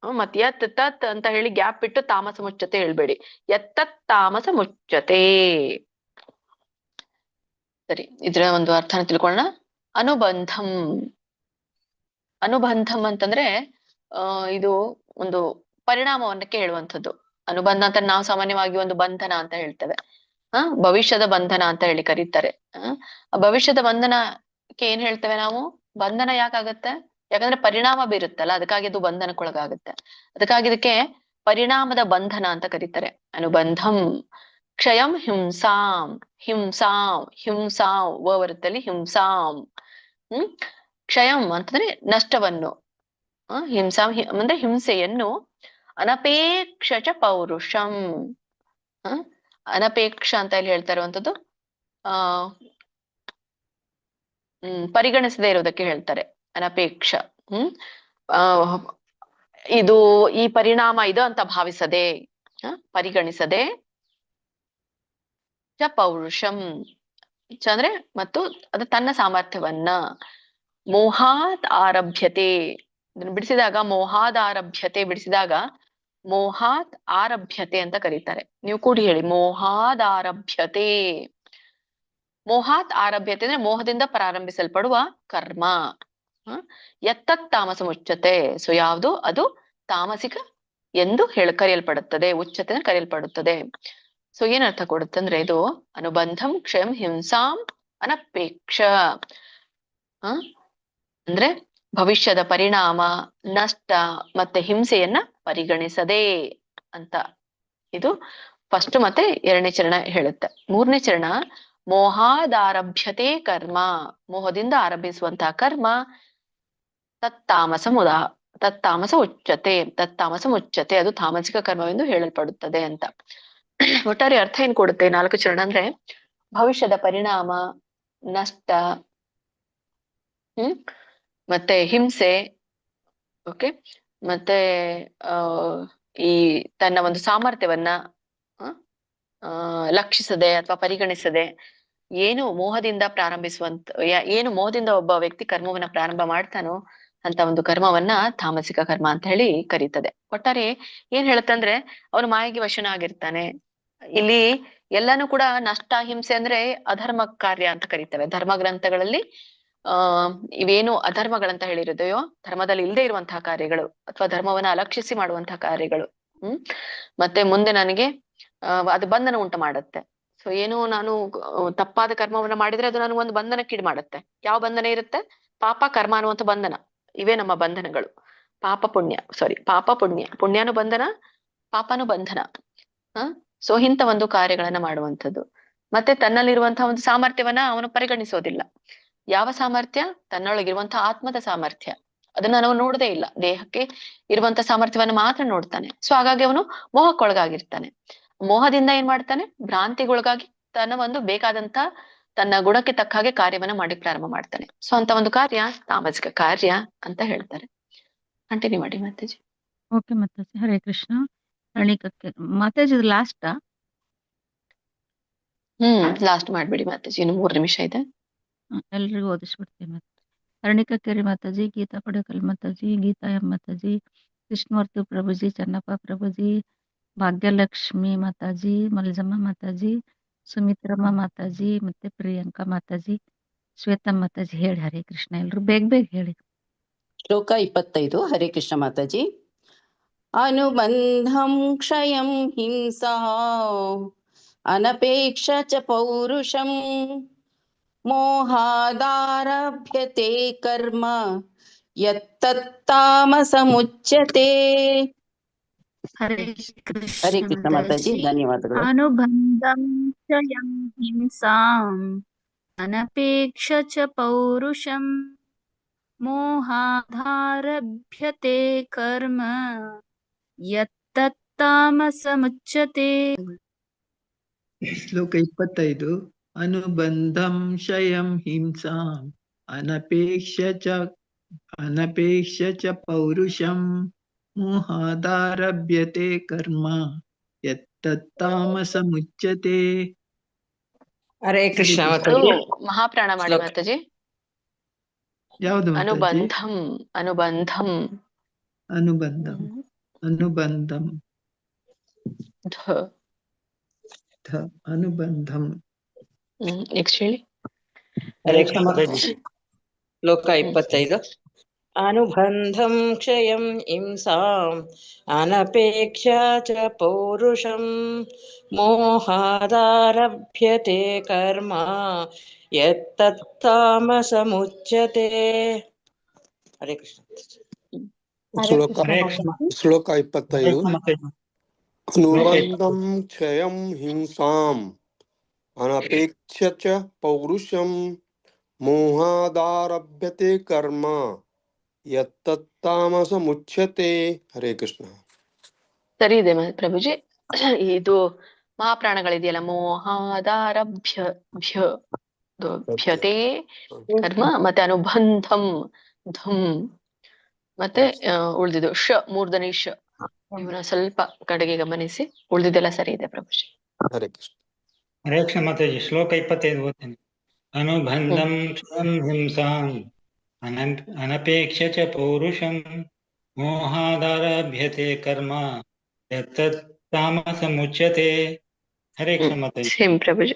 ಮತ್ತೆ ಯತ್ ತತ್ ಅಂತ ಹೇಳಿ ಗ್ಯಾಪ್ ಬಿಟ್ಟು ತಾಮಸ ಮುಚ್ಚತೆ ಹೇಳ್ಬೇಡಿ. ಎತ್ತತ್ತಾಮಸ ಮುಚ್ಚತೆ. ಸರಿ, ಇದ್ರ ಒಂದು ಅರ್ಥನ ತಿಳ್ಕೊಳ್ಳೋಣ. ಅನುಬಂಧಂ. ಅನುಬಂಧಂ ಅಂತಂದ್ರೆ ಇದು ಒಂದು ಪರಿಣಾಮವನ್ನಕ್ಕೆ ಹೇಳುವಂಥದ್ದು. ಅನುಬಂಧ ಅಂತ ನಾವು ಸಾಮಾನ್ಯವಾಗಿ ಒಂದು ಬಂಧನ ಅಂತ ಹೇಳ್ತೇವೆ. ಭವಿಷ್ಯದ ಬಂಧನ ಅಂತ ಹೇಳಿ ಕರೀತಾರೆ. ಭವಿಷ್ಯದ ಬಂಧನಕ್ಕೆ ಏನ್ ಹೇಳ್ತೇವೆ ನಾವು? ಬಂಧನ ಯಾಕಾಗತ್ತೆ? ಯಾಕಂದ್ರೆ ಪರಿಣಾಮ ಬೀರುತ್ತಲ್ಲ, ಅದಕ್ಕಾಗಿ ಅದು ಬಂಧನಕ್ಕೊಳಗಾಗುತ್ತೆ. ಅದಕ್ಕಾಗಿ ಇದಕ್ಕೆ ಪರಿಣಾಮದ ಬಂಧನ ಅಂತ ಕರೀತಾರೆ. ಅನುಬಂಧಂ ಕ್ಷಯಂ ಹಿಂಸಾಂ. ಹಿಂಸಾಂ ಹಿಂಸಾಂ ವ ಬರುತ್ತಲ್ಲಿ ಹಿಂಸಾಂ. ಕ್ಷಯಂ ಅಂತಂದ್ರೆ ನಷ್ಟವನ್ನು, ಹಿಂಸಾಂ ಅಂದ್ರೆ ಹಿಂಸೆಯನ್ನು. ಅನಪೇಕ್ಷ ಚ ಪೌರುಷಂ. ಅನಪೇಕ್ಷ ಅಂತ ಇಲ್ಲಿ ಹೇಳ್ತಾ ಇರುವಂತದ್ದು ಪರಿಗಣಿಸದೇ ಇರೋದಕ್ಕೆ ಹೇಳ್ತಾರೆ ಅನಪೇಕ್ಷ. ಇದು ಈ ಪರಿಣಾಮ ಇದು ಅಂತ ಭಾವಿಸದೆ, ಪರಿಗಣಿಸದೆ. ಚ ಪೌರುಷಂ ಚ ಅಂದ್ರೆ ಮತ್ತು ಅದು ತನ್ನ ಸಾಮರ್ಥ್ಯವನ್ನ. ಮೋಹಾತ್ ಆರಭ್ಯತೆ ಇದನ್ನು ಬಿಡಿಸಿದಾಗ ಮೋಹಾದ್ ಆರಭ್ಯತೆ ಬಿಡಿಸಿದಾಗ ಮೋಹಾತ್ ಆರಭ್ಯತೆ ಅಂತ ಕರೀತಾರೆ. ನೀವು ಕೂಡಿ ಹೇಳಿ ಮೋಹಾದ್ ಆರಭ್ಯತೆ. ಮೋಹಾತ್ ಆರಭ್ಯತೆ ಅಂದ್ರೆ ಮೋಹದಿಂದ ಪ್ರಾರಂಭಿಸಲ್ಪಡುವ ಕರ್ಮ. ಯತ್ತತ್ ತಾಮಸ ಮುಚ್ಚತೆ. ಸೊ ಯಾವುದು ಅದು ತಾಮಸಿಕ ಎಂದು ಕರೆಯಲ್ಪಡುತ್ತದೆ, ಉಚ್ಚತೆ ಕರೆಯಲ್ಪಡುತ್ತದೆ. ಸೊ ಏನ್ ಅರ್ಥ ಕೊಡುತ್ತೆ ಅಂದ್ರೆ ಇದು ಅನುಬಂಧಂ ಕ್ಷಯಂ ಹಿಂಸಾಂ ಅನಪೇಕ್ಷ ಅಂದ್ರೆ ಭವಿಷ್ಯದ ಪರಿಣಾಮ, ನಷ್ಟ ಮತ್ತೆ ಹಿಂಸೆಯನ್ನ ಪರಿಗಣಿಸದೆ ಅಂತ. ಇದು ಫಸ್ಟ್ ಮತ್ತೆ 2ನೇ ಚರಣ ಹೇಳುತ್ತೆ. 3ನೇ ಚರಣ ಮೋಹಾದಾರಭ್ಯತೆ ಕರ್ಮ. ಮೋಹದಿಂದ ಆರಂಭಿಸುವಂತಹ ಕರ್ಮ ತತ್ತಾಮಸ ತತ್ತಾಮಸ ಉಚ್ಯತೆ ಅದು ತಾಮಸಿಕ ಕರ್ಮವೆಂದು ಹೇಳಲ್ಪಡುತ್ತದೆ ಅಂತ. ಒಟ್ಟಾರೆ ಅರ್ಥ ಏನ್ ಕೊಡುತ್ತೆ 4 ಚರಣ ಅಂದ್ರೆ ಭವಿಷ್ಯದ ಪರಿಣಾಮ, ನಷ್ಟ, ಮತ್ತೆ ಹಿಂಸೆ, ಓಕೆ, ಮತ್ತೆ ಈ ತನ್ನ ಒಂದು ಸಾಮರ್ಥ್ಯವನ್ನ ಲಕ್ಷಿಸದೆ ಅಥವಾ ಪರಿಗಣಿಸದೆ ಏನು ಮೋಹದಿಂದ ಏನು ಮೋಹದಿಂದ ಒಬ್ಬ ವ್ಯಕ್ತಿ ಕರ್ಮವನ್ನ ಪ್ರಾರಂಭ ಮಾಡ್ತಾನೋ ಅಂತ ಒಂದು ಕರ್ಮವನ್ನ ತಾಮಸಿಕ ಕರ್ಮ ಅಂತ ಹೇಳಿ ಕರೀತದೆ. ಒಟ್ಟಾರೆ ಏನ್ ಹೇಳುತ್ತಂದ್ರೆ ಅವನು ಮಾಯೆಗೆ ವಶನಾಗಿರ್ತಾನೆ. ಇಲ್ಲಿ ಎಲ್ಲಾನು ಕೂಡ ನಷ್ಟ, ಹಿಂಸೆ ಅಂದ್ರೆ ಅಧರ್ಮ ಕಾರ್ಯ ಅಂತ ಕರೀತೇವೆ. ಧರ್ಮ ಗ್ರಂಥಗಳಲ್ಲಿ ಇವೇನು ಅಧರ್ಮಗಳಂತ ಹೇಳಿರೋದೆಯೋ, ಧರ್ಮದಲ್ಲಿ ಇಲ್ಲದೆ ಇರುವಂತಹ ಕಾರ್ಯಗಳು ಅಥವಾ ಧರ್ಮವನ್ನ ಅಲಕ್ಷಿಸಿ ಮಾಡುವಂತಹ ಕಾರ್ಯಗಳು, ಮತ್ತೆ ಮುಂದೆ ನನಗೆ ಅದು ಬಂಧನ ಉಂಟು ಮಾಡುತ್ತೆ. ಸೊ ಏನು ನಾನು ತಪ್ಪಾದ ಕರ್ಮವನ್ನ ಮಾಡಿದ್ರೆ ಅದು ನನಗೆ ಒಂದು ಬಂಧನಕ್ಕೀಡು ಮಾಡುತ್ತೆ. ಯಾವ ಬಂಧನ ಇರುತ್ತೆ? ಪಾಪ, ಕರ್ಮ ಅನ್ನುವಂಥ ಬಂಧನ. ಇವೇ ನಮ್ಮ ಬಂಧನಗಳು. ಪಾಪ ಪುಣ್ಯ, ಪುಣ್ಯನು ಬಂಧನ, ಪಾಪನು ಬಂಧನ. ಸೊ ಇಂಥ ಒಂದು ಕಾರ್ಯಗಳನ್ನ ಮಾಡುವಂಥದ್ದು. ಮತ್ತೆ ತನ್ನಲ್ಲಿರುವಂತಹ ಒಂದು ಸಾಮರ್ಥ್ಯವನ್ನ ಅವನು ಪರಿಗಣಿಸೋದಿಲ್ಲ. ಯಾವ ಸಾಮರ್ಥ್ಯ? ತನ್ನೊಳಗಿರುವಂತಹ ಆತ್ಮದ ಸಾಮರ್ಥ್ಯ. ಅದನ್ನ ನಾವು ನೋಡದೇ ಇಲ್ಲ. ದೇಹಕ್ಕೆ ಇರುವಂತಹ ಸಾಮರ್ಥ್ಯವನ್ನ ಮಾತ್ರ ನೋಡ್ತಾನೆ. ಸೊ ಹಾಗಾಗಿ ಅವನು ಮೋಹಕ್ಕೊಳಗಾಗಿರ್ತಾನೆ. ಮೋಹದಿಂದ ಏನ್ ಮಾಡ್ತಾನೆ? ಭ್ರಾಂತಿಗೊಳಗಾಗಿ ತನ್ನ ಒಂದು ಬೇಕಾದಂತ ತನ್ನ ಗುಣಕ್ಕೆ ತಕ್ಕ ಹಾಗೆ ಕಾರ್ಯವನ್ನ ಮಾಡಿ ಪ್ರಾರಂಭ ಮಾಡ್ತಾನೆ. ಸೊ ಅಂತ ಒಂದು ಕಾರ್ಯ ತಾಮಸಿಕ ಕಾರ್ಯ ಅಂತ ಹೇಳ್ತಾರೆ. ಕಂಟಿನ್ಯೂ ಮಾಡಿ ಮಾತಾಜಿ. ಓಕೆ ಮಾತಾಜಿ, ಹರೇ ಕೃಷ್ಣ. ಅಣಿಕಕ್ಕೆ ಮಾತಾಜಿ ಲಾಸ್ಟಾ? ಲಾಸ್ಟ್ ಮಾಡ್ಬಿಡಿ ಮಾತಾಜಿ, ಇನ್ನು 3 ನಿಮಿಷ ಇದೆ. ಎಲ್ರಿಗೂ ಓದಿಸ್ಬಿಡ್ತೇವೆ ಮಾತಾಜಿ. ಅರಣಿಕಕ್ಕೇರಿ ಮಾತಾಜಿ, ಗೀತಾ ಪಡಕಲ್ ಮಾತಾಜಿ, ಗೀತಾ ಎಂ ಮಾತಾಜಿ, ಕೃಷ್ಣಮೂರ್ತಿ ಪ್ರಭುಜಿ, ಚನ್ನಪ್ಪ ಪ್ರಭುಜಿ, ಭಾಗ್ಯಲಕ್ಷ್ಮಿ ಮಾತಾಜಿ, ಮಲ್ಜಮ್ಮ ಮಾತಾಜಿ, ಸುಮಿತ್ರಮ್ಮ ಮಾತಾಜಿ, ಮತ್ತೆ ಪ್ರಿಯಾಂಕಾ ಮಾತಾಜಿ, ಶ್ವೇತಮ್ಮ ಮಾತಾಜಿ. ಹೇಳಿ ಹರೇ ಕೃಷ್ಣ. ಎಲ್ರು ಬೇಗ ಹೇಳಿ. ಶ್ಲೋಕ 25. ಹರೇ ಕೃಷ್ಣ ಮಾತಾಜಿ. ಅನುಬಂಧಂ ಕ್ಷಯಂ ಹಿಂಸಾ ಅನಪೇಕ್ಷ ಚ ಪೌರುಷಂ ಮೋಹಾದಾರಭ್ಯತೆ ಕರ್ಮ ಯತ್ತತ್ತಾಮಸಮುಚ್ಯತೆ. ಹರೇ ಹರೇ ಕೃಷ್ಣ ಮಾತಾಜಿ, ಧನ್ಯವಾದಗಳು. ಅನುಬಂಧಂ ಕ್ಷಯಂ ಹಿಂಸಾಂ ಅನಪೇಕ್ಷ ಚ ಪೌರುಷಂ ಮೋಹಾದಾರಭ್ಯತೆ ಕರ್ಮ ಯತ್ತತ್ತಾಮಸಮುಚ್ಯತೆ. ಶ್ಲೋಕ 25. ಅನುಬಂಧಂ ಕ್ಷಯಂ ಹಿಂಸಾಂ ಅನಪೇಕ್ಷ ಚ ಪೌರುಷಂ ಮೋಹಾದಾರಭ್ಯತೆ ಕರ್ಮ ಯತ್ತತ್ತಾಮಸಮುಚ್ಯತೆ. ಹರೇ ಕೃಷ್ಣ ಮಾತಾಜಿ. ಮಹಾಪ್ರಾಣ ಮಾಡಿ ಮಾತಾಜಿ. ಯಾವುದು? ಅನುಬಂಧಂ ಅನುಬಂಧಂ ಅನುಬಂಧಂ. ನೆಕ್ಸ್ಟ್ ಹೇಳಿ. ಹರೇ ಕೃಷ್ಣ ಮಾತಾಜಿ. ಶ್ಲೋಕ 25. ಅನುಬಂಧಂ ಕ್ಷಯಂ ಹಿಂಸಾಂ ಅನಪೇಕ್ಷ ಚ ಪೌರುಷಂ ಮೋಹಾದಾರಭ್ಯತೆ ಕರ್ಮ ಯತ್ತತ್ತಾಮಸಮುಚ್ಯತೆ. ಹರೇ ಕೃಷ್ಣ. ಶ್ಲೋಕ 25. ಅನುಬಂಧಂ ಕ್ಷಯಂ ಹಿಂಸಾಂ ಅನಪೇಕ್ಷ ಚ ಪೌರುಷಂ ಮೋಹಾದಾರಭ್ಯತೆ ಕರ್ಮ ಯತ್ತತ್ತಾಮಸಮುಚ್ಯತೆ. ಹರೇ ಕೃಷ್ಣ. ಸರಿ ಇದೆ ಪ್ರಭುಜಿ. ಇದು ಮಹಾಪ್ರಾಣಗಳಿದೆಯಲ್ಲ, ಮೋಹಾದಾರಭ್ಯತೆ ಕರ್ಮ, ಮತ್ತೆ ಅನುಬಂಧಂ ಧಂ, ಮತ್ತೆ ಉಳಿದಿದ್ದು ಶ, ಮೂರ್ಧನಿ ಶ. ಇವನ ಸ್ವಲ್ಪ ಕಡೆಗೆ ಗಮನಿಸಿ, ಉಳಿದಿದ್ದೆಲ್ಲ ಸರಿ ಇದೆ ಪ್ರಭುಜಿ. ಹರೇ ಕೃಷ್ಣ. ಹರೇ ಕೃಷ್ಣ ಮಾತಾಜಿ. ಶ್ಲೋಕ 25 ಓದ್ತೇನೆ. ಅನುಬಂಧಂ ಕ್ಷಯಂ ಹಿಂಸಾಂ ಅನಪೇಕ್ಷ ಚ ಪೌರುಷಂ ಮೋಹಾದಾರಭ್ಯತೆ ಕರ್ಮ ಯತ್ತತ್ತಾಮಸಮುಚ್ಯತೆ. ಹರೇ ಕೃಷ್ಣ ಮಾತಾಜಿ. ಸೇಮ್ ಪ್ರಭುಜಿ.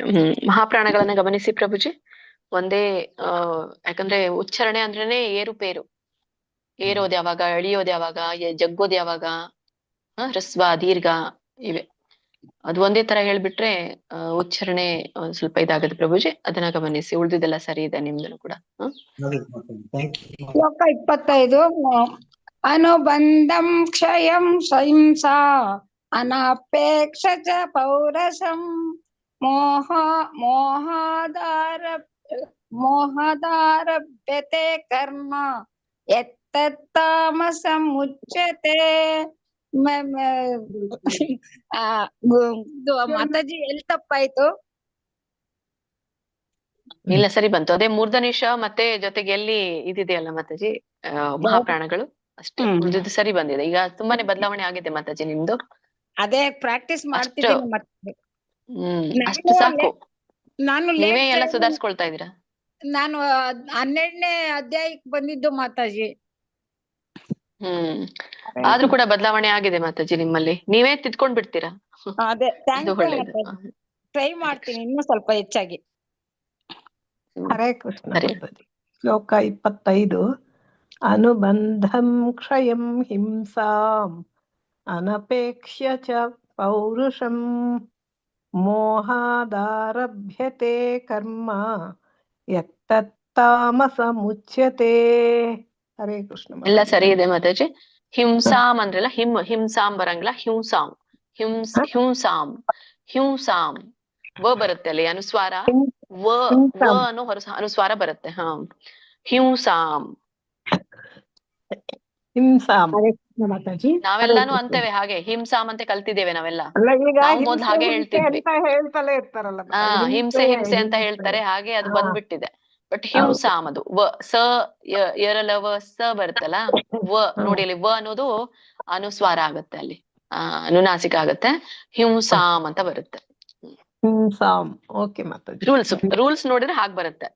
ಮಹಾಪ್ರಾಣಗಳನ್ನ ಗಮನಿಸಿ ಪ್ರಭುಜಿ. ಒಂದೇ ಯಾಕಂದ್ರೆ ಉಚ್ಚಾರಣೆ ಅಂದ್ರೇನೆ ಏರುಪೇರು. ಏರೋದ್ ಯಾವಾಗ, ಎಳಿಯೋದ್ ಯಾವಾಗ, ಜಗ್ಗೋದ್ ಯಾವಾಗ, ಹ್ರಸ್ವ ದೀರ್ಘ ಇವೆ. ಅದು ಒಂದೇ ತರ ಹೇಳ್ಬಿಟ್ರೆ ಉಚ್ಚಾರಣೆ ಸ್ವಲ್ಪ ಇದಾಗತ್ತೆ ಪ್ರಭುಜಿ. ಅದನ್ನ ಗಮನಿಸಿ, ಉಳಿದಿದ್ದೆಲ್ಲ ಸರಿ ಇದೆ ನಿಮ್ದು ಕೂಡ. ಶ್ಲೋಕ 25. ಅನುಬಂಧಂ ಕ್ಷಯಂ ಹಿಂಸಾ ಅನಪೇಕ್ಷ ಚ ಪೌರಸಂ ಮೋಹಾದಾರಭ್ಯತೆ ಕರ್ಮ ಯತ್ತತ್ತಾಮಸಮುಚ್ಯತೆ. ಇದು ಮಾತಾಜಿ ಎಲ್ಲಿ ತಪ್ಪಾಯ್ತು? ಇಲ್ಲ ಸರಿ ಬಂತು. ಅದೇ ಮೂರ್ಧನೇಶ ಮತ್ತೆ ಜೊತೆಗೆ ಎಲ್ಲಿ ಇದಿದೆಯಲ್ಲ ಮಾತಾಜಿ ಮಹಾಪ್ರಾಣಗಳು ಅಷ್ಟೇ, ಉಳಿದಿದ್ದು ಸರಿ ಬಂದಿದೆ. ಈಗ ತುಂಬಾನೇ ಬದಲಾವಣೆ ಆಗಿದೆ ಮಾತಾಜಿ ನಿಮ್ದು. ಅದೇ ಪ್ರಾಕ್ಟೀಸ್ ಮಾಡ್ತಿದ್ದೀನಿ ಮತ್ತೆ. ಅಷ್ಟು ಸಾಕು. ನಾನು ನೀವೇ ಎಲ್ಲ ಸುಧಾರಿಸ್ಕೊಳ್ತಾ ಇದೀರಾ. ನಾನು 12ನೇ ಅಧ್ಯಾಯಕ್ಕೆ ಬಂದಿದ್ದು ಮಾತಾಜಿ. ಆದ್ರೂ ಕೂಡ ಬದಲಾವಣೆ ಆಗಿದೆ ಮಾತಾಜಿ ನಿಮ್ಮಲ್ಲಿ. ನೀವೇ ತಿದ್ಕೊಂಡ್ ಬಿಡ್ತೀರಾ. ಅದೇ ಅದು ಒಳ್ಳೇದು. ಟ್ರೈ ಮಾಡ್ತೀನಿ ಇನ್ನೂ ಸ್ವಲ್ಪ ಹೆಚ್ಚಾಗಿ. ಹರೇ ಕೃಷ್ಣ. ಶ್ಲೋಕ 25. ಅನುಬಂಧಂ ಕ್ಷಯಂ ಹಿಂಸಾಂ ಅನಪೇಕ್ಷ್ಯ ಚ ಪೌರುಷಂ ಮೋಹಾದಾರಭ್ಯತೆ ಕರ್ಮ ಯತ್ತತ್ತಾಮಸಮುಚ್ಯತೆ. ಹರೇ ಕೃಷ್ಣ. ಎಲ್ಲ ಸರಿ ಇದೆ ಮಾತಾಜಿ. ಹಿಂಸಾಂ ಅಂದ್ರಲ್ಲ, ಹಿಂಸಾಂ ಬರಂಗಿಲ್ಲ, ಹಿಂಸಾಂ ಹಿಂಸಾಂ ವ ಬರುತ್ತೆ ಅಲ್ಲಿ ಅನುಸ್ವಾರ. ವ ಅನ್ನೋ ಅನುಸ್ವಾರ ಬರುತ್ತೆ. ಹಿಂಸಾಂ ನಾವೆಲ್ಲಾನು ಅಂತೇವೆ ಹಾಗೆ. ಹಿಂಸಾಂ ಅಂತ ಕಲ್ತಿದ್ದೇವೆ ನಾವೆಲ್ಲ. ಮೊದ್ಲು ಹಾಗೆ ಹೇಳ್ತಿದ್ವಿ. ಹಿಂಸೆ ಹಿಂಸೆ ಅಂತ ಹೇಳ್ತಾರೆ, ಹಾಗೆ ಅದು ಬಂದ್ಬಿಟ್ಟಿದೆ. ಬಟ್ ಹಿಂಸಾಂ ಅದು ವ ಸ ಎರಲವ ಸ ಬರುತ್ತಲ್ಲ, ವ ನೋಡಿ ಅಲ್ಲಿ ವ ಅನ್ನೋದು ಅನುಸ್ವಾರ ಆಗತ್ತೆ, ಅಲ್ಲಿ ಅನುನಾಸಿಕ ಆಗತ್ತೆ. ಹಿಂಸಾಂ ಅಂತ ಬರುತ್ತೆ. ರೂಲ್ಸ್ ನೋಡಿದ್ರೆ ಹಾಗೆ ಬರುತ್ತೆ.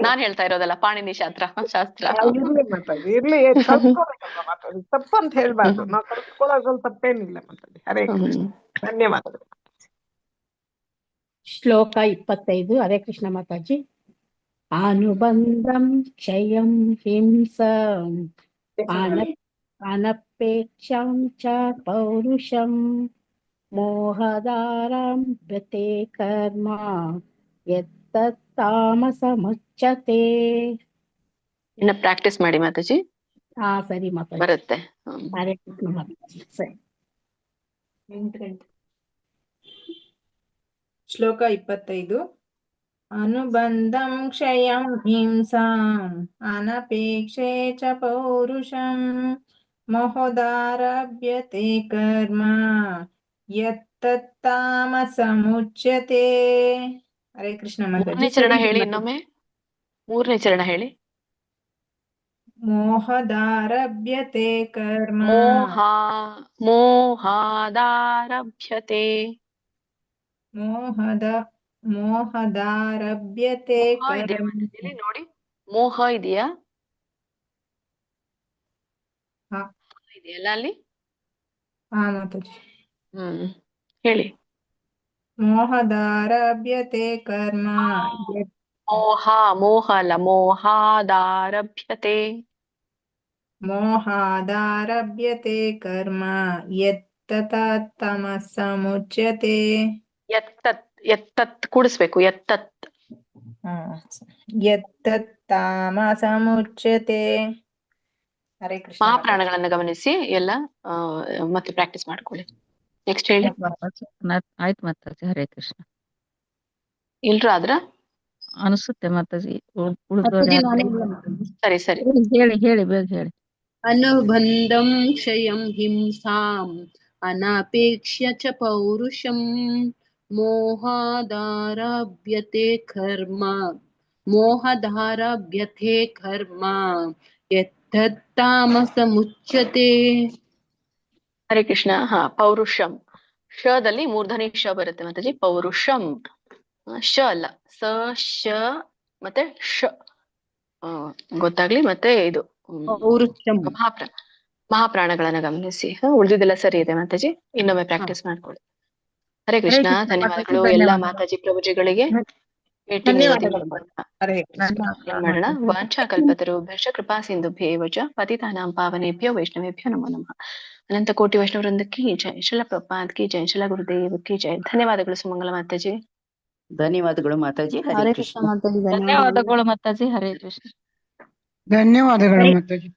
ನಾನ್ ಹೇಳ್ತಾ ಇರೋದಲ್ಲ, ಪಾಣಿನಿ ಶಾಸ್ತ್ರ. ಇರ್ಲಿ ತಪ್ಪಂತ ಹೇಳ್ಬಾರ್ದು. ನಾವು ಕಲ್ತ್ಕೊಳ್ಳೋದ್ರಲ್ಲಿ ತಪ್ಪೇನಿಲ್ಲ ಮಾತಾಡಿ. ಹರೇ ಕೃಷ್ಣ. ಧನ್ಯವಾದಗಳು. ಶ್ಲೋಕ 25. ಹರೇ ಕೃಷ್ಣ ಮಾತಾಜಿ. ಅನುಬಂಧಂ ಕ್ಷಯಂ ಹಿಂಸಂ ಅನಪೇಕ್ಷಂ ಚ ಪೌರುಷಂ ಮೋಹದಾರಭ್ಯತೆ ಕರ್ಮ ಯತ್ತತ್ತಾಮಸಮುಚ್ಯತೆ. ಇನ್ನ ಪ್ರಾಕ್ಟೀಸ್ ಮಾಡಿ ಮಾತಾಜಿ. ಸರಿ ಮಾತಾಜಿ, ಬರುತ್ತೆ. ಹರೇ ಕೃಷ್ಣ ಮಾತಾಜಿ. ಸರಿ. ಶ್ಲೋಕ 25. ಅನುಬಂಧಂ ಕ್ಷಯಂ ಹಿಂಸಾಂ ಅನಪೇಕ್ಷೆ ಚ ಪೌರುಷಂ ಮೋಹದಾರಭ್ಯತೆ ಕರ್ಮ ಯತ್ತತ್ತಾಮಸಮುಚ್ಯತೆ. ಹರೇ ಕೃಷ್ಣ ಮಾತಾಜಿ. ಮೂರನೇ ಚರಣ ಹೇಳಿ ಇನ್ನೊಮ್ಮೆ. ಮೂರನೇ ಚರಣ ಹೇಳಿ. ಮೋಹದಾರಭ್ಯತೆ ಕರ್ಮ. ಮೋಹಾದಾರಭ್ಯತೆ. ಮೋಹದಾರಭ್ಯತೆ ನೋಡಿ, ಮೋಹ ಇದೆಯಾ ಇದೆಯಲ್ಲ ಅಲ್ಲಿ. ಮಾತಾಜಿ ಹೇಳಿ. ಮೋಹದಾರಭ್ಯತೆ ಕರ್ಮ. ಮೋಹ ಅಲ್ಲ, ಮೋಹಾದಾರಭ್ಯತೆ. ಮೋಹಾದಾರಭ್ಯತೆ ಕರ್ಮ ಯತ್ತತ್ತಾಮಸಮುಚ್ಯತೆ. ಎತ್ತತ್ ಕೂಡಿಸ್ಬೇಕು. ಯತ್ತತ್ತಾಮಸಮುಚ್ಯತೆ. ಹರೇ ಕೃಷ್ಣ. ಮಹಾಪ್ರಾಣಗಳನ್ನ ಗಮನಿಸಿ ಎಲ್ಲ ಮತ್ತೆ ಪ್ರಾಕ್ಟೀಸ್ ಮಾಡ್ಕೊಳ್ಳಿ. ನೆಕ್ಸ್ಟ್ ಹೇಳಿ. ಆಯ್ತು ಮಾತಾಜಿ. ಹರೇ ಕೃಷ್ಣ. ಇಲ್ರ ಆದ್ರ ಅನ್ಸುತ್ತೆ ಮಾತಾಜಿ. ಸರಿ ಸರಿ ಹೇಳಿ ಬೇಗ ಹೇಳಿ. ಅನುಬಂಧಂ ಕ್ಷಯಂ ಹಿಂಸಾಂ ಅನಪೇಕ್ಷ್ಯ ಚ ಪೌರುಷಂ ಮೋಹದಾರಭ್ಯತೆ ಕರ್ಮ ಯತ್ತತ್ತಾಮಸಮುಚ್ಯತೆ. ಹರೇ ಕೃಷ್ಣ. ಪೌರುಷಂ ಶದಲ್ಲಿ ಮೂರ್ಧನಿ ಶ ಬರುತ್ತೆ ಮಾತಾಜಿ. ಪೌರುಷಂ ಶ ಅಲ್ಲ, ಸ ಶ ಮತ್ತೆ ಶ ಗೊತ್ತಾಗ್ಲಿ. ಮತ್ತೆ ಇದು ಮಹಾಪ್ರಾಣಗಳನ್ನ ಗಮನಿಸಿ. ಉಳಿದಿದ್ದೆಲ್ಲ ಸರಿ ಇದೆ ಮಾತಾಜಿ. ಇನ್ನೊಮ್ಮೆ ಪ್ರಾಕ್ಟೀಸ್ ಮಾಡ್ಕೊಳ್ಳಿ. ಹರೇ ಕೃಷ್ಣ. ಧನ್ಯವಾದಗಳು ಎಲ್ಲಾ ಮಾತಾಜಿ ಪ್ರಭುಜಿಗಳಿಗೆ. ಮಾಡೋಣ. ವಾಂಛಾ ಕಲ್ಪತರುಭ್ಯಶ್ಚ ಕೃಪಾ ಸಿಂಧುಭ್ಯೇವ ಚ ಪತಿತಾನಾಂ ಪಾವನೇಭ್ಯೋ ವೈಷ್ಣವೇಭ್ಯೋ ನಮೋ ನಮಃ. ಅನಂತ ಕೋಟಿ ವೈಷ್ಣವೃಂದಕ್ಕೆ ಜೈ. ಶ್ರೀಲ ಪ್ರಭುಪಾದ್ ಕಿ ಜೈ. ಶ್ರೀಲ ಗುರುದೇವ್ ಕಿ ಜೈ. ಧನ್ಯವಾದಗಳು ಸುಮಂಗಲ ಮಾತಾಜಿ. ಧನ್ಯವಾದಗಳು ಮಾತಾಜಿ. ಹರೇ ಕೃಷ್ಣ. ಧನ್ಯವಾದಗಳು ಮಾತಾಜಿ. ಹರೇ ಕೃಷ್ಣ. ಧನ್ಯವಾದಗಳು ಮಾತಾಜಿ.